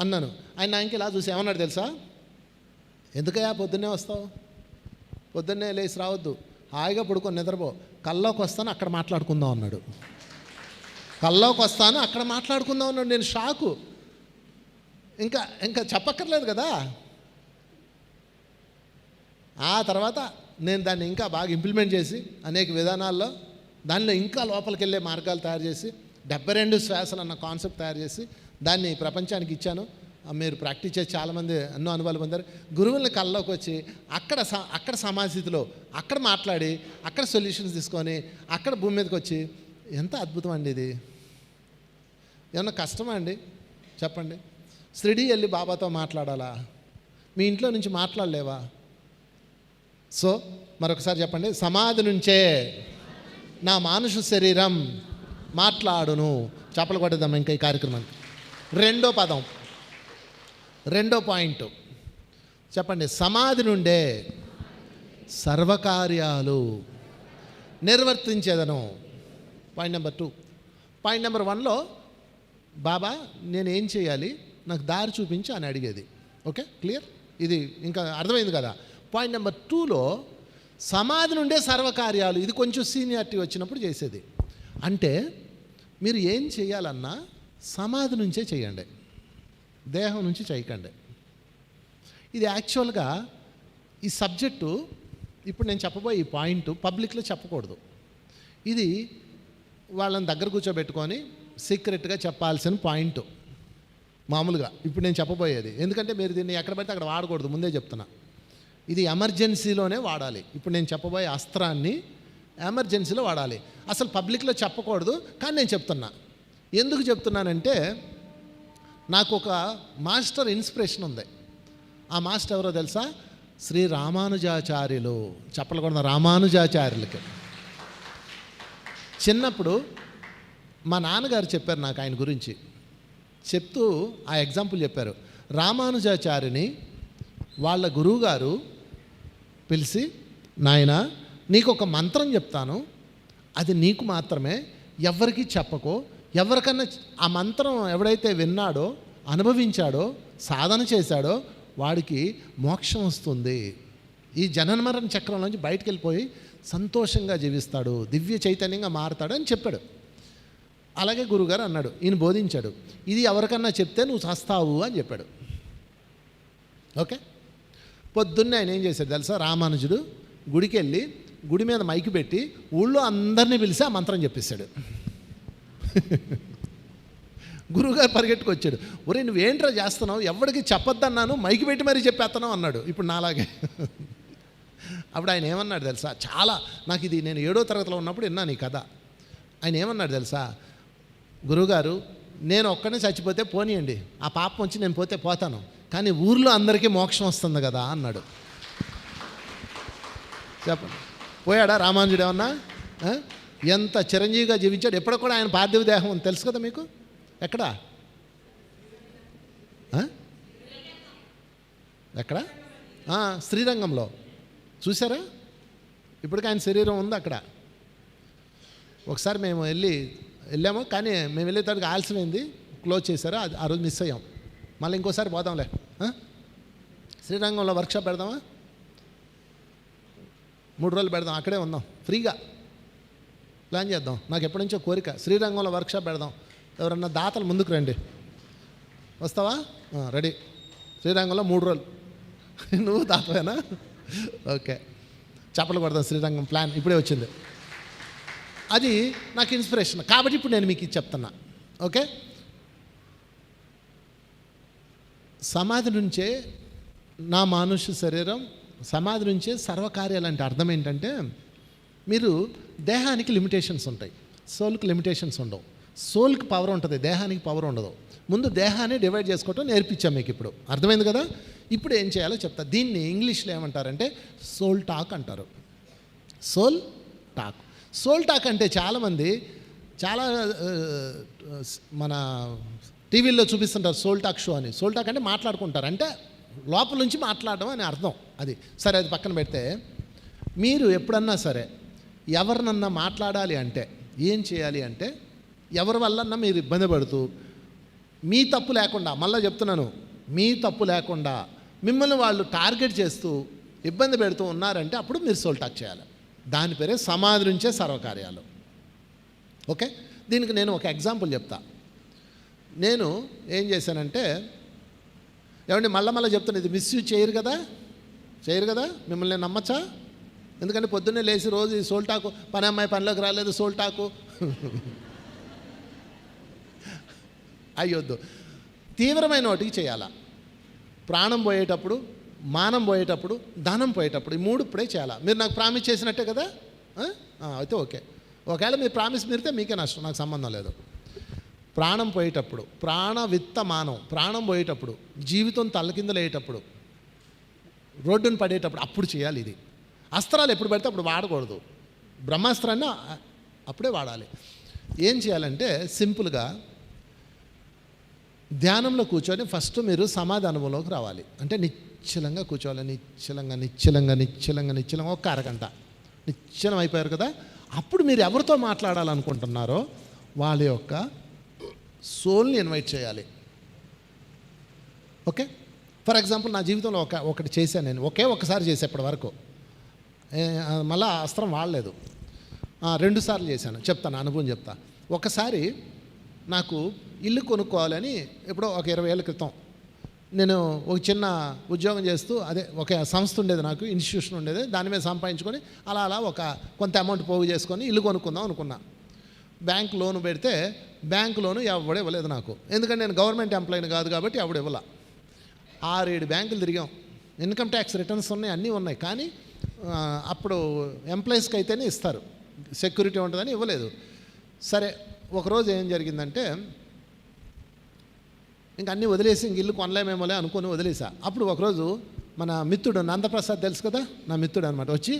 అన్నాను. ఆయన ఆయనకి ఇలా చూసి ఏమన్నాడు తెలుసా, ఎందుకయ్యా పొద్దున్నే వస్తావు, పొద్దున్నే లేచి రావద్దు, హాయిగా పడుకొని నిద్రపో, కల్లోకి వస్తాను అక్కడ మాట్లాడుకుందాం అన్నాడు. కల్లోకి వస్తాను అక్కడ మాట్లాడుకుందాం అన్నాడు. నేను షాకు. ఇంకా చెప్పక్కర్లేదు కదా. ఆ తర్వాత నేను దాన్ని ఇంకా బాగా ఇంప్లిమెంట్ చేసి అనేక విధానాల్లో దానిలో ఇంకా లోపలికి వెళ్ళే మార్గాలు తయారు చేసి 72 శ్వాసలు అన్న కాన్సెప్ట్ తయారు చేసి దాన్ని ప్రపంచానికి ఇచ్చాను. మీరు ప్రాక్టీస్ చేసి చాలామంది ఎన్నో అనుభవాలు పొందారు. గురువుల్ని కళ్ళలోకి వచ్చి అక్కడ సమాధిలో అక్కడ మాట్లాడి అక్కడ సొల్యూషన్స్ తీసుకొని అక్కడ భూమి మీదకి వచ్చి, ఎంత అద్భుతం అండి ఇది. ఏమన్నా కష్టమా అండి చెప్పండి. షిరిడీ వెళ్ళి బాబాతో మాట్లాడాలా, మీ ఇంట్లో నుంచి మాట్లాడలేవా? సో మరొకసారి చెప్పండి, సమాధి నుంచే నా మానుష శరీరం మాట్లాడును. చేపలు కొట్టేద్దాం ఇంకా ఈ కార్యక్రమానికి. రెండో పాయింట్ చెప్పండి, సమాధి నుండే సర్వకార్యాలు నిర్వర్తించేదను. Point number 2. పాయింట్ నెంబర్ 1లో బాబా నేనేం చేయాలి, నాకు దారి చూపించి అని అడిగేది. ఓకే, క్లియర్, ఇది ఇంకా అర్థమైంది కదా. పాయింట్ నెంబర్ 2లో సమాధి నుండే సర్వకార్యాలు, ఇది కొంచెం సీనియారిటీ వచ్చినప్పుడు చేసేది. అంటే మీరు ఏం చేయాలన్నా సమాధి నుంచే చేయండి, దేహం నుంచి చేయకండి. ఇది యాక్చువల్గా ఈ సబ్జెక్టు ఇప్పుడు నేను చెప్పబోయే ఈ పాయింట్ పబ్లిక్లో చెప్పకూడదు. ఇది వాళ్ళని దగ్గర కూర్చోబెట్టుకొని సీక్రెట్గా చెప్పాల్సిన పాయింట్ మామూలుగా ఇప్పుడు నేను చెప్పబోయేది. ఎందుకంటే మీరు దీన్ని ఎక్కడ పడితే అక్కడ వాడకూడదు, ముందే చెప్తున్నా. ఇది ఎమర్జెన్సీలోనే వాడాలి. ఇప్పుడు నేను చెప్పబోయే అస్త్రాన్ని ఎమర్జెన్సీలో వాడాలి, అసలు పబ్లిక్లో చెప్పకూడదు. కానీ నేను చెప్తున్నా. ఎందుకు చెప్తున్నానంటే నాకు ఒక మాస్టర్ ఇన్స్పిరేషన్ ఉంది. ఆ మాస్టర్ ఎవరో తెలుసా, శ్రీ రామానుజాచార్యులు. చెప్పకూడదు, రామానుజాచార్యులకి. చిన్నప్పుడు మా నాన్నగారు చెప్పారు నాకు ఆయన గురించి. చెప్తూ ఆ ఎగ్జాంపుల్ చెప్పారు. రామానుజాచార్యుని వాళ్ళ గురువుగారు పిలిచి, నాయనా నీకు ఒక మంత్రం చెప్తాను, అది నీకు మాత్రమే, ఎవరికి చెప్పకో, ఎవరికన్నా ఆ మంత్రం ఎవడైతే విన్నాడో అనుభవించాడో సాధన చేశాడో వాడికి మోక్షం వస్తుంది, ఈ జనన మరణ చక్రం నుంచి బయటికి వెళ్ళిపోయి సంతోషంగా జీవిస్తాడు, దివ్య చైతన్యంగా మారుతాడు అని చెప్పాడు. అలాగే గురుగారు అన్నాడు, ఈయన బోధించాడు, ఇది ఎవరికన్నా చెప్తే నువ్వు చస్తావు అని చెప్పాడు. ఓకే, పొద్దున్నే ఆయన ఏం చేశాడు తెలుసా, రామానుజుడు గుడికి వెళ్ళి గుడి మీద మైకి పెట్టి ఊళ్ళో అందరినీ పిలిచి ఆ మంత్రం చెప్పేశాడు. గురువుగారు పరిగెట్టుకొచ్చాడు, ఒరే నువ్వేంట్రా చేస్తున్నావు, ఎవరికి చెప్పొద్దన్నాను, మైకి పెట్టి మరీ చెప్పేస్తున్నావు అన్నాడు. ఇప్పుడు నాలాగే. అప్పుడు ఆయన ఏమన్నాడు తెలుసా, చాలా నాకు ఇది నేను 7వ తరగతిలో ఉన్నప్పుడు విన్నాను ఈ కథ. ఆయన ఏమన్నాడు తెలుసా, గురువుగారు నేను ఒక్కడిని చచ్చిపోతే పోనీయండి, ఆ పాపం వచ్చి నేను పోతే పోతాను, కానీ ఊర్లో అందరికీ మోక్షం వస్తుంది కదా అన్నాడు. చెప్పండి, పోయాడా రామానుజుడు ఏమన్నా? ఎంత చిరంజీవిగా జీవించాడు. ఎప్పుడు కూడా ఆయన పార్థివ దేహం అని తెలుసు కదా మీకు. ఎక్కడా ఎక్కడ? శ్రీరంగంలో చూసారా? ఇప్పటికీ ఆయన శరీరం ఉంది అక్కడ. ఒకసారి మేము వెళ్ళాము, కానీ మేము వెళ్ళేటప్పటికి ఆలస్యమైంది, క్లోజ్ చేశారు. ఆ రోజు మిస్ అయ్యాం. మళ్ళీ ఇంకోసారి పోదాంలే. శ్రీరంగంలో వర్క్షాప్ పెడదామా? 3 రోజులు పెడదాం, అక్కడే ఉందాం, ఫ్రీగా ప్లాన్ చేద్దాం. నాకు ఎప్పటి నుంచో కోరిక, శ్రీరంగంలో వర్క్షాప్ పెడదాం. ఎవరన్నా దాతలు ముందుకు రండి. వస్తావా? రెడీ. శ్రీరంగంలో 3 రోజులు. నువ్వు దాతవేనా? ఓకే, చెప్పలు కొడదాం. శ్రీరంగం ప్లాన్ ఇప్పుడే వచ్చింది. అది నాకు ఇన్స్పిరేషన్ కాబట్టి ఇప్పుడు నేను మీకు ఇది చెప్తున్నా. ఓకే, సమాధి నుంచే నా మానుష శరీరం, సమాధి నుంచే సర్వకార్యాలు. అంటే అర్థం ఏంటంటే మీరు దేహానికి లిమిటేషన్స్ ఉంటాయి, సోల్కి లిమిటేషన్స్ ఉండవు. సోల్కి పవర్ ఉంటుంది, దేహానికి పవర్ ఉండదు. ముందు దేహాన్ని డివైడ్ చేసుకోవటం నేర్పించాం మీకు. ఇప్పుడు అర్థమైంది కదా. ఇప్పుడు ఏం చేయాలో చెప్తా. దీన్ని ఇంగ్లీష్లో ఏమంటారంటే సోల్ టాక్ అంటారు. Soul talk. సోల్ టాక్ అంటే చాలామంది చాలా మన టీవీల్లో చూపిస్తుంటారు సోల్ టాక్ షో అని. సోల్ టాక్ అంటే మాట్లాడుకుంటారు, అంటే లోపల నుంచి మాట్లాడడం అని అర్థం. అది సరే, అది పక్కన పెడితే మీరు ఎప్పుడన్నా సరే ఎవరినన్నా మాట్లాడాలి అంటే ఏం చేయాలి అంటే, ఎవరి వల్లన్నా మీరు ఇబ్బంది పడుతూ మీ తప్పు లేకుండా, మళ్ళీ చెప్తున్నాను, మీ తప్పు లేకుండా మిమ్మల్ని వాళ్ళు టార్గెట్ చేస్తూ ఇబ్బంది పెడుతూ ఉన్నారంటే అప్పుడు మీరు సోల్ టాక్ చేయాలి. దాని పేరే సమాధి నుంచే సర్వకార్యాలు. ఓకే, దీనికి నేను ఒక ఎగ్జాంపుల్ చెప్తా. నేను ఏం చేశానంటే, ఏమండి మళ్ళీ చెప్తాను, ఇది మిస్యూజ్ చేయరు కదా, మిమ్మల్ని నేను నమ్మచ్చా? ఎందుకంటే పొద్దున్నే లేచి రోజు ఈ సోల్ టాకు, పని అమ్మాయి పనిలోకి రాలేదు సోల్ టాకు అయ్యొద్దు. తీవ్రమైన వాటికి చేయాలా. ప్రాణం పోయేటప్పుడు, మానం పోయేటప్పుడు, ధనం పోయేటప్పుడు, ఈ 3 ఇప్పుడే చేయాలా. మీరు నాకు ప్రామిస్ చేసినట్టే కదా, అయితే ఓకే. ఒకవేళ మీరు ప్రామిస్ మీరితే మీకే నష్టం, నాకు సంబంధం లేదు. ప్రాణం పోయేటప్పుడు, ప్రాణ విత్త మానం, ప్రాణం పోయేటప్పుడు, జీవితం తల్లకిందలయ్యేటప్పుడు, రోడ్డును పడేటప్పుడు అప్పుడు చేయాలి ఇది. అస్త్రాలు ఎప్పుడు పడితే అప్పుడు వాడకూడదు. బ్రహ్మాస్త్రాన్ని అప్పుడే వాడాలి. ఏం చేయాలంటే సింపుల్గా ధ్యానంలో కూర్చొని ఫస్ట్ మీరు సమాధి అనుభవంలోకి రావాలి. అంటే నిశ్చలంగా కూర్చోవాలి. నిశ్చలంగా ఒక అరగంట నిశ్చలం అయిపోయారు కదా. అప్పుడు మీరు ఎవరితో మాట్లాడాలనుకుంటున్నారో వాళ్ళ యొక్క సోల్ని ఇన్వైట్ చేయాలి. ఓకే, ఫర్ ఎగ్జాంపుల్ నా జీవితంలో ఒకటి చేశాను నేను, ఒకసారి చేసే ఇప్పటి వరకు, మళ్ళీ అస్త్రం వాడలేదు. 2 సార్లు చేశాను. చెప్తాను, అనుభవం చెప్తా. ఒకసారి నాకు ఇల్లు కొనుక్కోవాలని ఎప్పుడో ఒక 20 ఏళ్ళ క్రితం నేను ఒక చిన్న ఉద్యోగం చేస్తూ, అదే ఒక సంస్థ ఉండేది, నాకు ఇన్స్టిట్యూషన్ ఉండేది, దాని మీద సంపాదించుకొని అలా ఒక కొంత అమౌంట్ పోగు చేసుకొని ఇల్లు కొనుక్కుందాం అనుకున్నా. బ్యాంక్ లోను పెడితే బ్యాంక్ లోను ఎవడు ఇవ్వలేదు నాకు. ఎందుకంటే నేను గవర్నమెంట్ ఎంప్లాయీని కాదు కాబట్టి ఎవడు ఇవ్వాల. 6-7 బ్యాంకులు తిరిగాం. ఇన్కమ్ ట్యాక్స్ రిటర్న్స్ ఉన్నాయి, అన్నీ ఉన్నాయి, కానీ అప్పుడు ఎంప్లాయీస్కి అయితేనే ఇస్తారు, సెక్యూరిటీ ఉంటుందని ఇవ్వలేదు. సరే, ఒకరోజు ఏం జరిగిందంటే ఇంక అన్నీ వదిలేసి ఇంక ఇల్లు కొనలేమేమోలే అనుకొని వదిలేసా. అప్పుడు ఒకరోజు మన మిత్రుడు నందప్రసాద్ తెలుసు కదా, నా మిత్రుడు అనమాట, వచ్చి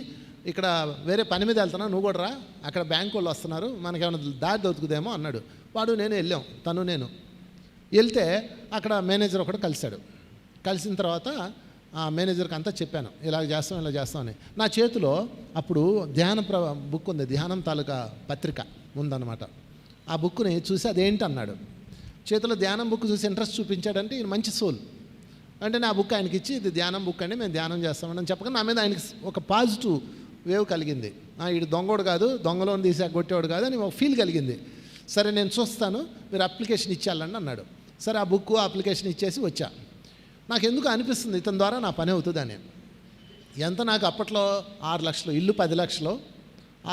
ఇక్కడ వేరే పని మీద వెళ్తున్నా, నువ్వు కూడా రా, అక్కడ బ్యాంకు వాళ్ళు వస్తున్నారు, మనకేమైనా దారి దొరుకుతుందేమో అన్నాడు. వాడు నేను వెళ్ళాం, నేను వెళ్తే అక్కడ మేనేజర్ ఒకడు కలిశాడు. కలిసిన తర్వాత ఆ మేనేజర్కి అంతా చెప్పాను, ఇలా చేస్తామని. నా చేతిలో అప్పుడు బుక్ ఉంది, ధ్యానం తాలూకా పత్రిక ఉందన్నమాట. ఆ బుక్ని చూసి అదేంటి అన్నాడు. చేతిలో ధ్యానం బుక్ చూసి ఇంట్రెస్ట్ చూపించాడంటే ఈయన మంచి సోల్. అంటే నా బుక్ ఆయనకి ఇచ్చి, ఇది ధ్యానం బుక్ అండి, మేము ధ్యానం చేస్తామని చెప్పగా నా మీద ఆయనకి ఒక పాజిటివ్ వేవ్ కలిగింది. వీడు దొంగోడు కాదు, దొంగలోని తీసి కొట్టేవాడు కాదు అని ఒక ఫీల్ కలిగింది. సరే నేను చూస్తాను, మీరు అప్లికేషన్ ఇచ్చేయాలండి అన్నాడు. సరే ఆ బుక్ అప్లికేషన్ ఇచ్చేసి వచ్చా. నాకు ఎందుకు అనిపిస్తుంది ఇతని ద్వారా నా పని అవుతుందని. ఎంత నాకు అప్పట్లో 6 లక్షలు, ఇల్లు 10 లక్షలు,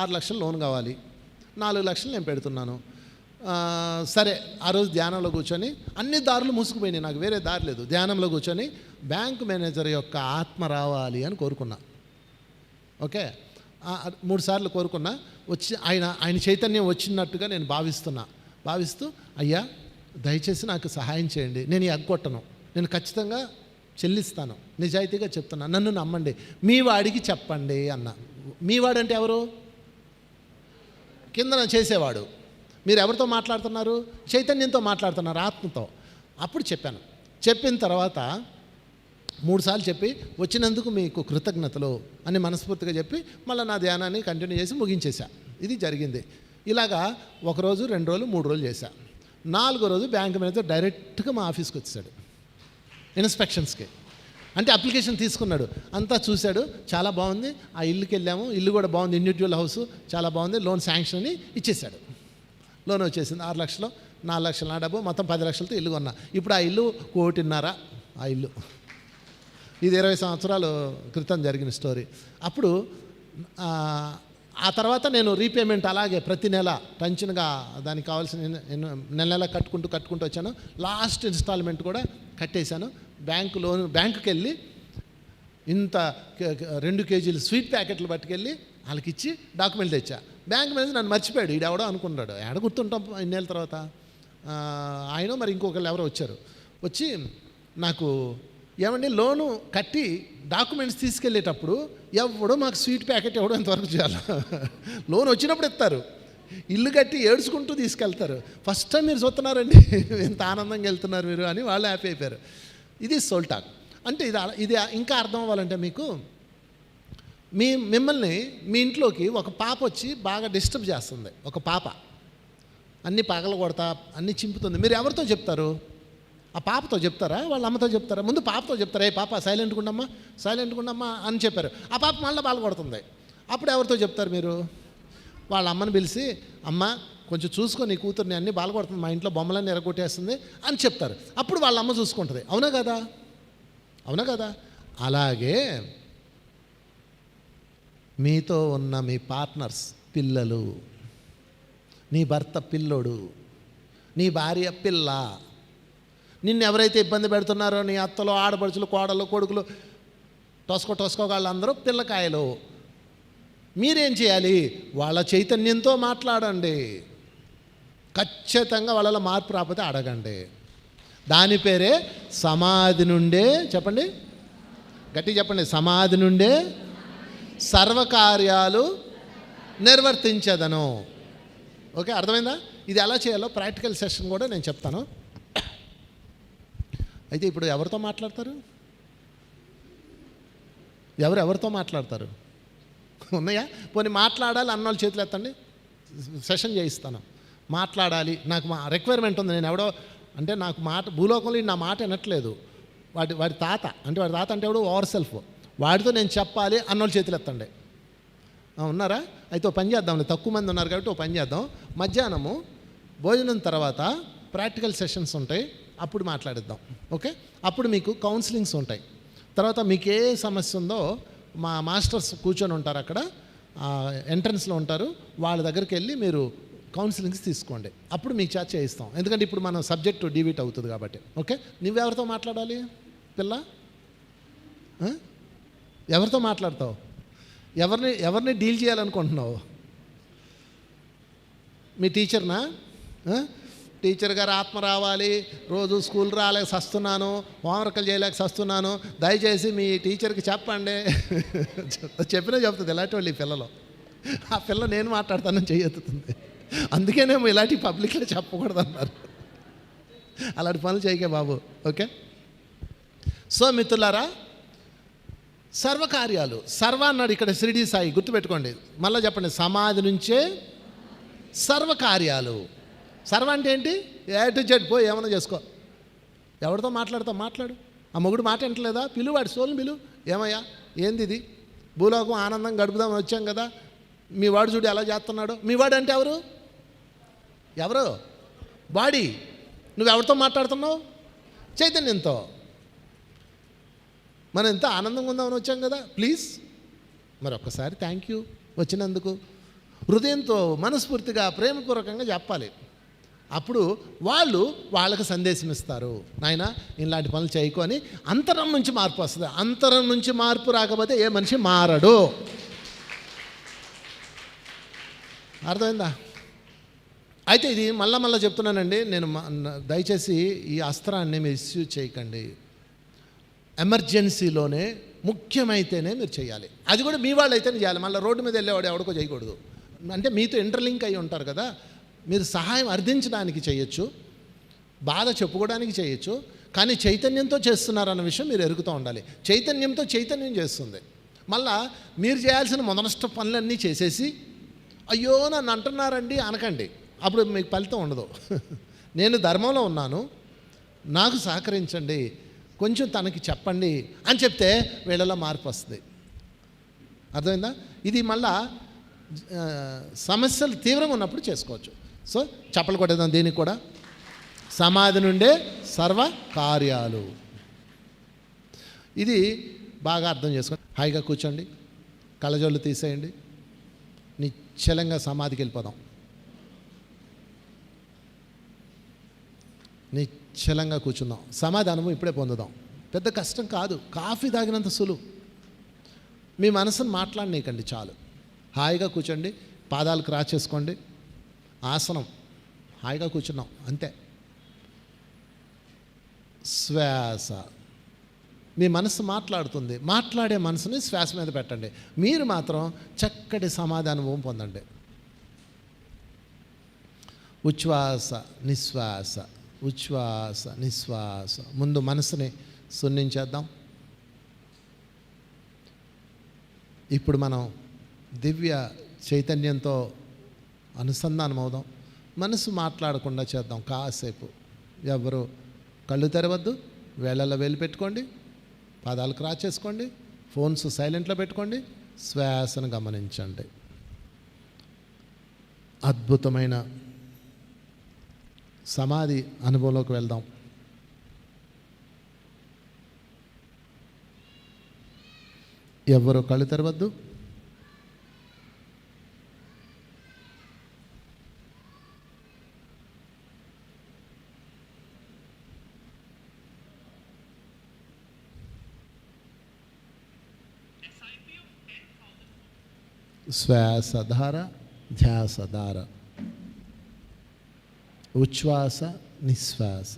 6 లక్షలు లోన్ కావాలి, 4 లక్షలు నేను పెడుతున్నాను. సరే, ఆ రోజు ధ్యానంలో కూర్చొని, అన్ని దారులు మూసుకుపోయినాయి, నాకు వేరే దారి లేదు. ధ్యానంలో కూర్చొని బ్యాంకు మేనేజర్ యొక్క ఆత్మ రావాలి అని కోరుకున్నా. ఓకే, 3 సార్లు కోరుకున్నా. వచ్చి ఆయన చైతన్యం వచ్చినట్టుగా నేను భావిస్తూ అయ్యా దయచేసి నాకు సహాయం చేయండి, నేను ఎగ్గొట్టను, నేను ఖచ్చితంగా చెల్లిస్తాను, నిజాయితీగా చెప్తున్నా, నన్ను నమ్మండి, మీ వాడికి చెప్పండి అన్న. మీ వాడంటే ఎవరు? కింద చేసేవాడు. మీరు ఎవరితో మాట్లాడుతున్నారు? చైతన్యంతో మాట్లాడుతున్నారు, ఆత్మతో. అప్పుడు చెప్పాను. చెప్పిన తర్వాత 3 సార్లు చెప్పి, వచ్చినందుకు మీకు కృతజ్ఞతలు అని మనస్ఫూర్తిగా చెప్పి మళ్ళీ నా ధ్యానాన్ని కంటిన్యూ చేసి ముగించేశా. ఇది జరిగింది. ఇలాగా 1 రోజు, 2 రోజులు, 3 రోజులు చేశా. 4వ రోజు బ్యాంక్ మేనేజర్ డైరెక్ట్గా మా ఆఫీస్కి వచ్చాడు ఇన్స్పెక్షన్స్కి. అంటే అప్లికేషన్ తీసుకున్నాడు, అంతా చూశాడు, చాలా బాగుంది, ఆ ఇల్లుకి వెళ్ళాము, ఇల్లు కూడా బాగుంది, ఇండివిజువల్ హౌస్ చాలా బాగుంది, లోన్ శాంక్షన్ అని ఇచ్చేశాడు. లోన్ వచ్చేసింది 6 లక్షలు, 4 లక్షలు నా డబ్బు, మొత్తం 10 లక్షలతో ఇల్లు కొన్నా. ఇప్పుడు ఆ ఇల్లు 1.5 కోటి. ఆ ఇల్లు ఇది 20 సంవత్సరాల క్రితం జరిగిన స్టోరీ. అప్పుడు ఆ తర్వాత నేను రీపేమెంట్ అలాగే ప్రతి నెల టెన్షన్గా దానికి కావాల్సిన నెల కట్టుకుంటూ వచ్చాను. లాస్ట్ ఇన్స్టాల్మెంట్ కూడా కట్టేశాను. బ్యాంకుకి వెళ్ళి ఇంత 2 కేజీలు స్వీట్ ప్యాకెట్లు పట్టుకెళ్ళి వాళ్ళకి ఇచ్చి డాక్యుమెంట్ తెచ్చా. బ్యాంక్ మేనేజర్ నన్ను మర్చిపోయాడు, ఈడు ఎవడో అనుకున్నాడు. ఎక్కడ గుర్తుంటాం ఇన్నేళ్ళ తర్వాత. ఆయన మరి ఇంకొకళ్ళు ఎవరో వచ్చారు. వచ్చి నాకు ఏమండి లోను కట్టి డాక్యుమెంట్స్ తీసుకెళ్ళేటప్పుడు ఎవడో మాకు స్వీట్ ప్యాకెట్ ఎవడో ఎంతవరకు చేయాలి. లోన్ వచ్చినప్పుడు ఇస్తారు, ఇల్లు కట్టి ఏడ్చుకుంటూ తీసుకెళ్తారు. ఫస్ట్ టైం మీరు చూస్తున్నారండి, ఎంత ఆనందంగా వెళ్తున్నారు మీరు అని వాళ్ళు హ్యాపీ అయిపోయారు. ఇది సోల్ టాక్ అంటే. ఇది ఇంకా అర్థం అవ్వాలంటే మీకు, మిమ్మల్ని మీ ఇంట్లోకి ఒక పాప వచ్చి బాగా డిస్టర్బ్ చేస్తుంది. ఒక పాప అన్నీ పగల కొడతా అన్నీ చింపుతుంది. మీరు ఎవరితో చెప్తారు? ఆ పాపతో చెప్తారా, వాళ్ళ అమ్మతో చెప్తారా? ముందు పాపతో చెప్తారా, ఏ పాప సైలెంట్గా ఉండమ్మా అని చెప్పారు. ఆ పాప మళ్ళీ బాగా కొడుతుంది. అప్పుడు ఎవరితో చెప్తారు మీరు? వాళ్ళ అమ్మని పిలిచి, అమ్మ కొంచెం చూసుకో, నీ కూతుర్ని అన్నీ బాగా కొడుతుంది, మా ఇంట్లో బొమ్మలన్నీ ఎరగొట్టేస్తుంది అని చెప్తారు. అప్పుడు వాళ్ళ అమ్మ చూసుకుంటుంది. అవునా కదా? అలాగే మీతో ఉన్న మీ పార్ట్నర్స్, పిల్లలు, నీ భర్త పిల్లోడు, నీ భార్య పిల్ల, నిన్ను ఎవరైతే ఇబ్బంది పెడుతున్నారో నీ అత్తలు, ఆడపడుచులు, కోడలు, కొడుకులు, టోసుకో వాళ్ళందరూ పిల్లకాయలు. మీరేం చేయాలి? వాళ్ళ చైతన్యంతో మాట్లాడండి. ఖచ్చితంగా వాళ్ళలో మార్పు రాకపోతే అడగండి. దాని పేరే సమాధి నుండే, చెప్పండి గట్టిగా చెప్పండి, సమాధి నుండే సర్వకార్యాలు నిర్వర్తించదను. ఓకే, అర్థమైందా? ఇది ఎలా చేయాలో ప్రాక్టికల్ సెషన్ కూడా నేను చెప్తాను. అయితే ఇప్పుడు ఎవరితో మాట్లాడతారు? ఎవరితో మాట్లాడతారు? ఉన్నాయా? పోనీ మాట్లాడాలి అన్నోళ్ళు చేతులు ఎత్తండి, సెషన్ చేయిస్తాను. మాట్లాడాలి, నాకు మా రిక్వైర్మెంట్ ఉంది. నేను ఎవడో అంటే నాకు మాట, భూలోకంలో నా మాట వినట్లేదు, వాడి తాత అంటే ఎవడో ఓవర్ సెల్ఫ్, వాడితో నేను చెప్పాలి అన్నోళ్ళు చేతులు ఎత్తండి. ఉన్నారా? అయితే ఓ పని చేద్దాంలే, తక్కువ మంది ఉన్నారు కాబట్టి ఓ పని చేద్దాం. మధ్యాహ్నము భోజనం తర్వాత ప్రాక్టికల్ సెషన్స్ ఉంటాయి, అప్పుడు మాట్లాడిద్దాం. ఓకే, అప్పుడు మీకు కౌన్సిలింగ్స్ ఉంటాయి. తర్వాత మీకు ఏ సమస్య ఉందో మా మాస్టర్స్ కూర్చొని ఉంటారు అక్కడ, ఎంట్రన్స్లో ఉంటారు, వాళ్ళ దగ్గరికి వెళ్ళి మీరు కౌన్సిలింగ్స్ తీసుకోండి. అప్పుడు మీకు చేత చేయిస్తాం, ఎందుకంటే ఇప్పుడు మన సబ్జెక్టు డివిట్ అవుతుంది కాబట్టి. ఓకే, నువ్వెవరితో మాట్లాడాలి పిల్ల? ఎవరితో మాట్లాడతావు? ఎవరిని డీల్ చేయాలనుకుంటున్నావు? మీ టీచర్నా? టీచర్ గారు ఆత్మ రావాలి, రోజు స్కూల్ రాలేక సస్తున్నాను, హోంవర్క్లు చేయలేక సస్తున్నాను, దయచేసి మీ టీచర్కి చెప్పండి. చెప్పినా చెప్తుంది ఇలాంటి వాళ్ళు ఈ పిల్లలు. ఆ పిల్ల నేను మాట్లాడతానని చేయెత్తుతుంది. అందుకేనేమో ఇలాంటి పబ్లిక్లో చెప్పకూడదు అన్నారు. అలాంటి పనులు చేయకే బాబు. ఓకే, సో మిత్రులారా, సర్వకార్యాలు, సర్వ అన్నాడు ఇక్కడ షిరిడి సాయి, గుర్తుపెట్టుకోండి. మళ్ళీ చెప్పండి, సమాధి నుంచే సర్వకార్యాలు. సర్వ అంటే ఏంటి? ఏ టు జెడ్ పోయి ఏమైనా చేసుకో. ఎవరితో మాట్లాడతావు మాట్లాడు. ఆ మొగుడు మాట వింటలేదా? పిలువాడు, సోల్ని పిలు. ఏమయ్యా ఏంది ఇది? భూలోకం ఆనందం గడుపుదామని వచ్చాం కదా, మీ వాడు చూడు ఎలా చేస్తున్నాడు. మీ వాడు అంటే ఎవరు? బాడీ. నువ్వెవరితో మాట్లాడుతున్నావు? చైతన్యంతో. మనం ఎంత ఆనందంగా ఉందామని వచ్చాం కదా, ప్లీజ్ మరి ఒక్కసారి థ్యాంక్ యూ వచ్చినందుకు. హృదయంతో మనస్ఫూర్తిగా ప్రేమపూర్వకంగా చెప్పాలి. అప్పుడు వాళ్ళకి సందేశం ఇస్తారు, నాయన ఇలాంటి పనులు చేయకు అని. అంతరం నుంచి మార్పు వస్తుంది. అంతరం నుంచి మార్పు రాకపోతే ఏ మనిషి మారడు. అర్థమైందా? అయితే ఇది మళ్ళా చెప్తున్నానండి నేను, దయచేసి ఈ అస్త్రాన్ని మిస్యూజ్ చేయకండి. ఎమర్జెన్సీలోనే ముఖ్యమైతేనే మీరు చేయాలి. అది కూడా మీ వాళ్ళు అయితేనే చేయాలి. మళ్ళీ రోడ్డు మీద వెళ్ళేవాడు ఎవడికో చేయకూడదు. అంటే మీతో ఇంటర్లింక్ అయి ఉంటారు కదా, మీరు సహాయం అర్థించడానికి చేయొచ్చు, బాధ చెప్పుకోవడానికి చేయొచ్చు, కానీ చైతన్యంతో చేస్తున్నారన్న విషయం మీరు ఎరుగుతూ ఉండాలి. చైతన్యంతో చైతన్యం చేస్తుంది. మళ్ళా మీరు చేయాల్సిన మొదనష్ట పనులన్నీ చేసేసి అయ్యో నన్ను అంటున్నారండి అనకండి, అప్పుడు మీకు ఫలితం ఉండదు. నేను ధర్మంలో ఉన్నాను, నాకు సహకరించండి, కొంచెం తనకి చెప్పండి అని చెప్తే వీళ్ళలో మార్పు వస్తుంది. అర్థమైందా? ఇది మళ్ళా సమస్యలు తీవ్రంగా ఉన్నప్పుడు చేసుకోవచ్చు. సో చప్పలు కొట్టేద్దాం దీనికి కూడా. సమాధి నుండే సర్వ కార్యాలు. ఇది బాగా అర్థం చేసుకోండి. హాయిగా కూర్చోండి, కళ్ళజోళ్ళు తీసేయండి, నిశ్చలంగా సమాధికి వెళ్ళిపోదాం. నిశ్చలంగా కూర్చుందాం. సమాధి అనుభవం ఇప్పుడే పొందుదాం. పెద్ద కష్టం కాదు, కాఫీ తాగినంత సులువు. మీ మనసును మాట్లాడనీయకండి, చాలు. హాయిగా కూర్చోండి, పాదాలు క్రాస్ చేసుకోండి. ఆసనం, హాయిగా కూర్చున్నాం అంతే. శ్వాస, మీ మనసు మాట్లాడుతుంది, మాట్లాడే మనసుని శ్వాస మీద పెట్టండి. మీరు మాత్రం చక్కటి సమాధి అనుభవం పొందండి. ఉచ్ఛ్వాస నిశ్వాస, ఉచ్ఛ్వాస నిశ్వాస. ముందు మనసుని శూన్యించేద్దాం. ఇప్పుడు మనం దివ్య చైతన్యంతో అనుసంధానం అవుదాం. మనసు మాట్లాడకుండా చేద్దాం కాసేపు. ఎవరు కళ్ళు తెరవద్దు, వేళల్లో వేలు పెట్టుకోండి, పాదాలు క్రాస్ చేసుకోండి, ఫోన్స్ సైలెంట్లో పెట్టుకోండి, శ్వాసను గమనించండి. అద్భుతమైన సమాధి అనుభవంలోకి వెళ్దాం. ఎవ్వరూ కళ్ళు తెరవద్దు. శ్వాసధార, ధ్యాసధార, ఉచ్ఛ్వాస నిశ్వాస.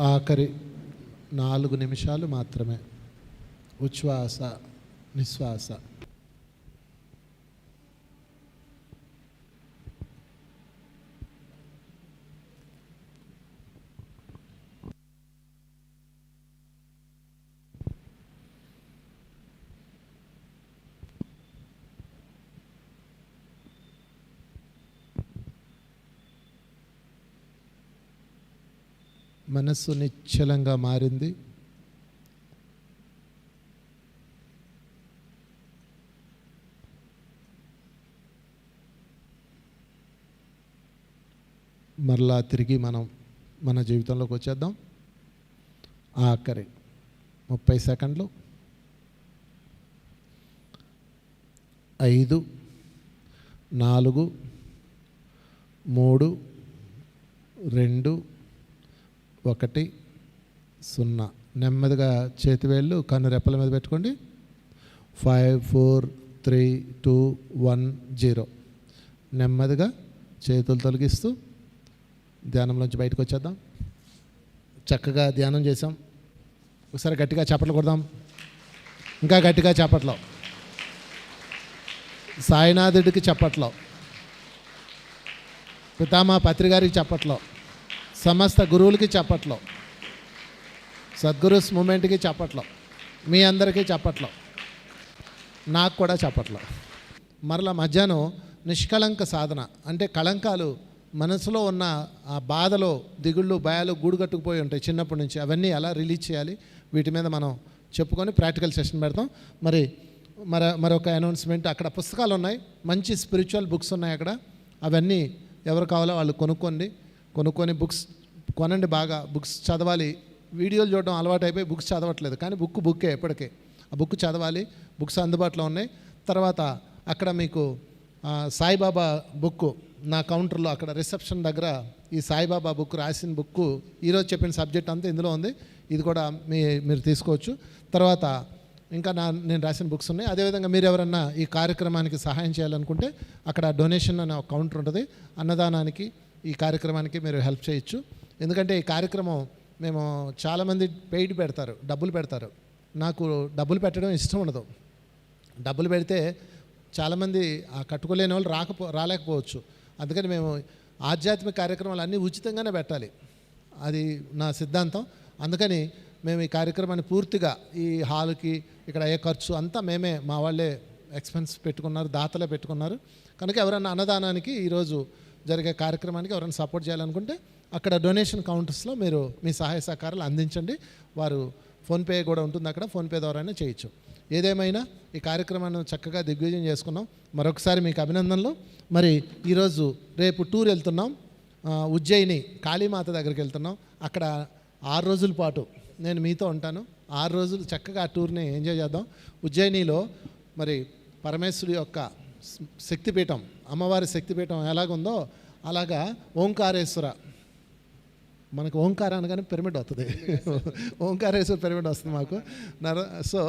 ఆఖరి 4 నిమిషాలు మాత్రమే. ఉచ్ఛ్వాస నిశ్వాస. మనస్సు నిశ్చలంగా మారింది. మరలా తిరిగి మనం మన జీవితంలోకి వచ్చేద్దాం. ఆఖరి 30 సెకండ్లు. 5 4 3 2 1 0. నెమ్మదిగా చేతివేళ్ళు కన్ను రెప్పల మీద పెట్టుకోండి. 5 4 3 2 1 0. నెమ్మదిగా చేతులు తొలగిస్తూ ధ్యానంలోంచి బయటకు వచ్చేద్దాం. చక్కగా ధ్యానం చేసాం. ఒకసారి గట్టిగా చప్పట్లు కొడదాం. ఇంకా గట్టిగా చప్పట్లో. సాయినాథుడికి చప్పట్లో, పితామా పత్రి గారికి చప్పట్లో, సమస్త గురువులకి చప్పట్లో, సద్గురుస్ మూమెంట్కి చప్పట్లో, మీ అందరికీ చప్పట్లో, నాకు కూడా చప్పట్లో. మరలా మధ్యాహ్నం నిష్కళంక సాధన అంటే కళంకాలు మనసులో ఉన్న ఆ బాధలో దిగుళ్ళు భయాలు గూడు కట్టుకుపోయి ఉంటాయి చిన్నప్పటి నుంచి, అవన్నీ ఎలా రిలీజ్ చేయాలి వీటి మీద మనం చెప్పుకొని ప్రాక్టికల్ సెషన్ పెడతాం. మరొక అనౌన్స్మెంట్, అక్కడ పుస్తకాలు ఉన్నాయి, మంచి స్పిరిచువల్ బుక్స్ ఉన్నాయి అక్కడ. అవన్నీ ఎవరు కావాలో వాళ్ళు కొనుక్కొని బుక్స్ కొనండి. బాగా బుక్స్ చదవాలి. వీడియోలు చూడడం అలవాటు అయిపోయి బుక్స్ చదవట్లేదు, కానీ బుక్కే ఎప్పటికే. ఆ బుక్ చదవాలి. బుక్స్ అందుబాటులో ఉన్నాయి. తర్వాత అక్కడ మీకు సాయిబాబా బుక్ నా కౌంటర్లో అక్కడ రిసెప్షన్ దగ్గర ఈ సాయిబాబా బుక్ రాసిన బుక్ ఈరోజు చెప్పిన సబ్జెక్ట్ అంతా ఇందులో ఉంది. ఇది కూడా మీరు తీసుకోవచ్చు. తర్వాత ఇంకా నేను రాసిన బుక్స్ ఉన్నాయి. అదేవిధంగా మీరు ఎవరన్నా ఈ కార్యక్రమానికి సహాయం చేయాలనుకుంటే అక్కడ డొనేషన్ అనే ఒక కౌంటర్ ఉంటుంది. అన్నదానానికి ఈ కార్యక్రమానికి మీరు హెల్ప్ చేయొచ్చు. ఎందుకంటే ఈ కార్యక్రమం మేము చాలామంది పెయిడ్ పెడతారు, డబ్బులు పెడతారు. నాకు డబ్బులు పెట్టడం ఇష్టం ఉండదు. డబ్బులు పెడితే చాలామంది కట్టుకోలేని వాళ్ళు రాలేకపోవచ్చు. అందుకని మేము ఆధ్యాత్మిక కార్యక్రమాలు అన్నీ ఉచితంగానే పెట్టాలి, అది నా సిద్ధాంతం. అందుకని మేము ఈ కార్యక్రమాన్ని పూర్తిగా ఈ హాల్కి ఇక్కడ అయ్యే ఖర్చు అంతా మేమే, మా వాళ్ళే ఎక్స్పెన్స్ పెట్టుకున్నారు, దాతలే పెట్టుకున్నారు. కనుక ఎవరైనా అన్నదానానికి ఈరోజు జరిగే కార్యక్రమానికి ఎవరైనా సపోర్ట్ చేయాలనుకుంటే అక్కడ డొనేషన్ కౌంటర్స్లో మీరు మీ సహాయ సహకారాలు అందించండి. వారు ఫోన్పే కూడా ఉంటుంది అక్కడ, ఫోన్పే ద్వారానే చేయొచ్చు. ఏదేమైనా ఈ కార్యక్రమాన్ని చక్కగా దిగ్విజయం చేసుకున్నాం. మరొకసారి మీకు అభినందనలు. మరి ఈరోజు రేపు టూర్ వెళ్తున్నాం, ఉజ్జయిని కాళీమాత దగ్గరికి వెళ్తున్నాం. అక్కడ 6 రోజుల పాటు నేను మీతో ఉంటాను. 6 రోజులు చక్కగా ఆ టూర్ని ఎంజాయ్ చేద్దాం. ఉజ్జయినిలో మరి పరమేశ్వరుడి యొక్క శక్తిపీఠం, అమ్మవారి శక్తిపీఠం ఎలాగుందో అలాగా ఓంకారేశ్వర, మనకు ఓంకార అనగానే పిరమిడ్ వస్తుంది, ఓంకారేశ్వర పిరమిడ్ వస్తుంది మాకు. సో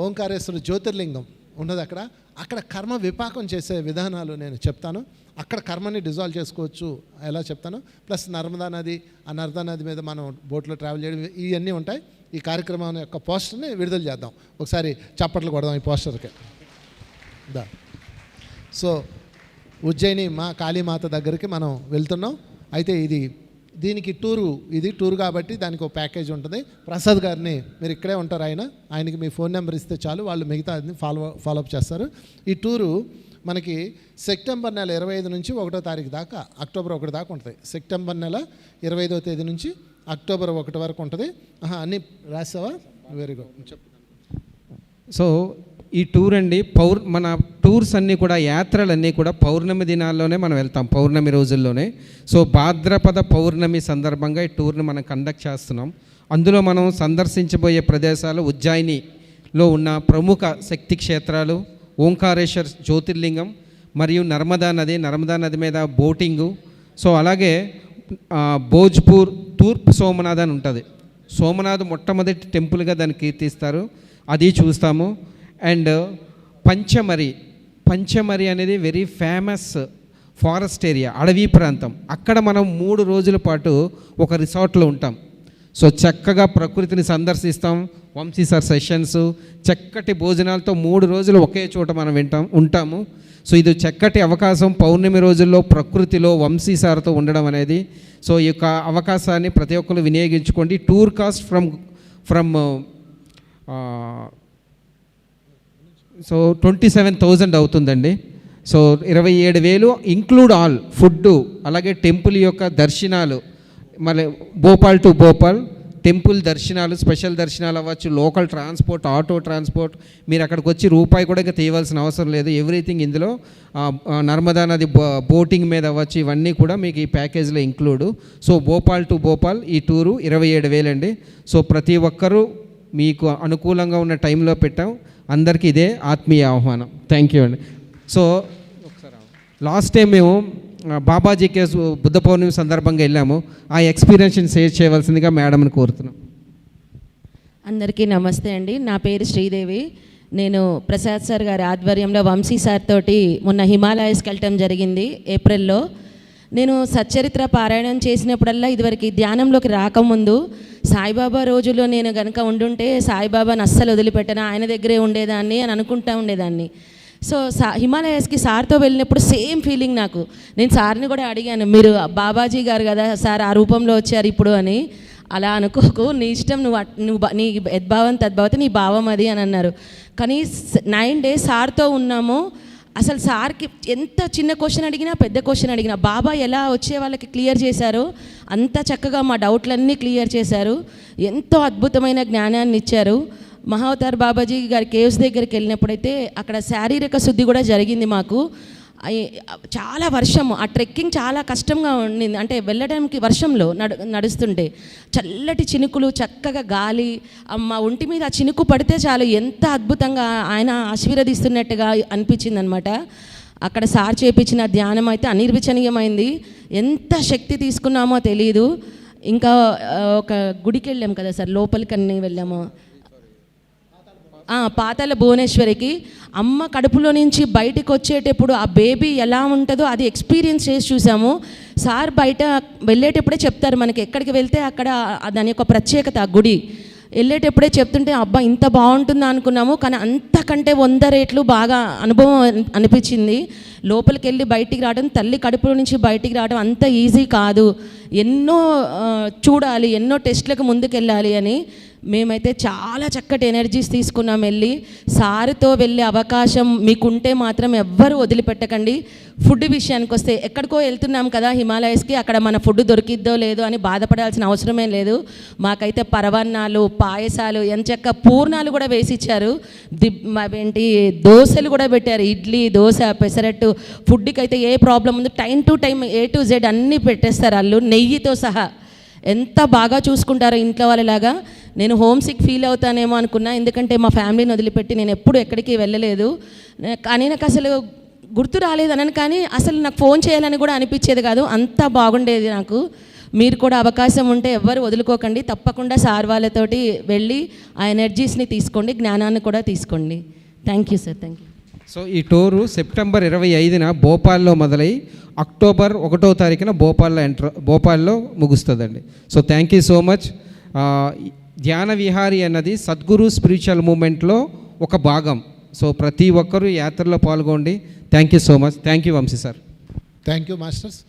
ఓంకారేశ్వర జ్యోతిర్లింగం ఉన్నది అక్కడ. అక్కడ కర్మ విపాకం చేసే విధానాలు నేను చెప్తాను. అక్కడ కర్మని డిజాల్వ్ చేసుకోవచ్చు ఎలా చెప్తాను. ప్లస్ నర్మదా నది, ఆ నర్మదా నది మీద మనం బోట్లో ట్రావెల్ చేయడం, ఇవన్నీ ఉంటాయి. ఈ కార్యక్రమం యొక్క పోస్టర్ని విడుదల చేద్దాం. ఒకసారి చప్పట్లు కొడదాం ఈ పోస్టర్కి. సో ఉజ్జయిని మా కాళీమాత దగ్గరికి మనం వెళ్తున్నాం. అయితే దీనికి ఇది టూర్ కాబట్టి దానికి ఒక ప్యాకేజ్ ఉంటుంది. ప్రసాద్ గారిని మీరు ఇక్కడే ఉంటారు, ఆయనకి మీ ఫోన్ నెంబర్ ఇస్తే చాలు, వాళ్ళు మిగతా ఫాలోఅప్ చేస్తారు. ఈ టూరు మనకి సెప్టెంబర్ నెల 25 నుంచి 1వ తారీఖు దాకా, అక్టోబర్ 1 దాకా ఉంటుంది. సెప్టెంబర్ నెల 25వ తేదీ నుంచి అక్టోబర్ 1 వరకు ఉంటుంది. అన్నీ రాసావా? వెరీ గుడ్, చెప్పు. సో ఈ టూర్ అండి, మన టూర్స్ అన్నీ కూడా, యాత్రలన్నీ కూడా పౌర్ణమి దినాల్లోనే మనం వెళ్తాం, పౌర్ణమి రోజుల్లోనే. సో భాద్రపద పౌర్ణమి సందర్భంగా ఈ టూర్ని మనం కండక్ట్ చేస్తున్నాం. అందులో మనం సందర్శించబోయే ప్రదేశాలు ఉజ్జయినిలో ఉన్న ప్రముఖ శక్తి క్షేత్రాలు, ఓంకారేశ్వర్ జ్యోతిర్లింగం మరియు నర్మదా నది మీద బోటింగు. సో అలాగే భోజ్పూర్ తూర్పు సోమనాథ్ అని ఉంటుంది. సోమనాథ్ మొట్టమొదటి టెంపుల్గా దాన్ని కీర్తిస్తారు, అది చూస్తాము. అండ్ పంచమరి అనేది వెరీ ఫేమస్ ఫారెస్ట్ ఏరియా, అడవి ప్రాంతం. అక్కడ మనం 3 రోజుల పాటు ఒక రిసార్ట్లో ఉంటాం. సో చక్కగా ప్రకృతిని సందర్శిస్తాం. వంశీ సార్ సెషన్స్, చక్కటి భోజనాలతో 3 రోజులు ఒకే చోట మనం ఉంటాము. సో ఇది చక్కటి అవకాశం పౌర్ణమి రోజుల్లో ప్రకృతిలో వంశీ సార్తో ఉండడం అనేది. సో ఈ యొక్క అవకాశాన్ని ప్రతి ఒక్కరు వినియోగించుకోండి. టూర్ కాస్ట్ ఫ్రమ్ 27,000 అవుతుందండి. సో 27,000 ఇంక్లూడ్ ఆల్ ఫుడ్డు, అలాగే టెంపుల్ యొక్క దర్శనాలు, మళ్ళీ భోపాల్ టు భోపాల్ టెంపుల్ దర్శనాలు, స్పెషల్ దర్శనాలు అవ్వచ్చు, లోకల్ ట్రాన్స్పోర్ట్, ఆటో ట్రాన్స్పోర్ట్, మీరు అక్కడికి వచ్చి రూపాయి కూడా ఇంకా తీయవలసిన అవసరం లేదు. ఎవ్రీథింగ్ ఇందులో నర్మదా నది బోటింగ్ మీద అవ్వచ్చు, ఇవన్నీ కూడా మీకు ఈ ప్యాకేజ్లో include. So Bhopal to Bhopal ఈ టూరు 27,000 అండి. సో ప్రతి ఒక్కరూ మీకు అనుకూలంగా ఉన్న టైంలో పెట్టాం. అందరికీ ఇదే ఆత్మీయ ఆహ్వానం. థ్యాంక్ యూ అండి. సో లాస్ట్ టైం మేము బాబాజీ కేస్ బుద్ధ పౌర్ణమి సందర్భంగా వెళ్ళాము. ఆ ఎక్స్పీరియన్స్ని షేర్ చేయవలసిందిగా మేడంని కోరుతున్నాం. అందరికీ నమస్తే అండి. నా పేరు శ్రీదేవి. నేను ప్రసాద్ సార్ గారి ఆధ్వర్యంలో వంశీ సార్ తోటి మొన్న హిమాలయస్కి వెళ్ళటం జరిగింది ఏప్రిల్లో. నేను సచ్చరిత్ర పారాయణం చేసినప్పుడల్లా ఇదివరకు ధ్యానంలోకి రాకముందు సాయిబాబా రోజుల్లో నేను కనుక ఉండుంటే సాయిబాబాని అస్సలు వదిలిపెట్టను, ఆయన దగ్గరే ఉండేదాన్ని అని అనుకుంటా ఉండేదాన్ని. సో హిమాలయస్కి సార్తో వెళ్ళినప్పుడు సేమ్ ఫీలింగ్ నాకు. నేను సార్ని కూడా అడిగాను, మీరు బాబాజీ గారు కదా సార్, ఆ రూపంలో వచ్చారు ఇప్పుడు అని. అలా అనుకోకు, నీ ఇష్టం, నువ్వు నీ యద్భావం తద్భావత, నీ భావం అది అని అన్నారు. కానీ 9 days సార్తో ఉన్నాము. అసలు సార్కి ఎంత చిన్న క్వశ్చన్ అడిగినా, పెద్ద క్వశ్చన్ అడిగినా బాబా ఎలా వచ్చే వాళ్ళకి క్లియర్ చేశారో అంత చక్కగా మా డౌట్లన్నీ క్లియర్ చేశారు. ఎంతో అద్భుతమైన జ్ఞానాన్ని ఇచ్చారు. మహావతార్ బాబాజీ గారి కేవ్స్ దగ్గరికి వెళ్ళినప్పుడైతే అక్కడ శారీరక శుద్ధి కూడా జరిగింది మాకు. చాలా వర్షము, ఆ ట్రెక్కింగ్ చాలా కష్టంగా ఉండింది. అంటే వెళ్ళడానికి వర్షంలో నడుస్తుంటే చల్లటి చినుకులు, చక్కగా గాలి, మా ఒంటి మీద ఆ చినుకు పడితే చాలు ఎంత అద్భుతంగా ఆయన ఆశీర్వదిస్తున్నట్టుగా అనిపించింది అనమాట. అక్కడ సార్ చేపించిన ధ్యానం అయితే అనిర్వచనీయమైంది. ఎంత శక్తి తీసుకున్నామో తెలియదు. ఇంకా ఒక గుడికి వెళ్ళాం కదా సార్, లోపలికి అన్నీ వెళ్ళాము. పాతాళ భువనేశ్వరికి అమ్మ కడుపులో నుంచి బయటికి వచ్చేటప్పుడు ఆ బేబీ ఎలా ఉంటుందో అది ఎక్స్పీరియన్స్ చేసి చూసాము. సార్ బయట వెళ్ళేటప్పుడే చెప్తారు మనకి, ఎక్కడికి వెళ్తే అక్కడ దాని యొక్క ప్రత్యేకత. ఆ గుడి వెళ్ళేటప్పుడే చెప్తుంటే అబ్బా ఇంత బాగుంటుందా అనుకున్నాము. కానీ అంతకంటే 100 రెట్లు బాగా అనుభవం అనిపించింది. లోపలికి వెళ్ళి బయటికి రావడం, తల్లి కడుపులో నుంచి బయటికి రావడం అంత ఈజీ కాదు. ఎన్నో చూడాలి, ఎన్నో టెస్ట్లకు ముందుకెళ్ళాలి అని మేమైతే చాలా చక్కటి ఎనర్జీస్ తీసుకున్నాం. వెళ్ళి సార్తో వెళ్ళే అవకాశం మీకుంటే మాత్రం ఎవ్వరూ వదిలిపెట్టకండి. ఫుడ్ విషయానికి వస్తే ఎక్కడికో వెళ్తున్నాం కదా హిమాలయస్కి, అక్కడ మన ఫుడ్ దొరికిద్దో లేదో అని బాధపడాల్సిన అవసరమే లేదు. మాకైతే పరవన్నాలు, పాయసాలు, ఎంచక్క పూర్ణాలు కూడా వేసిచ్చారు. ఏంటి దోశలు కూడా పెట్టారు, ఇడ్లీ, దోశ, పెసరట్టు. ఫుడ్కి అయితే ఏ ప్రాబ్లం ఉంది, time to time A to Z అన్నీ పెట్టేస్తారు వాళ్ళు, నెయ్యితో సహా. ఎంత బాగా చూసుకుంటారో ఇంట్లో వాళ్ళలాగా. నేను హోమ్ సిక్ ఫీల్ అవుతానేమో అనుకున్నా, ఎందుకంటే మా ఫ్యామిలీని వదిలిపెట్టి నేను ఎప్పుడు ఎక్కడికి వెళ్ళలేదు. కానీ నాకు అసలు గుర్తు రాలేదనని, కానీ అసలు నాకు ఫోన్ చేయాలని కూడా అనిపించేది కాదు, అంత బాగుండేది నాకు. మీరు కూడా అవకాశం ఉంటే ఎవ్వరు వదులుకోకండి, తప్పకుండా సార్ వాళ్ళతోటి వెళ్ళి ఆ ఎనర్జీస్ని తీసుకోండి, జ్ఞానాన్ని కూడా తీసుకోండి. Thank you sir, thank you. So ఈ టూరు సెప్టెంబర్ 25న భోపాల్లో మొదలై అక్టోబర్ 1వ తారీఖున భోపాల్లో ముగుస్తుందండి. So thank you so much. ధ్యాన విహారీ అన్నది సద్గురు స్పిరిచువల్ మూమెంట్లో ఒక భాగం. సో ప్రతి ఒక్కరూ యాత్రలో పాల్గొండి. Thank you so much. Thank you Vamshi sir. Thank you masters.